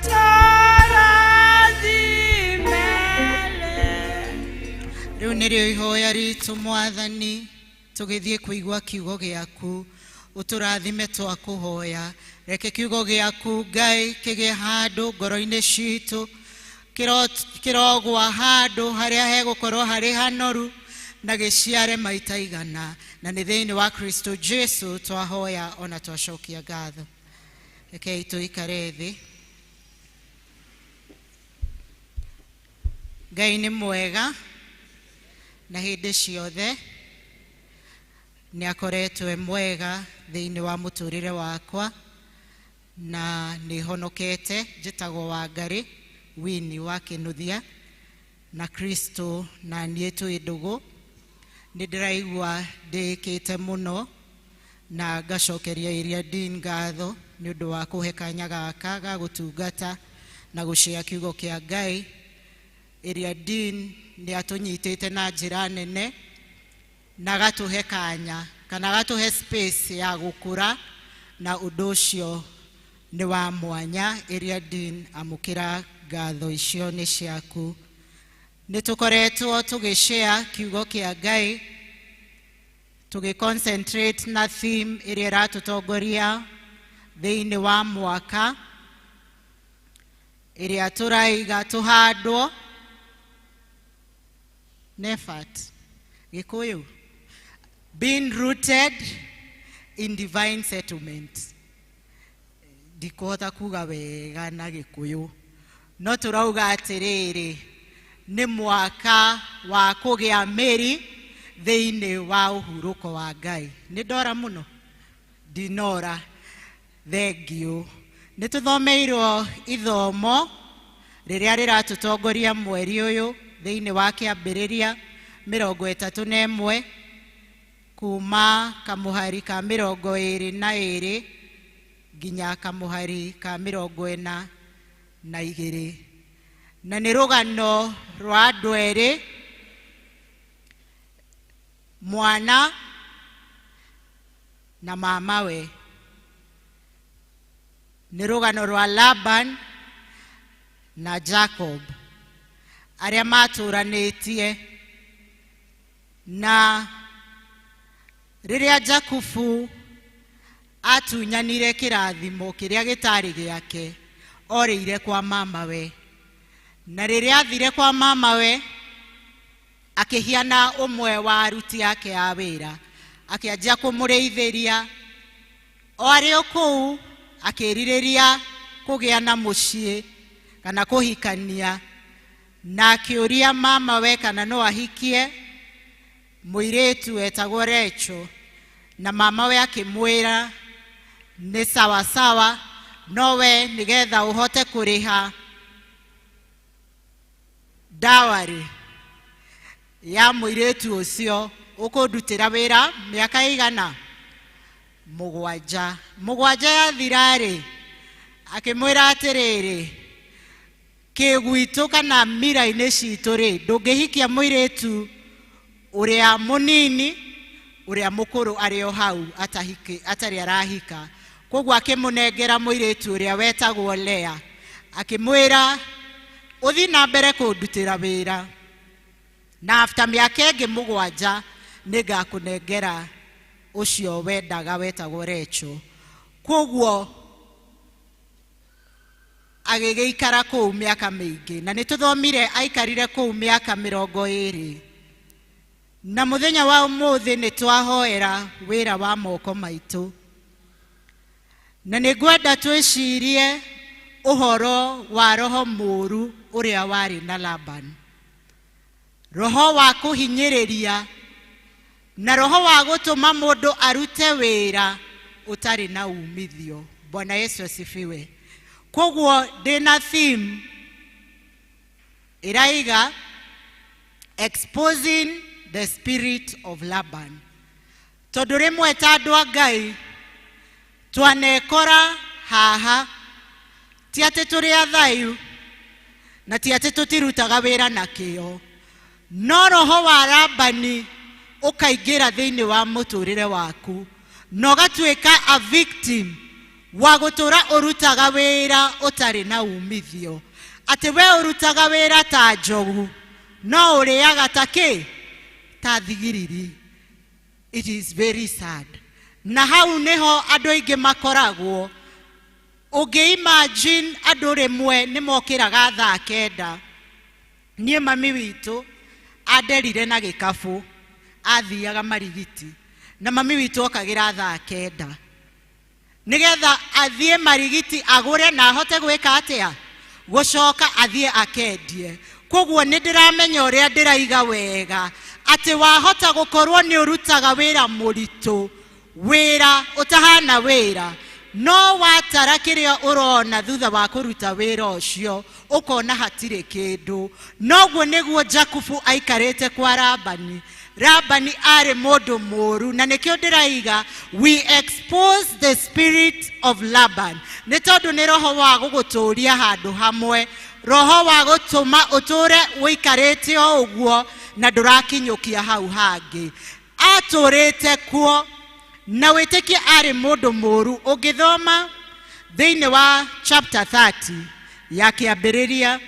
tũrathimere. Rĩu nĩrĩo ihoya ritũ Mwathani, tũgĩthiĩ kũigua kiugo gĩaku, ũtũrathime twakũhoya. Reke kiugo gĩaku Ngai kĩgĩe handũ ngoro-inĩ citũ, kĩrogwa handũ harĩa hegũkorwo harĩ hanoru na gĩciare maita igana. Na nĩ thĩinĩ wa Kristo Jesũ twahoya ona twacokia ngatho. Rekei tũikare thĩ. Ngai nĩ mwega na hĩndĩ ciothe nĩ akoretwo mwega thĩinĩ wa mũtũrĩre wakwa, na nĩ honokete. Njĩtagwo Wangari Wini wa Kĩnuthia, na Kristo na niĩ twĩ ndũgũ. Nĩ ndĩraigua ndĩkĩte mũno na ngacokeria Area Dean ngatho nĩ ũndũ wa kũhe kanya gaka ga gũtungata na gũcĩa kiugo kĩa Ngai. Area Dean nĩ atũnyitĩte na njĩra nene na agatũhe kanya kana agatũhe space ya gũkũra, na ũndũ ũcio nĩ wa mwanya. Area Dean, amũkĩra ngatho icio nĩ ciaku. Nĩ tũkoretwo tũgĩshare kiugo kĩa Ngai, tũgĩconcentrate na theme ĩrĩa ĩratũtongoria thĩinĩ wa mwaka, ĩrĩa tũraiga tũhandwo Nefat Kikuyu, being rooted in divine settlement. Ndikuhota kuga wega na Gĩkũyũ, no tũrauga atĩrĩrĩ, nĩ mwaka wa kũgĩa mĩri thĩinĩ wa ũhurũko wa Ngai. Nĩ ndora mũno? Ndinora. Thengio. Nĩ tũthomeirwo ithomo rĩrĩa rĩratũtongoria mweri ũyũ thĩinĩ wa kĩambĩrĩria 31 kuma kamũhari ka 22 nginya kamũhari ka 42, na nĩ rũgano rwa andũ erĩ, mwana na mamawe. Nĩ rũgano rwa Laban na Jacob arĩa matũranĩtie, na rĩrĩa Jakubu atunyanire kĩrathimo kĩrĩa gĩtarĩ gĩake, orĩire kwa mamawe, na rĩrĩa athire kwa mamawe akĩhiana ũmwe wa aruti ake a wĩra, akĩanjia kũmũrĩithĩria. O arĩ o kũu akĩrirĩria kũgĩa na mũciĩ kana kũhikania, na akĩũria mamawe kana no ahikie mũirĩtu etagwo Recho, na mamawe akĩmwĩra nĩ sawa sawa, nowe nĩgetha ũhote kũrĩha dawari ya mũirĩtu ũcio ũkũndutĩra wĩra mĩaka igana 7. 7 yathira-rĩ, akĩmwĩra atĩrĩrĩ, kĩgwitũ kana mira-inĩ citũ-rĩ, ndũngĩhikia mũirĩtu ũrĩa mũnini uria mukuru ari o hau atari arahika koguo akimunengera muiritu uria wetagwo Lea akimwira uthi na mbere kundutira wira na after miaka ingi 7 ningakunengera ucio wendaga wetagwo Recho koguo agigeikara kuu miaka mingi na nituthomire aikarire kuu miaka 20 na muthenya wa umuthi nitwahoera wira wa moko maitu na nigwenda twicirie uhoro wa roho muru uria wari na Laban, roho wa kuhinyiriria na roho wa gutuma mundu arute wira utari na umithio. Bwana Yesu asifiwe. Koguo ndina theme iraiga exposing the spirit of Laban. Tondu rimwe ta andu a Ngai twanekora haha ti ati turi athayu na ti ati tutirutaga wira na kio, no roho wa Labani ukaingira thiini wa muturire waku no gatuika a victim wa gutura urutaga wira utari na umithio. Ati we urutaga wira ta njogu no uriaga taki ta thigiriri. It is very sad. Na hau niho andu aingi makoragwo. Ungi imagine andu rimwe ni mokiraga thaa 9 nie mami witu aderire na gikabu athiaga marigiti na mami witu okagira thaa 9 nigetha athie marigiti agure na ahote gwika atia gucoka athie akendie. Koguo ni ndiramenya uria ndiraiga wega ati wahota gukorwo ni urutaga wira muritu wira utahana wira no watara kiria urona thutha wa kuruta wira ucio ukona hatire kindu. Noguo niguo Jakubu aikarite kwa Labani. Labani ari mundu muru na nikio ndiraiga we expose the spirit of Laban ni tondu ni roho wa guguturia handu hamwe, roho wa gutuma uture wikarite o uguo na ndurakinyukia hau hangi. Aturite kuo na witiki ari mundu muru. Ungithoma thiini wa chapter 30 ya kiambiriria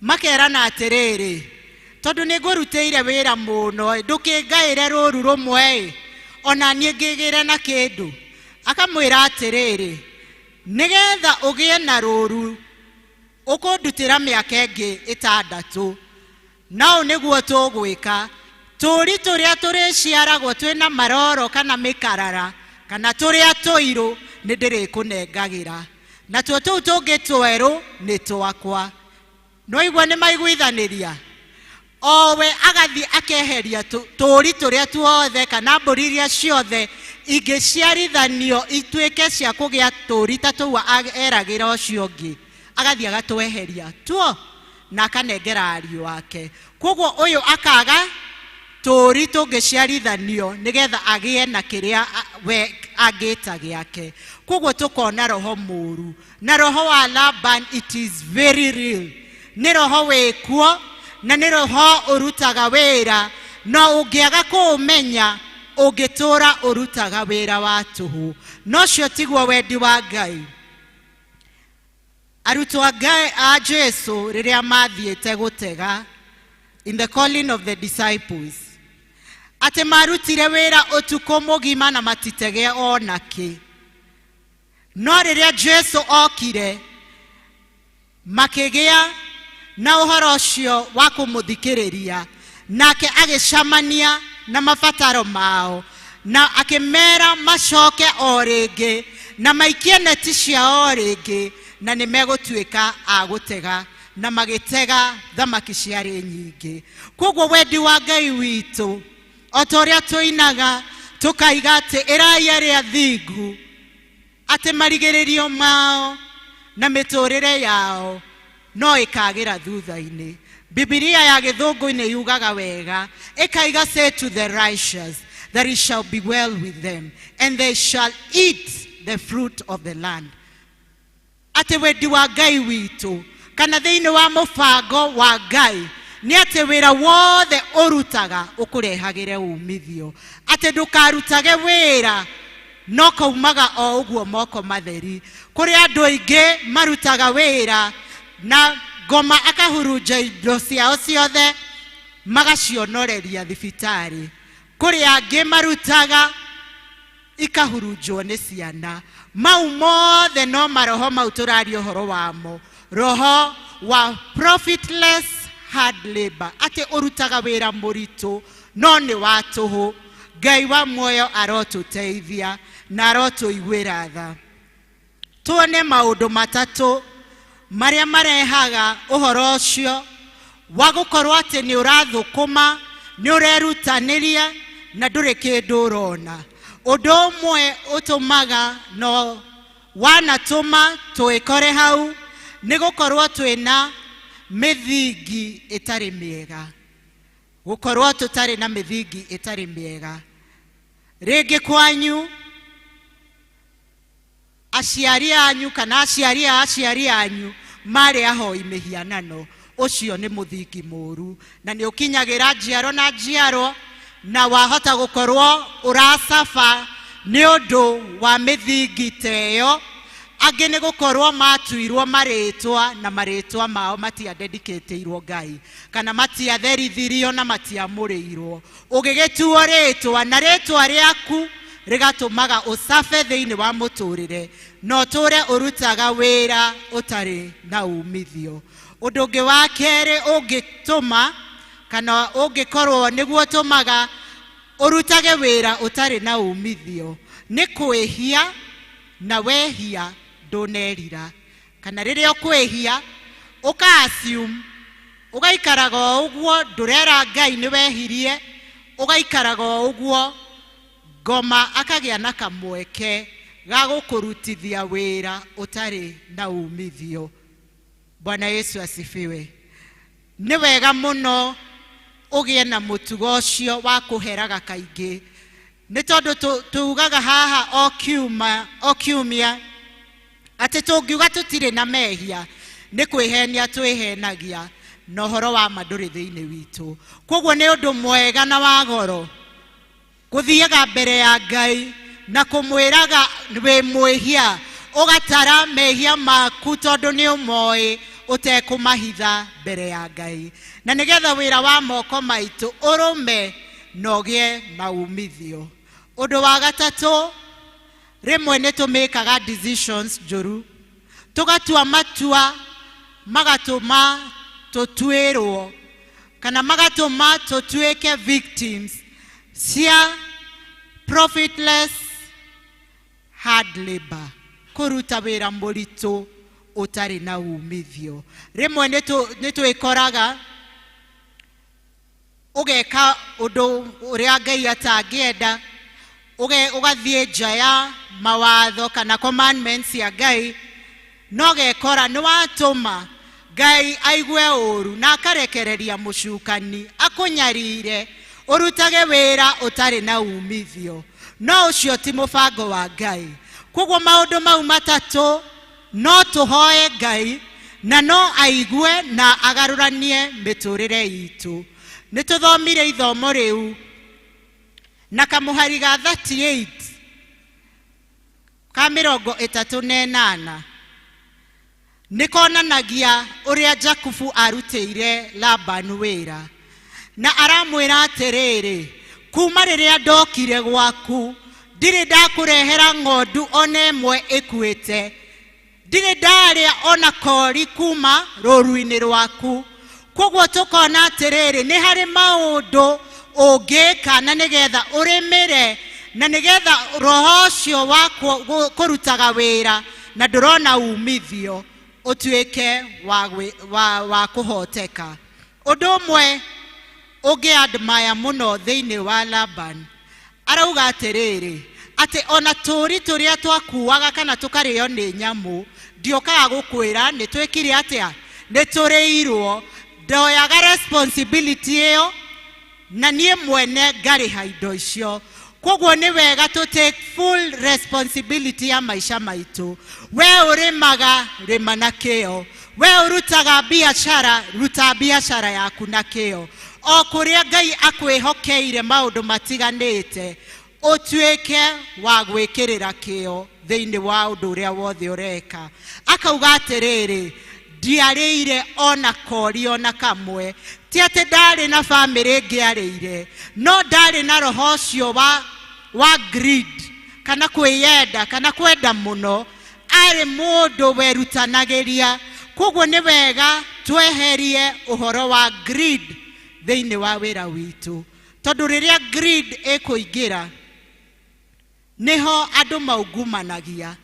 makerana atiriri tondu ningurutire wira muno ndukingaire ruru rumwe ona nie ngigire na kindu. Akamwira atiriri nigetha ugie na ruru ukundutira miaka ingi 6 nao niguo tugwika turi turia turiciaragwo twina maroro kana mikarara kana turia tuiru ni ndirikunengagira na tuo tuu tungi tweru ni twakwa. No igua ni maiguithaniria owe agathi akeheria turi turia tuothe kana mburi iria ciothe ingiciarithanio ituike cia kugia turi ta tuu eragira ucio ungi agathi agatweheria tuo na akanengera ariu wake. Koguo uyu akaga turi tungiciarithanio nigetha agie na kiria we agita giake. Koguo tukona roho muru na roho wa Laban. It is very real. Ni roho wekuo na ni roho urutaga wira no ungiaga kuumenya ungitura urutaga wira wa tuhu. No cio tiguo wendi wa Ngai. Arutwo Ngai a Jesu riria mathiete gutega in the calling of the disciples ati marutire wira utuko mugima na matitege onaki. No riria Jesu okire makigia na uhoro ucio wa kumuthikiriria nake agicamania na mabataro mao na akimera macoke o ringi na maikie neti ciao ringi na ni megutuika agutega na magitega thamaki ciari nyingi. Koguo wendi wa Ngai witu otoria tuinaga tukaiga ati irai aria thingu ati marigiririo mao na miturire yao no ikagira thutha-ini. Biblia ya githungu-ini yugaga wega ikaiga say to the righteous that it shall be well with them and they shall eat the fruit of the land. Ati wendi wa Ngai witu kana thiini wa mubango wa Ngai nĩ atĩ wĩra wothe ũrutaga ũkũrehagĩre umithio, atĩ ndũkarutage wĩra no kaumaga o ũguo moko matheri. Kũrĩ andũ aingĩ marutaga wĩra na ngoma akahurunja indo ciao ciothe magacionoreria thibitarĩ. Kũrĩ angĩ marutaga ikahurunjwo nĩ ciana. Mau mothe no maroho mau tũraria ũhoro wamo, roho wa profitless hard labor, atĩ ũrutaga wĩra mũritũ no nĩ wa tũhũ. Ngai wa muoyo arotũteithia na arotũiguĩra tha. Tuone maũndũ matatũ marĩa marehaga ũhoro ũcio wa gũkorwo atĩ nĩ ũrathũkũma, nĩ ũrerutanĩria na ndũrĩ kĩndũ ũrona. Ũndũ ũmwe ũtũmaga no wanatũma twĩkore hau nĩ gũkorwo twĩna mĩthingi ĩtarĩ mĩega. Gũkorwo tũtarĩ na mĩthingi ĩtarĩ mĩega. Rĩngĩ kwanyu aciari anyu kana aciari anyu marĩ ahoi mĩhianano, ũcio nĩ mũthingi mũru na nĩ ũkinyagĩra njiaro na njiaro, na wahota gũkorwo ũracafa nĩ ũndũ wa mĩthingi teyo. Angĩ nĩ gũkorwo matuirwo marĩtwa na marĩtwa mao matiadedicatĩirwo Ngai, kana matiatherithirio na matiamũrĩirwo. Ũgĩgĩtuo rĩtwa na rĩtwa rĩaku rĩgatũmaga ũcafe thĩinĩ wa mũtũrĩre, no tũre ũrutaga wĩra ũtarĩ na umithio. Ũndũ ũngĩ wa kerĩ ũngĩtũma kana ũngĩkorwo nĩguo ũtũmaga ũrutage wĩra ũtarĩ na umithio nĩ kwĩhia, na wehia ndũnerira. Kana rĩrĩa ũkwĩhia ũka-assume, ũgaikaraga ũguo ndũrera Ngai nĩ wehirie, ũgaikaraga ũguo, ngoma akagĩa na kamweke ga gũkũrutithia wĩra ũtarĩ na umithio. Bwana Yesu asifiwe. Nĩ wega mũno ũgĩe na mũtugo ũcio wa kũheraga kaingĩ, nĩ tondũ tugaga haha o kiumia atĩ tũngiuga tũtirĩ na mehia nĩ kwĩhenia twĩhenagia, na ũhoro wa ma ndũrĩ thĩinĩ witũ. Koguo nĩ ũndũ mwega na wa goro gũthiaga mbere ya Ngai na kũmwĩraga wĩ mwĩhia, ũgatara mehia maku tondũ nĩ ũmoĩ ũtekũmahitha mbere ya Ngai, na nĩgetha wĩra wa moko maitũ ũrũme na ũgĩe na umithio. Ũndũ wa gatatũ, rĩmwe nĩ tũmĩkaga decisions njũru, tũgatua matua magatũma tũtuĩrwo kana magatũma tũtuĩke victims cia profitless hard labor, kũruta wĩra mũritũ ũtarĩ na umithio. Rĩmwe nĩ twĩkoraga ũgeka ũndũ ũrĩa Ngai atangĩenda, ũgathiĩ nja ya mawatho kana commandments ya Ngai, no gekora nĩ watũma Ngai aigue ũru na akarekereria mũcukani akũnyarire ũrutage wĩra ũtarĩ na umithio. No ũcio ti mũbango wa Ngai. Koguo maũndũ mau matatũ no tũhoe Ngai na no aigue na agarũranie mĩtũrĩre itũ. Nĩ tũthomire ithomo rĩu na kamũhari ga 38 ka 38 nĩ konanagia ũrĩa Jakubu arutĩire Labani wĩra, na aramwĩra atĩrĩrĩ, kuma rĩrĩa ndokire gwaku ndirĩ ndakũrehera ng'ondu ona ĩmwe ĩkuĩte, ndirĩ ndarĩa ona kori kuma rũru-inĩ rwaku. Koguo tũkona atĩrĩrĩ, nĩ harĩ maũndũ ũngĩka na nĩgetha ũrĩmĩre na nĩgetha roho ũcio wa kũrutaga wĩra na ndũrona umithio ũtuĩke wa kũhoteka. Ũndũ ũmwe ũngĩ-admire mũno thĩinĩ wa Labani, arauga atĩrĩrĩ, atĩ ona tũri tũrĩa twakuaga kana tũkarĩo nĩ nyamũ, ndiokaga gũkwĩra nĩ twĩkire atĩa, nĩ tũrĩirwo, ndoyaga responsibility ĩyo na niĩ mwene ngarĩha indo icio. Koguo nĩ wega to take full responsibility ya maica maitũ. We ũrĩmaga rĩma na kĩo, we urutaga biashara, ruta biashara yaku na kĩo. O kũrĩa Ngai akwĩhokeire maũndũ matiganĩte, ũtuĩke wa gwĩkĩrĩra kĩo thĩinĩ wa ũndũ ũrĩa wothe ũreka. Akauga atĩrĩrĩ, ndiarĩire ona kori ona kamwe. Ti atĩ ndarĩ na bamĩrĩ ngĩarĩire, no ndarĩ na roho ũcio wa greed, kana kwĩyenda, kana kwenda mũno. Arĩ mũndũ werutanagĩria. Koguo nĩ wega tweherie ũhoro wa greed thĩinĩ wa wĩra witũ. Tondũ rĩrĩa greed ĩkũingĩra, nĩho andũ maungumanagia.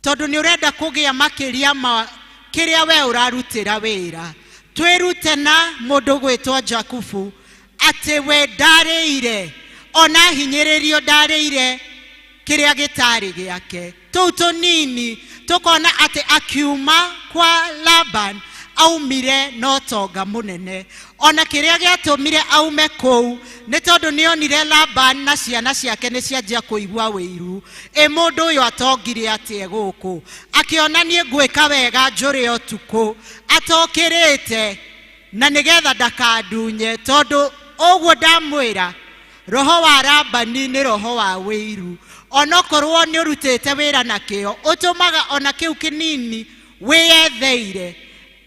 Tondũ nĩ ũrenda kũgĩa makĩria kĩrĩa we ũrarutĩra wĩra. Twĩrute na mũndũ gwĩtwo Jakubu atĩ we ndarĩire, ona hinyĩrĩrio ndarĩire kĩrĩa gĩtarĩ gĩake. Tũu tũnini tũkona atĩ akiuma kwa Laban aumire na ũtonga mũnene. Ona kĩrĩa gĩatũmire aume kũu nĩ tondũ nĩonire Laban na ciana ciake nĩ cianjia kũigua wĩiru. Mũndũ ũyũ atongire atĩa gũkũ, akĩona niĩ ngwĩka wega njũrĩ ũtukũ, atokĩrĩte na nĩgetha ndakandunye. Tondũ ũguo ndamwĩra, roho wa Labani nĩ roho wa wĩiru. Onokorwo nĩ ũrutĩte wĩra na kĩo, ũtũmaga ona kĩu kĩnini wĩyetheire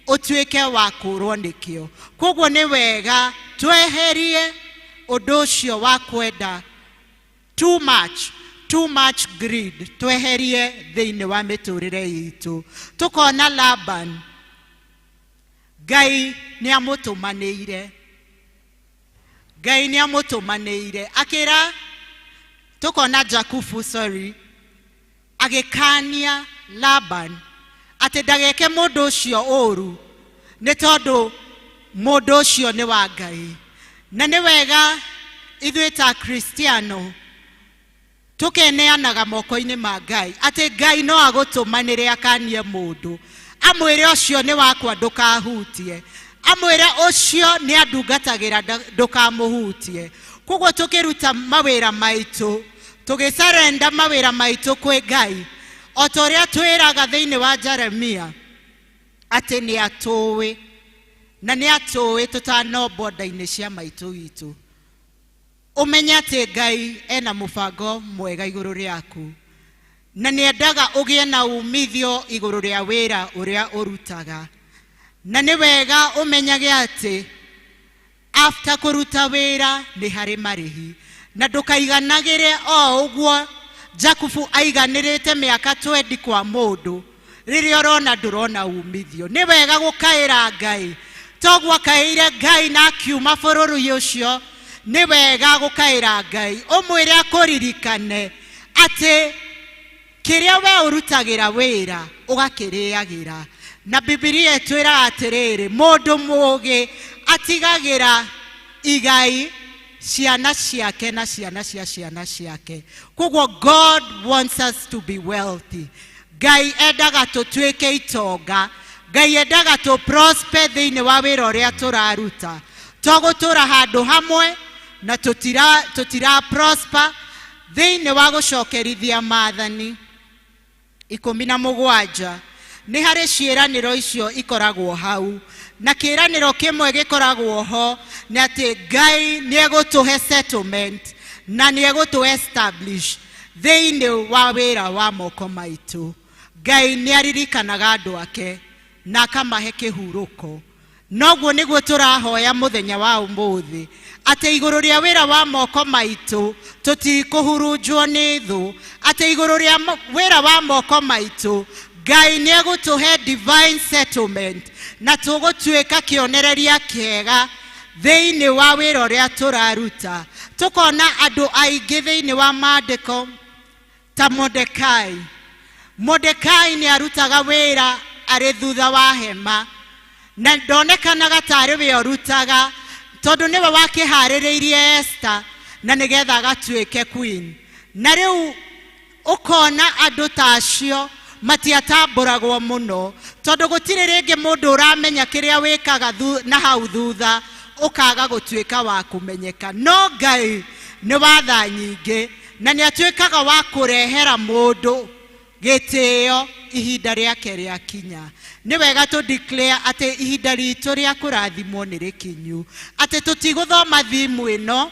ũtuĩke wa kũrwo nĩkĩo. Koguo nĩ wega tweherie ũndũ ũcio wa kwenda too much greed, tweherie thĩinĩ wa mĩtũrĩre itũ. Tũkona Laban, Ngai nĩ amũtũmanĩire. Akĩra, tũkona Jakubu, agĩkania Laban atĩ ndageke mũndũ ũcio ũru, nĩ tondũ mũndũ ũcio nĩ wa Ngai. Na nĩ wega ithuĩ ta Kristiano tũkeneanaga moko-inĩ ma Ngai, atĩ Ngai no agũtũmanĩre akanie mũndũ, amwĩre ũcio nĩ wakwa ndũkahutie, amwĩre ũcio nĩ andungatagĩra ndũkamũhutie. Koguo tũkĩruta mawĩra maitũ, tũgĩsarenda mawĩra maitũ kwĩ Ngai, o ta ũrĩa twĩraga thĩinĩ wa Jeremia atĩ nĩ atũĩ, na nĩ atũĩ tũtanombwo nda-inĩ cia maitũ witũ. Ũmenye atĩ Ngai ena mũbango mwega igũrũ rĩaku, na nĩ endaga ũgĩe na umithio igũrũ rĩa wĩra ũrĩa ũrutaga. Na nĩ wega ũmenyage atĩ after kũruta wĩra nĩ harĩ marĩhi, na ndũkaiganagĩre o ũguo Jakubu aiganĩrĩte mĩaka 20 kwa mũndũ, rĩrĩa ũrona ndũrona umithio. Nĩ wega gũkaĩra Ngai, toguo akaĩire Ngai na akiuma bũrũri ũcio. Nĩ wega gũkaĩra Ngai, ũmwĩre akũririkane atĩ kĩrĩa we ũrutagĩra wĩra ũgakĩrĩagĩra. Na Bibilia ĩtwĩraga atĩrĩrĩ, mũndũ mũũgĩ atigagĩra igai ciana ciake na ciana cia ciana ciake. Koguo God wants us to be wealthy. Ngai endaga tũtuĩke itonga. Ngai endaga tũ prosper thĩinĩ wa wĩra ũrĩa tũraruta. Tũgũtũra handũ hamwe na tũtira prosper thĩinĩ wa gũcokerithia maathani 17. Nĩ harĩ ciĩranĩro icio ikoragwo hau, na kĩĩranĩro kĩmwe gĩkoragwo ho nĩ atĩ Ngai nĩ egũtũhe settlement na nĩ egũtũ establish thĩinĩ wa wĩra wa moko maitũ. Ngai nĩ aririkanaga andũ ake na akamahe kĩhurũko. Noguo nĩguo tũrahoya mũthenya wa ũmũthĩ, atĩ igũrũ rĩa wĩra wa moko maitũ tũtikũhurunjwo nĩ thũ, atĩ igũrũ rĩa wĩra wa moko maitũ Ngai nĩ egũtũhe divine settlement, na tũgũtuĩka kĩonereria kĩega thĩinĩ wa wĩra ũrĩa tũraruta. Tũkona andũ aingĩ thĩinĩ wa maandĩko ta Mordekai. Mordekai nĩ arutaga wĩra arĩ thutha wa hema, na ndonekanaga tarĩ we ũrutaga, tondũ nĩwe wakĩharĩrĩirie Esther na nĩgetha agatuĩke queen. Na rĩu ũkona andũ ta acio matiatambũragwo mũno, tondũ gũtirĩ rĩngĩ mũndũ ũramenya kĩrĩa wĩkaga na hau thutha ũkaga gũtuĩka wa kũmenyeka. No Ngai nĩ wa tha nyingĩ, na nĩ atuĩkaga wa kũrehera mũndũ gĩtĩo ihinda rĩake rĩakinya. Nĩ wega to declare atĩ ihinda ritũ rĩa kũrathimwo nĩ rĩkinyu, atĩ tũtigũthoma thimũ ĩno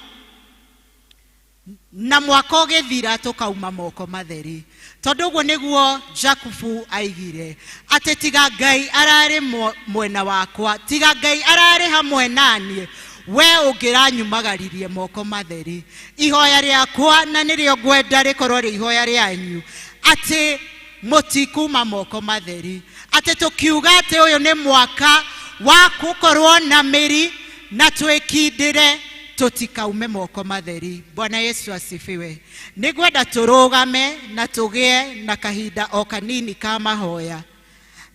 na mwaka ũgĩthira tũkauma moko matheri. Tondũ ũguo nĩguo Jakubu aigire atĩ tiga Ngai ararĩ mwena wakwa, tiga Ngai ararĩ hamwe naniĩ, we ũngĩranyumagaririe moko matheri. Ihoya rĩakwa na nĩrĩo ngwenda rĩkorwo rĩ ihoya rĩanyu, atĩ mũtikuma moko matheri, atĩ tũkiuga atĩ ũyũ nĩ mwaka wa gũkorwo na mĩri na twĩkindĩre tutikaume moko matheri. Bwana Yesu asifiwe. Nĩngwenda tũrũgame na tũgĩe na kahinda o kanini ka mahoya,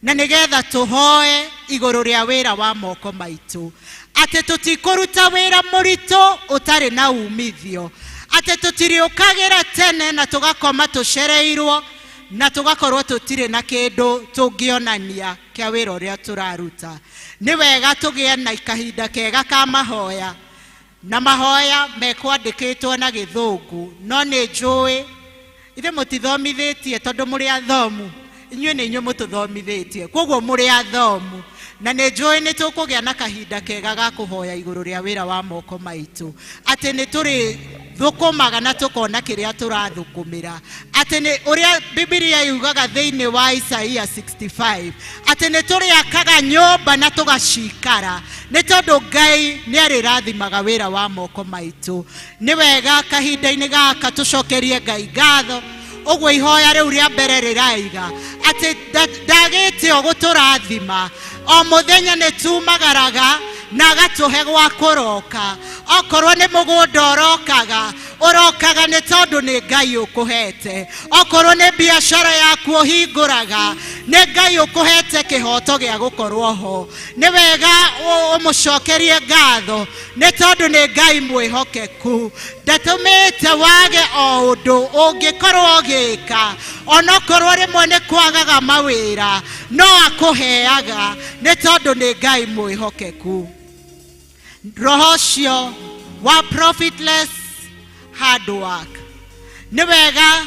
na nĩgetha tũhoe igũrũ rĩa wĩra wa moko maitũ, atĩ tũtikũruta wĩra mũritũ ũtarĩ na umithio, atĩ tũtirĩũkagĩra tene na tũgakoma tũcereirwo na tũgakorwo tũtirĩ na kĩndũ tũngĩonania kĩa wĩra ũrĩa tũraruta. Nĩ wega tũgĩe na kahinda kega ka mahoya, na mahoya mekwandĩkĩtwo na gĩthũngũ, no nĩ njũĩ ithe mũtithomithĩtie tondũ mũrĩ athomu, inyuĩ nĩ inyuĩ mũtũthomithĩtie, koguo mũrĩ athomu, na nĩ njũĩ nĩ tũkũgĩa na kahinda kega ga kũhoya igũrũ rĩa wĩra wa moko maitũ, atĩ nĩ tũrĩ thũkũmaga na tũkona kĩrĩa tũrathũkũmĩra, atĩ nĩ ũrĩa Biblia yugaga thĩinĩ wa Isaia 65, atĩ nĩ tũrĩakaga nyũmba na tũgacikara, nĩ tondũ Ngai nĩ arĩrathimaga wĩra wa moko maitũ. Nĩ wega kahinda-inĩ gaka tũcokerie Ngai ngatho, ũguo ihoya rĩu rĩa mbere rĩraiga atĩ ndagĩte o gũtũrathima, o mũthenya nĩ tumagaraga na agatũhe gwa kũroka. Okorwo nĩ mũgũnda ũrokaga nĩ tondũ nĩ Ngai ũkũhete, okorwo nĩ biacara yaku ũhingũraga nĩ Ngai ũkũhete kĩhoto gĩa gũkorwo ho. Nĩ wega ũmũcokerie ngatho nĩ tondũ nĩ Ngai mwĩhokeku, ndatũmĩte wage o ũndũ ũngĩkorwo ũgĩka, onokorwo rĩmwe nĩ kwagaga mawĩra no akũheaga nĩ tondũ nĩ Ngai mwĩhokeku. Roho ũcio wa profitless hard work nĩ wega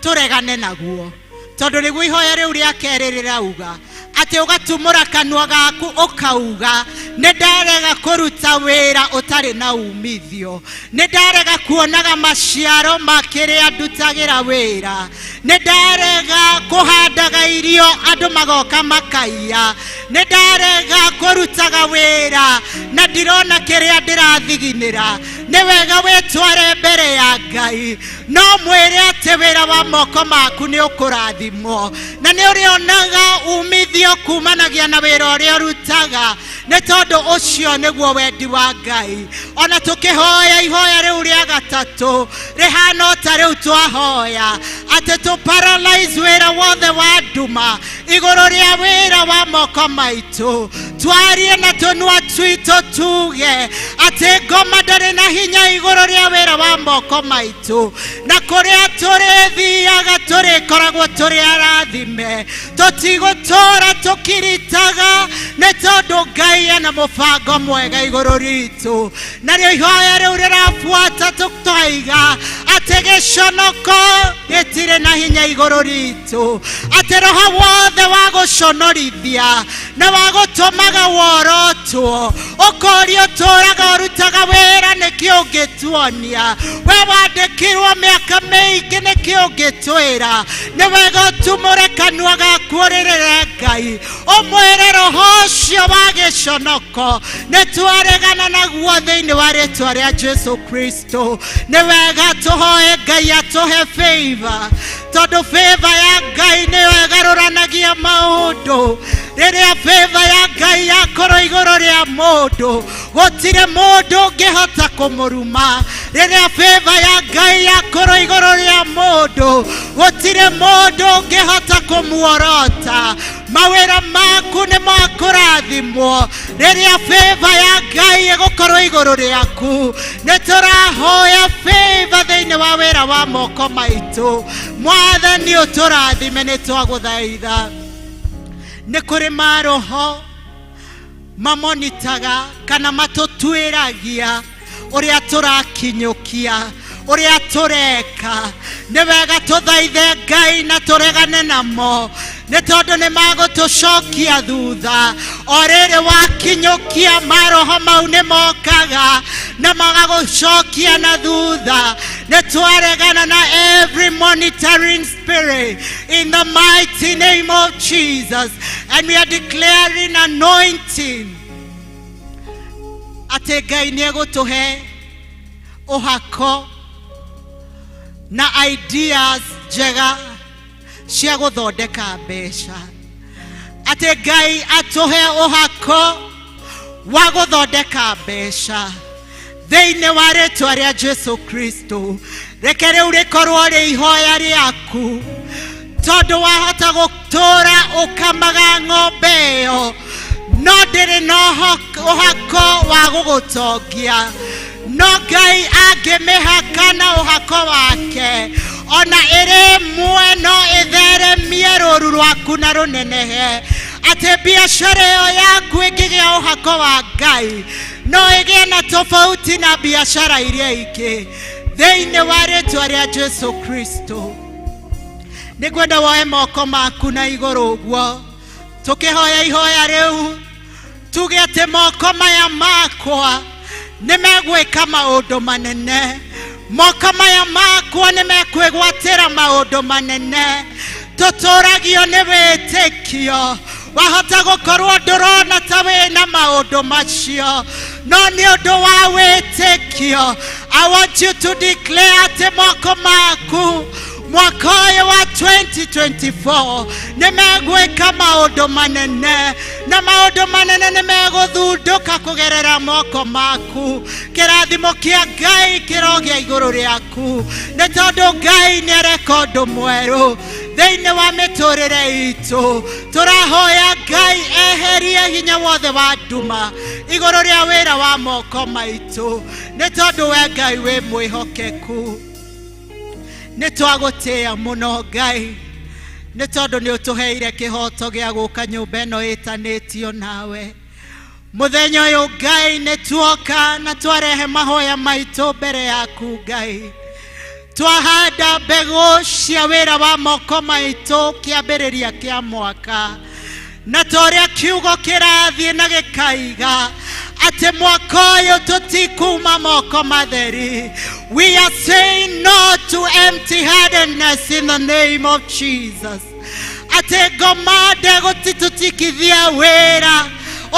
tũregane naguo, tondũ nĩguo ihoya rĩu rĩa kerĩ rĩrauga atĩ ũgatumũra kanua gaku ũkauga nĩ ndarega kũruta wĩra ũtarĩ na umithio, nĩ ndarega kuonaga maciaro ma kĩrĩa ndutagĩra wĩra, nĩ ndarega kũhandaga irio andũ magoka makaiya, nĩ ndarega kũrutaga wĩra na ndirona kĩrĩa ndĩrathiginĩra. Nĩ wega wĩtware mbere ya Ngai, no mwĩre atĩ wĩra wa moko maku nĩ ũkũrathimwo na nĩ ũrĩonaga umithio kumanagia na wĩra ũrĩa ũrutaga, nĩ tondũ ũcio nĩguo wendi wa Ngai. Ona tũkĩhoya ihoya rĩu rĩa gatatũ rĩhana ta rĩu twahoya atĩ tũparalyze wĩra wothe wa nduma igũrũ rĩa wĩra wa moko maitũ, twarie na tũnua twitũ tuge atĩ ngoma ndarĩ na hinya igũrũ rĩa wĩra wa moko maitũ, na kũrĩa tũrĩthiaga tũrĩkoragwo tũrĩ arathime, tũtigũtũra tũkiritaga nĩ tondũ Ngai ena mũbango mwega igũrũ ritũ. Narĩo ihoya rĩu rĩrabuata tũtoiga atĩ gĩconoko gĩtirĩ na hinya igũrũ ritũ, atĩ roho wothe wa gũconorithia na wa gũtũmaga worotwo ũkorio tũraga ũrutaga wĩra nĩkĩo ũngĩtuonia, we wandĩkirwo mĩaka mĩingĩ nĩkĩo ũngĩtwĩra. Nĩ wega ũtumũre kanua gaku ũrĩrĩre Ngai, ũmwĩre roho ũcio wa gĩconoko nĩ twaregana naguo thĩinĩ wa rĩtwa rĩa Jesu Kristo. Nĩ wega tũhoe Ngai atũhe favor, tondũ favor ya Ngai nĩyo ĩgarũranagia maũndũ. Rĩrĩa favor ya Ngai yakorwo igũrũ rĩa mũndũ gũtirĩ mũndũ ũngĩhota kũmũruma. Rĩrĩa favor ya Ngai yakorwo igũrũ rĩa mũndũ gũtirĩ mũndũ ũngĩhota kũmuorota. Mawĩra maku nĩ makũrathimwo rĩrĩa favor ya Ngai ĩgũkorwo igũrũ rĩaku. Nĩ tũrahoya favor thĩinĩ wa wĩra wa moko maitũ. Mwathani ũtũrathime nĩ twagũthaitha. Nĩ kũrĩ maroho mamonitaga kana matũtuĩragia ũrĩa tũrakinyũkia, uria tureka ni wega tuthaithe Ngai na turegane namo ni tondu ni magutucokia thutha o riri wakinyukia maroho mau ni mokaga na magagucokia na thutha ni twaregana na every monitoring spirit in the mighty name of Jesus, and we are declaring anointing ate Ngai ni egutuhe uhako na ideas njega cia guthondeka mbeca. Ate Ngai atuhe uhako wa guthondeka mbeca thiini wa ritwa ria Jesu Kristo. Reke riu rikorwo ri ihoya riaku tondu wahota gutura ukamaga ng'ombe iyo no ndiri no uhako wa gugutongia. No Ngai angimihaka na uhako wake ona iri mwe no itheremie ruru rwaku na runenehe. Ate biashara iyo yaku ingigia uhako wa Ngai no igie na tofauti na biashara iria ingi thiini wa ritwa ria Jesu Kristo. Nigwenda woe moko maku na iguru guo tukihoya ihoya riu tuge ati moko maya makwa nimegwika maundu manene. Moko maya makwa nimekwigwatira maundu manene. Tuturagio ni witikio wahota gukorwo ndurona ta wina maundu macio no ni undu wa witikio. I want you to declare ati moko maku mwaka uyu wa 2024 nimegwika maundu manene na maundu manene nimeguthunduka kugerera moko maku. Kirathimo kia Ngai kirogia iguru riaku ni tondu Ngai ni areka undu mweru thiini wa miturire itu. Turahoya Ngai eherie hinya wothe wa nduma iguru ria wira wa moko maitu ni tondu we Ngai wi mwihokeku. Ni twagutia muno Ngai ni tondu ni utuheire kihoto gia guka nyumba ino itanitio nawe. Muthenya uyu Ngai ni tuoka na twarehe mahoya maitu mbere yaku Ngai. Twahanda mbegu cia wira wa moko maitu kiambiriria kia mwaka na toria kiugo kirathie na gikaiga ate mwaka uyu tutikuma moko matheri. We are saying no to empty-handedness in the name of Jesus. Ate ngomande gutitutikithia wira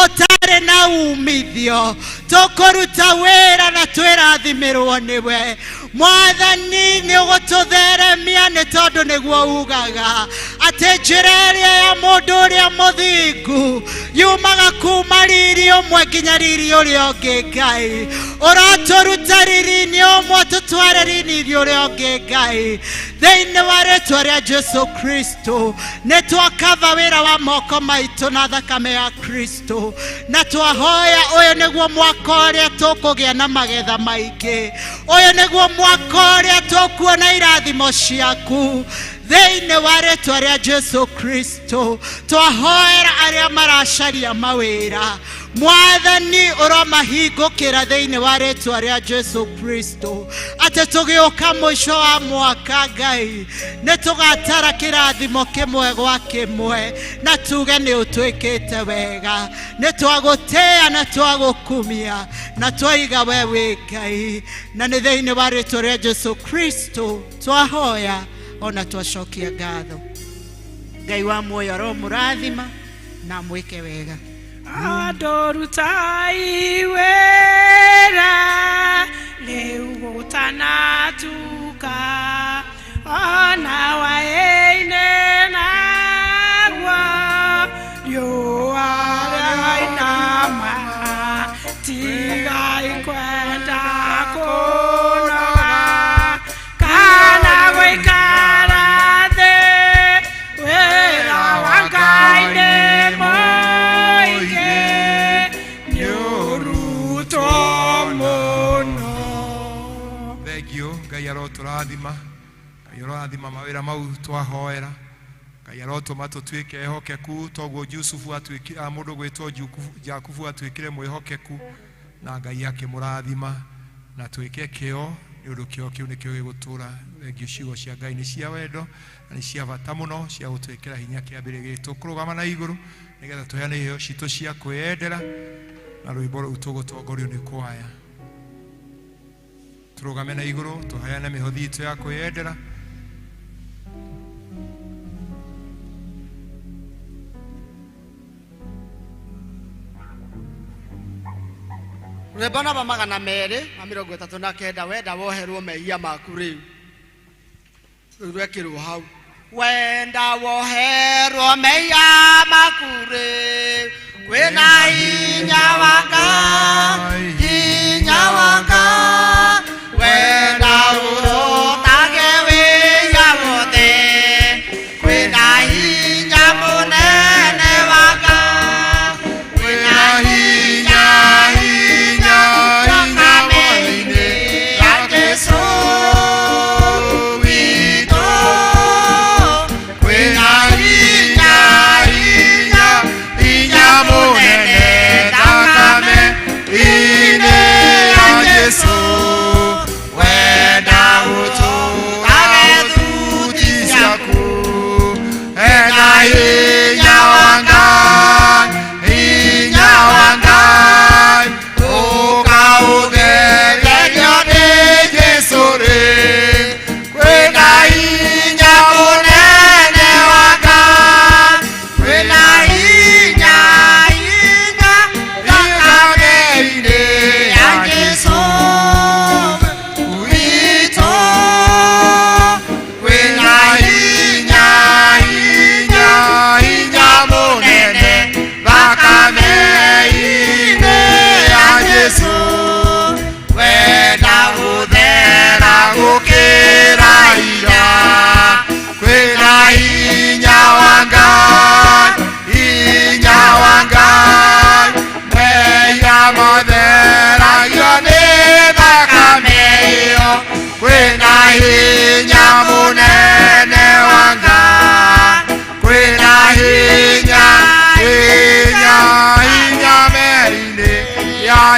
utare na umithio tukuruta wira na twirathimirwo niwe. Mwathani ni ugututheremia ni tondu niguo ugaga ati njira iria ya mundu uria muthingu yumaga kuma riri umwe nginya riri uria ungi Ngai. Uraturuta riri-ini umwe tutware riri uria ungi Ngai thiini wa ritwa ria Jesu Kristo. Ni twakatha wira wa moko maitu na thakame ya Kristo na twahoya uyu niguo mwaka uria tukugia na magetha maingi. Uyu niguo mwaka uria tukuona irathimo ciaku thiini wa ritwa ria Jesu Kristo. Twahoera aria maracaria mawira Mwathani uromahingukira thiini wa ritwa ria Jesu Kristo. Ate tugiuka mwisho wa mwaka Ngai ni tugatara kirathimo kimwe gwa kimwe na tuge ni utwikite wega. Ni twagutia na twagukumia na twaiga wewe Ngai na ni thiini wa ritwa ria Jesu Kristo twahoya ona twacokia ngatho. Ngai wa muoyo ro murathima na mwike wega. Adorutai wera leu tanatuka ona waine nagwa yo araina ma tigai kwenda kona kana goikara de wera wangaine Ngai aroturathima Ngai arathima mawira mau twahoera Ngai arotuma tutwike ehokeku toguo Yusufu atwikira mundu gwitwo Jakubu atwikire mwihokeku na Ngai akimurathima na twike kio nĩ ũndũ kĩo kĩu nĩkĩo gĩgũtũra. Thengio ciugo cia Ngai nĩ cia wendo na nĩ cia bata mũno cia gũtwĩkĩra hinya kĩambĩrĩria gĩtũ. Tũkũrũgama na igũrũ nĩgetha tũheane iheo citũ cia kwĩyendera na rwĩmbo rũu tũgũtongorio nĩ kwaya. Tũrũgame na igũrũ tũheane mĩhothi itũ ya kwĩyendera. Rwĩmbo namba 239 wenda woherwo mehia maku rĩu rwekĩrwo hau. Wenda woherwo mehia maku rĩu kwĩna hinya wa Ngai, hinya wa Ngai. Wenda ũrotage wĩya wothe kwĩna hinya mũnene wa Ngai, kwĩna hinya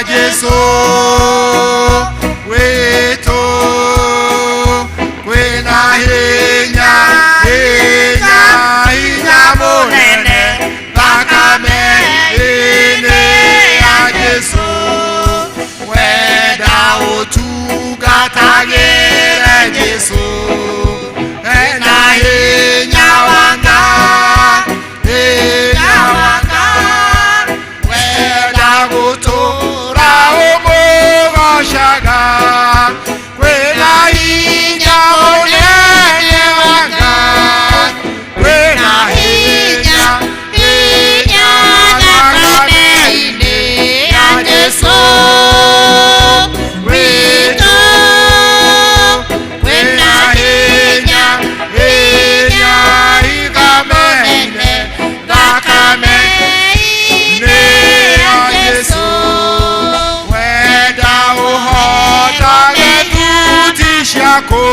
Yesu wetu kwĩna hinya mũnene thakame-inĩ ya Yesu. Wenda ũtungatagĩre Yesu ena hinya wa Ngai, hinya wa Ngai. Wenda gũtũra ũmũgocaga kwĩna hinya mũnene wa Ngai, kwĩna hinya thakame-inĩ ya Yesu witũ. Kwĩna hinya thakame-inĩ ya Yesu. Wenda ũhotage thuti ciaku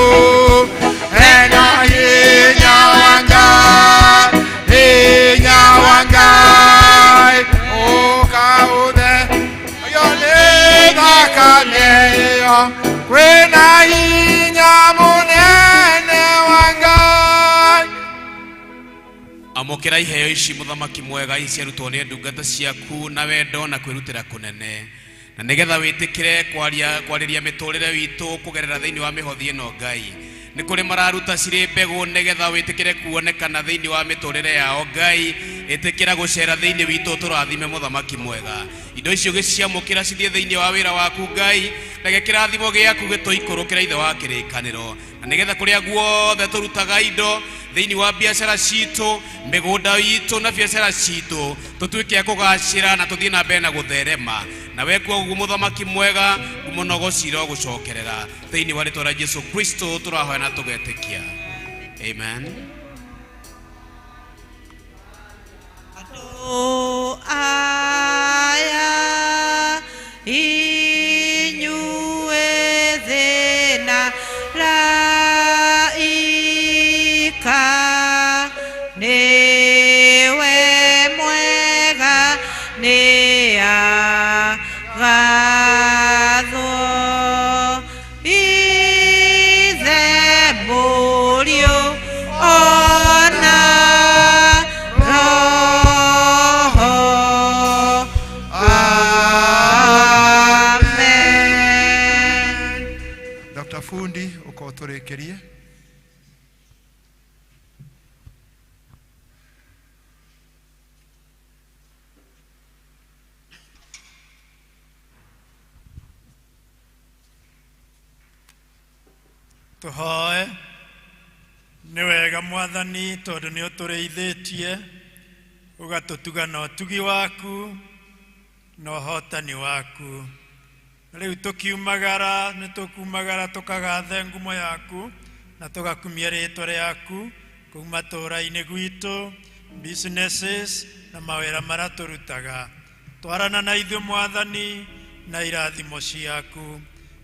ena hinya wa Ngai, hinya wa Ngai. Ũkaũtherio nĩ thakame ĩyo kwĩna hinya mũnene wa Ngai. Amũkĩra iheo ici mũthamaki mwega iciarutwo nĩ ndungata ciaku na wendo na kwĩrutĩra kũnene, na nĩgetha wĩtĩkĩre kwarĩria mĩtũrĩre witũ kũgerera thĩinĩ wa mĩhothi ĩno Ngai. Nĩ kũrĩ mararuta cirĩ mbegũ nĩgetha wĩtĩkĩre kuonekana thĩinĩ wa mĩtũrĩre yao Ngai. Ĩtĩkĩra gũcera thĩinĩ witũ tũrathime mũthamaki mwega. Indo icio gĩciamũkĩra cithiĩ thĩinĩ wa wĩra waku Ngai, na gĩkĩrathimo gĩaku gĩtũikũrũkĩra ithe wa kĩrĩkanĩro, na nĩgetha kũrĩa guothe tũrutaga indo thĩinĩ wa biacara citũ, mĩgũnda itũ na biacara citũ, tũtuĩke kũgacĩra na tũthiĩ na mbere na gũtherema. Na wekuo guo mũthamaki mwega mũnogocira gũcokerera thĩinĩ wa rĩtwa rĩa Jesu Kristo tũrahoya na tũgetĩkia. Amen. Aya inyue thĩna raika niwe mwega nĩ agathwo twĩtĩkĩrie. Tũhoe. Nĩ wega Mwathani tondũ nĩ ũtũrĩithĩtie ũgatũtuga na ũtugi waku na ũhotani waku. Rĩu tũkiumagara nĩ tũkumagara tũkagathe ngumo yaku na tũgakumia rĩtwa rĩaku kũu matũũra-inĩ gwitũ, businesses na mawĩra marĩa tũrutaga. Twarana na ithuĩ Mwathani na irathimo ciaku.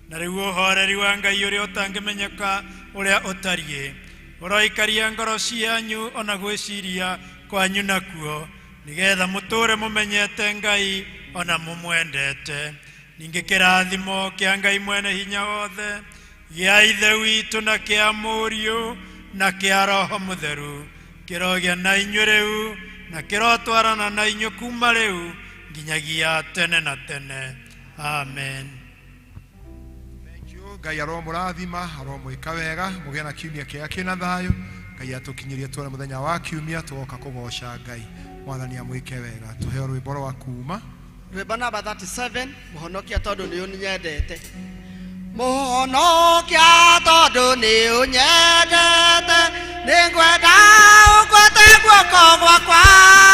Na rĩu ũhoreri wa Ngai ũrĩa ũtangĩmenyeka ũrĩa ũtariĩ ũroikaria ngoro cianyu ona gwĩciria kwanyu nakuo, nĩgetha mũtũũre mũmenyete Ngai ona mũmwendete. Ningĩ kĩrathimo kĩa Ngai mwene hinya wothe gĩa Ithe witũ na kĩa Mũriũ na kĩa Roho Mũtheru kĩrogĩa na inyuĩ rĩu na kĩrotwarana na inyuĩ kuma rĩu nginyagia tene na tene. Amen. Ngai aromũrathima, aromwĩka wega, mũgĩe na kiumia kĩega kĩna thayũ. Ngai atũkinyirie tuone mũthenya wa kiumia tũgoka kũgoca Ngai. Mwathani amwĩke wega. Tũheo rwĩmbo rwa kuuma. Rwĩmbo namba 37, mũhonokia tondũ nĩ ũnyendete. Mũhonokia tondũ nĩ ũnyendete, nĩngwenda ũgwete guoko gwakwa.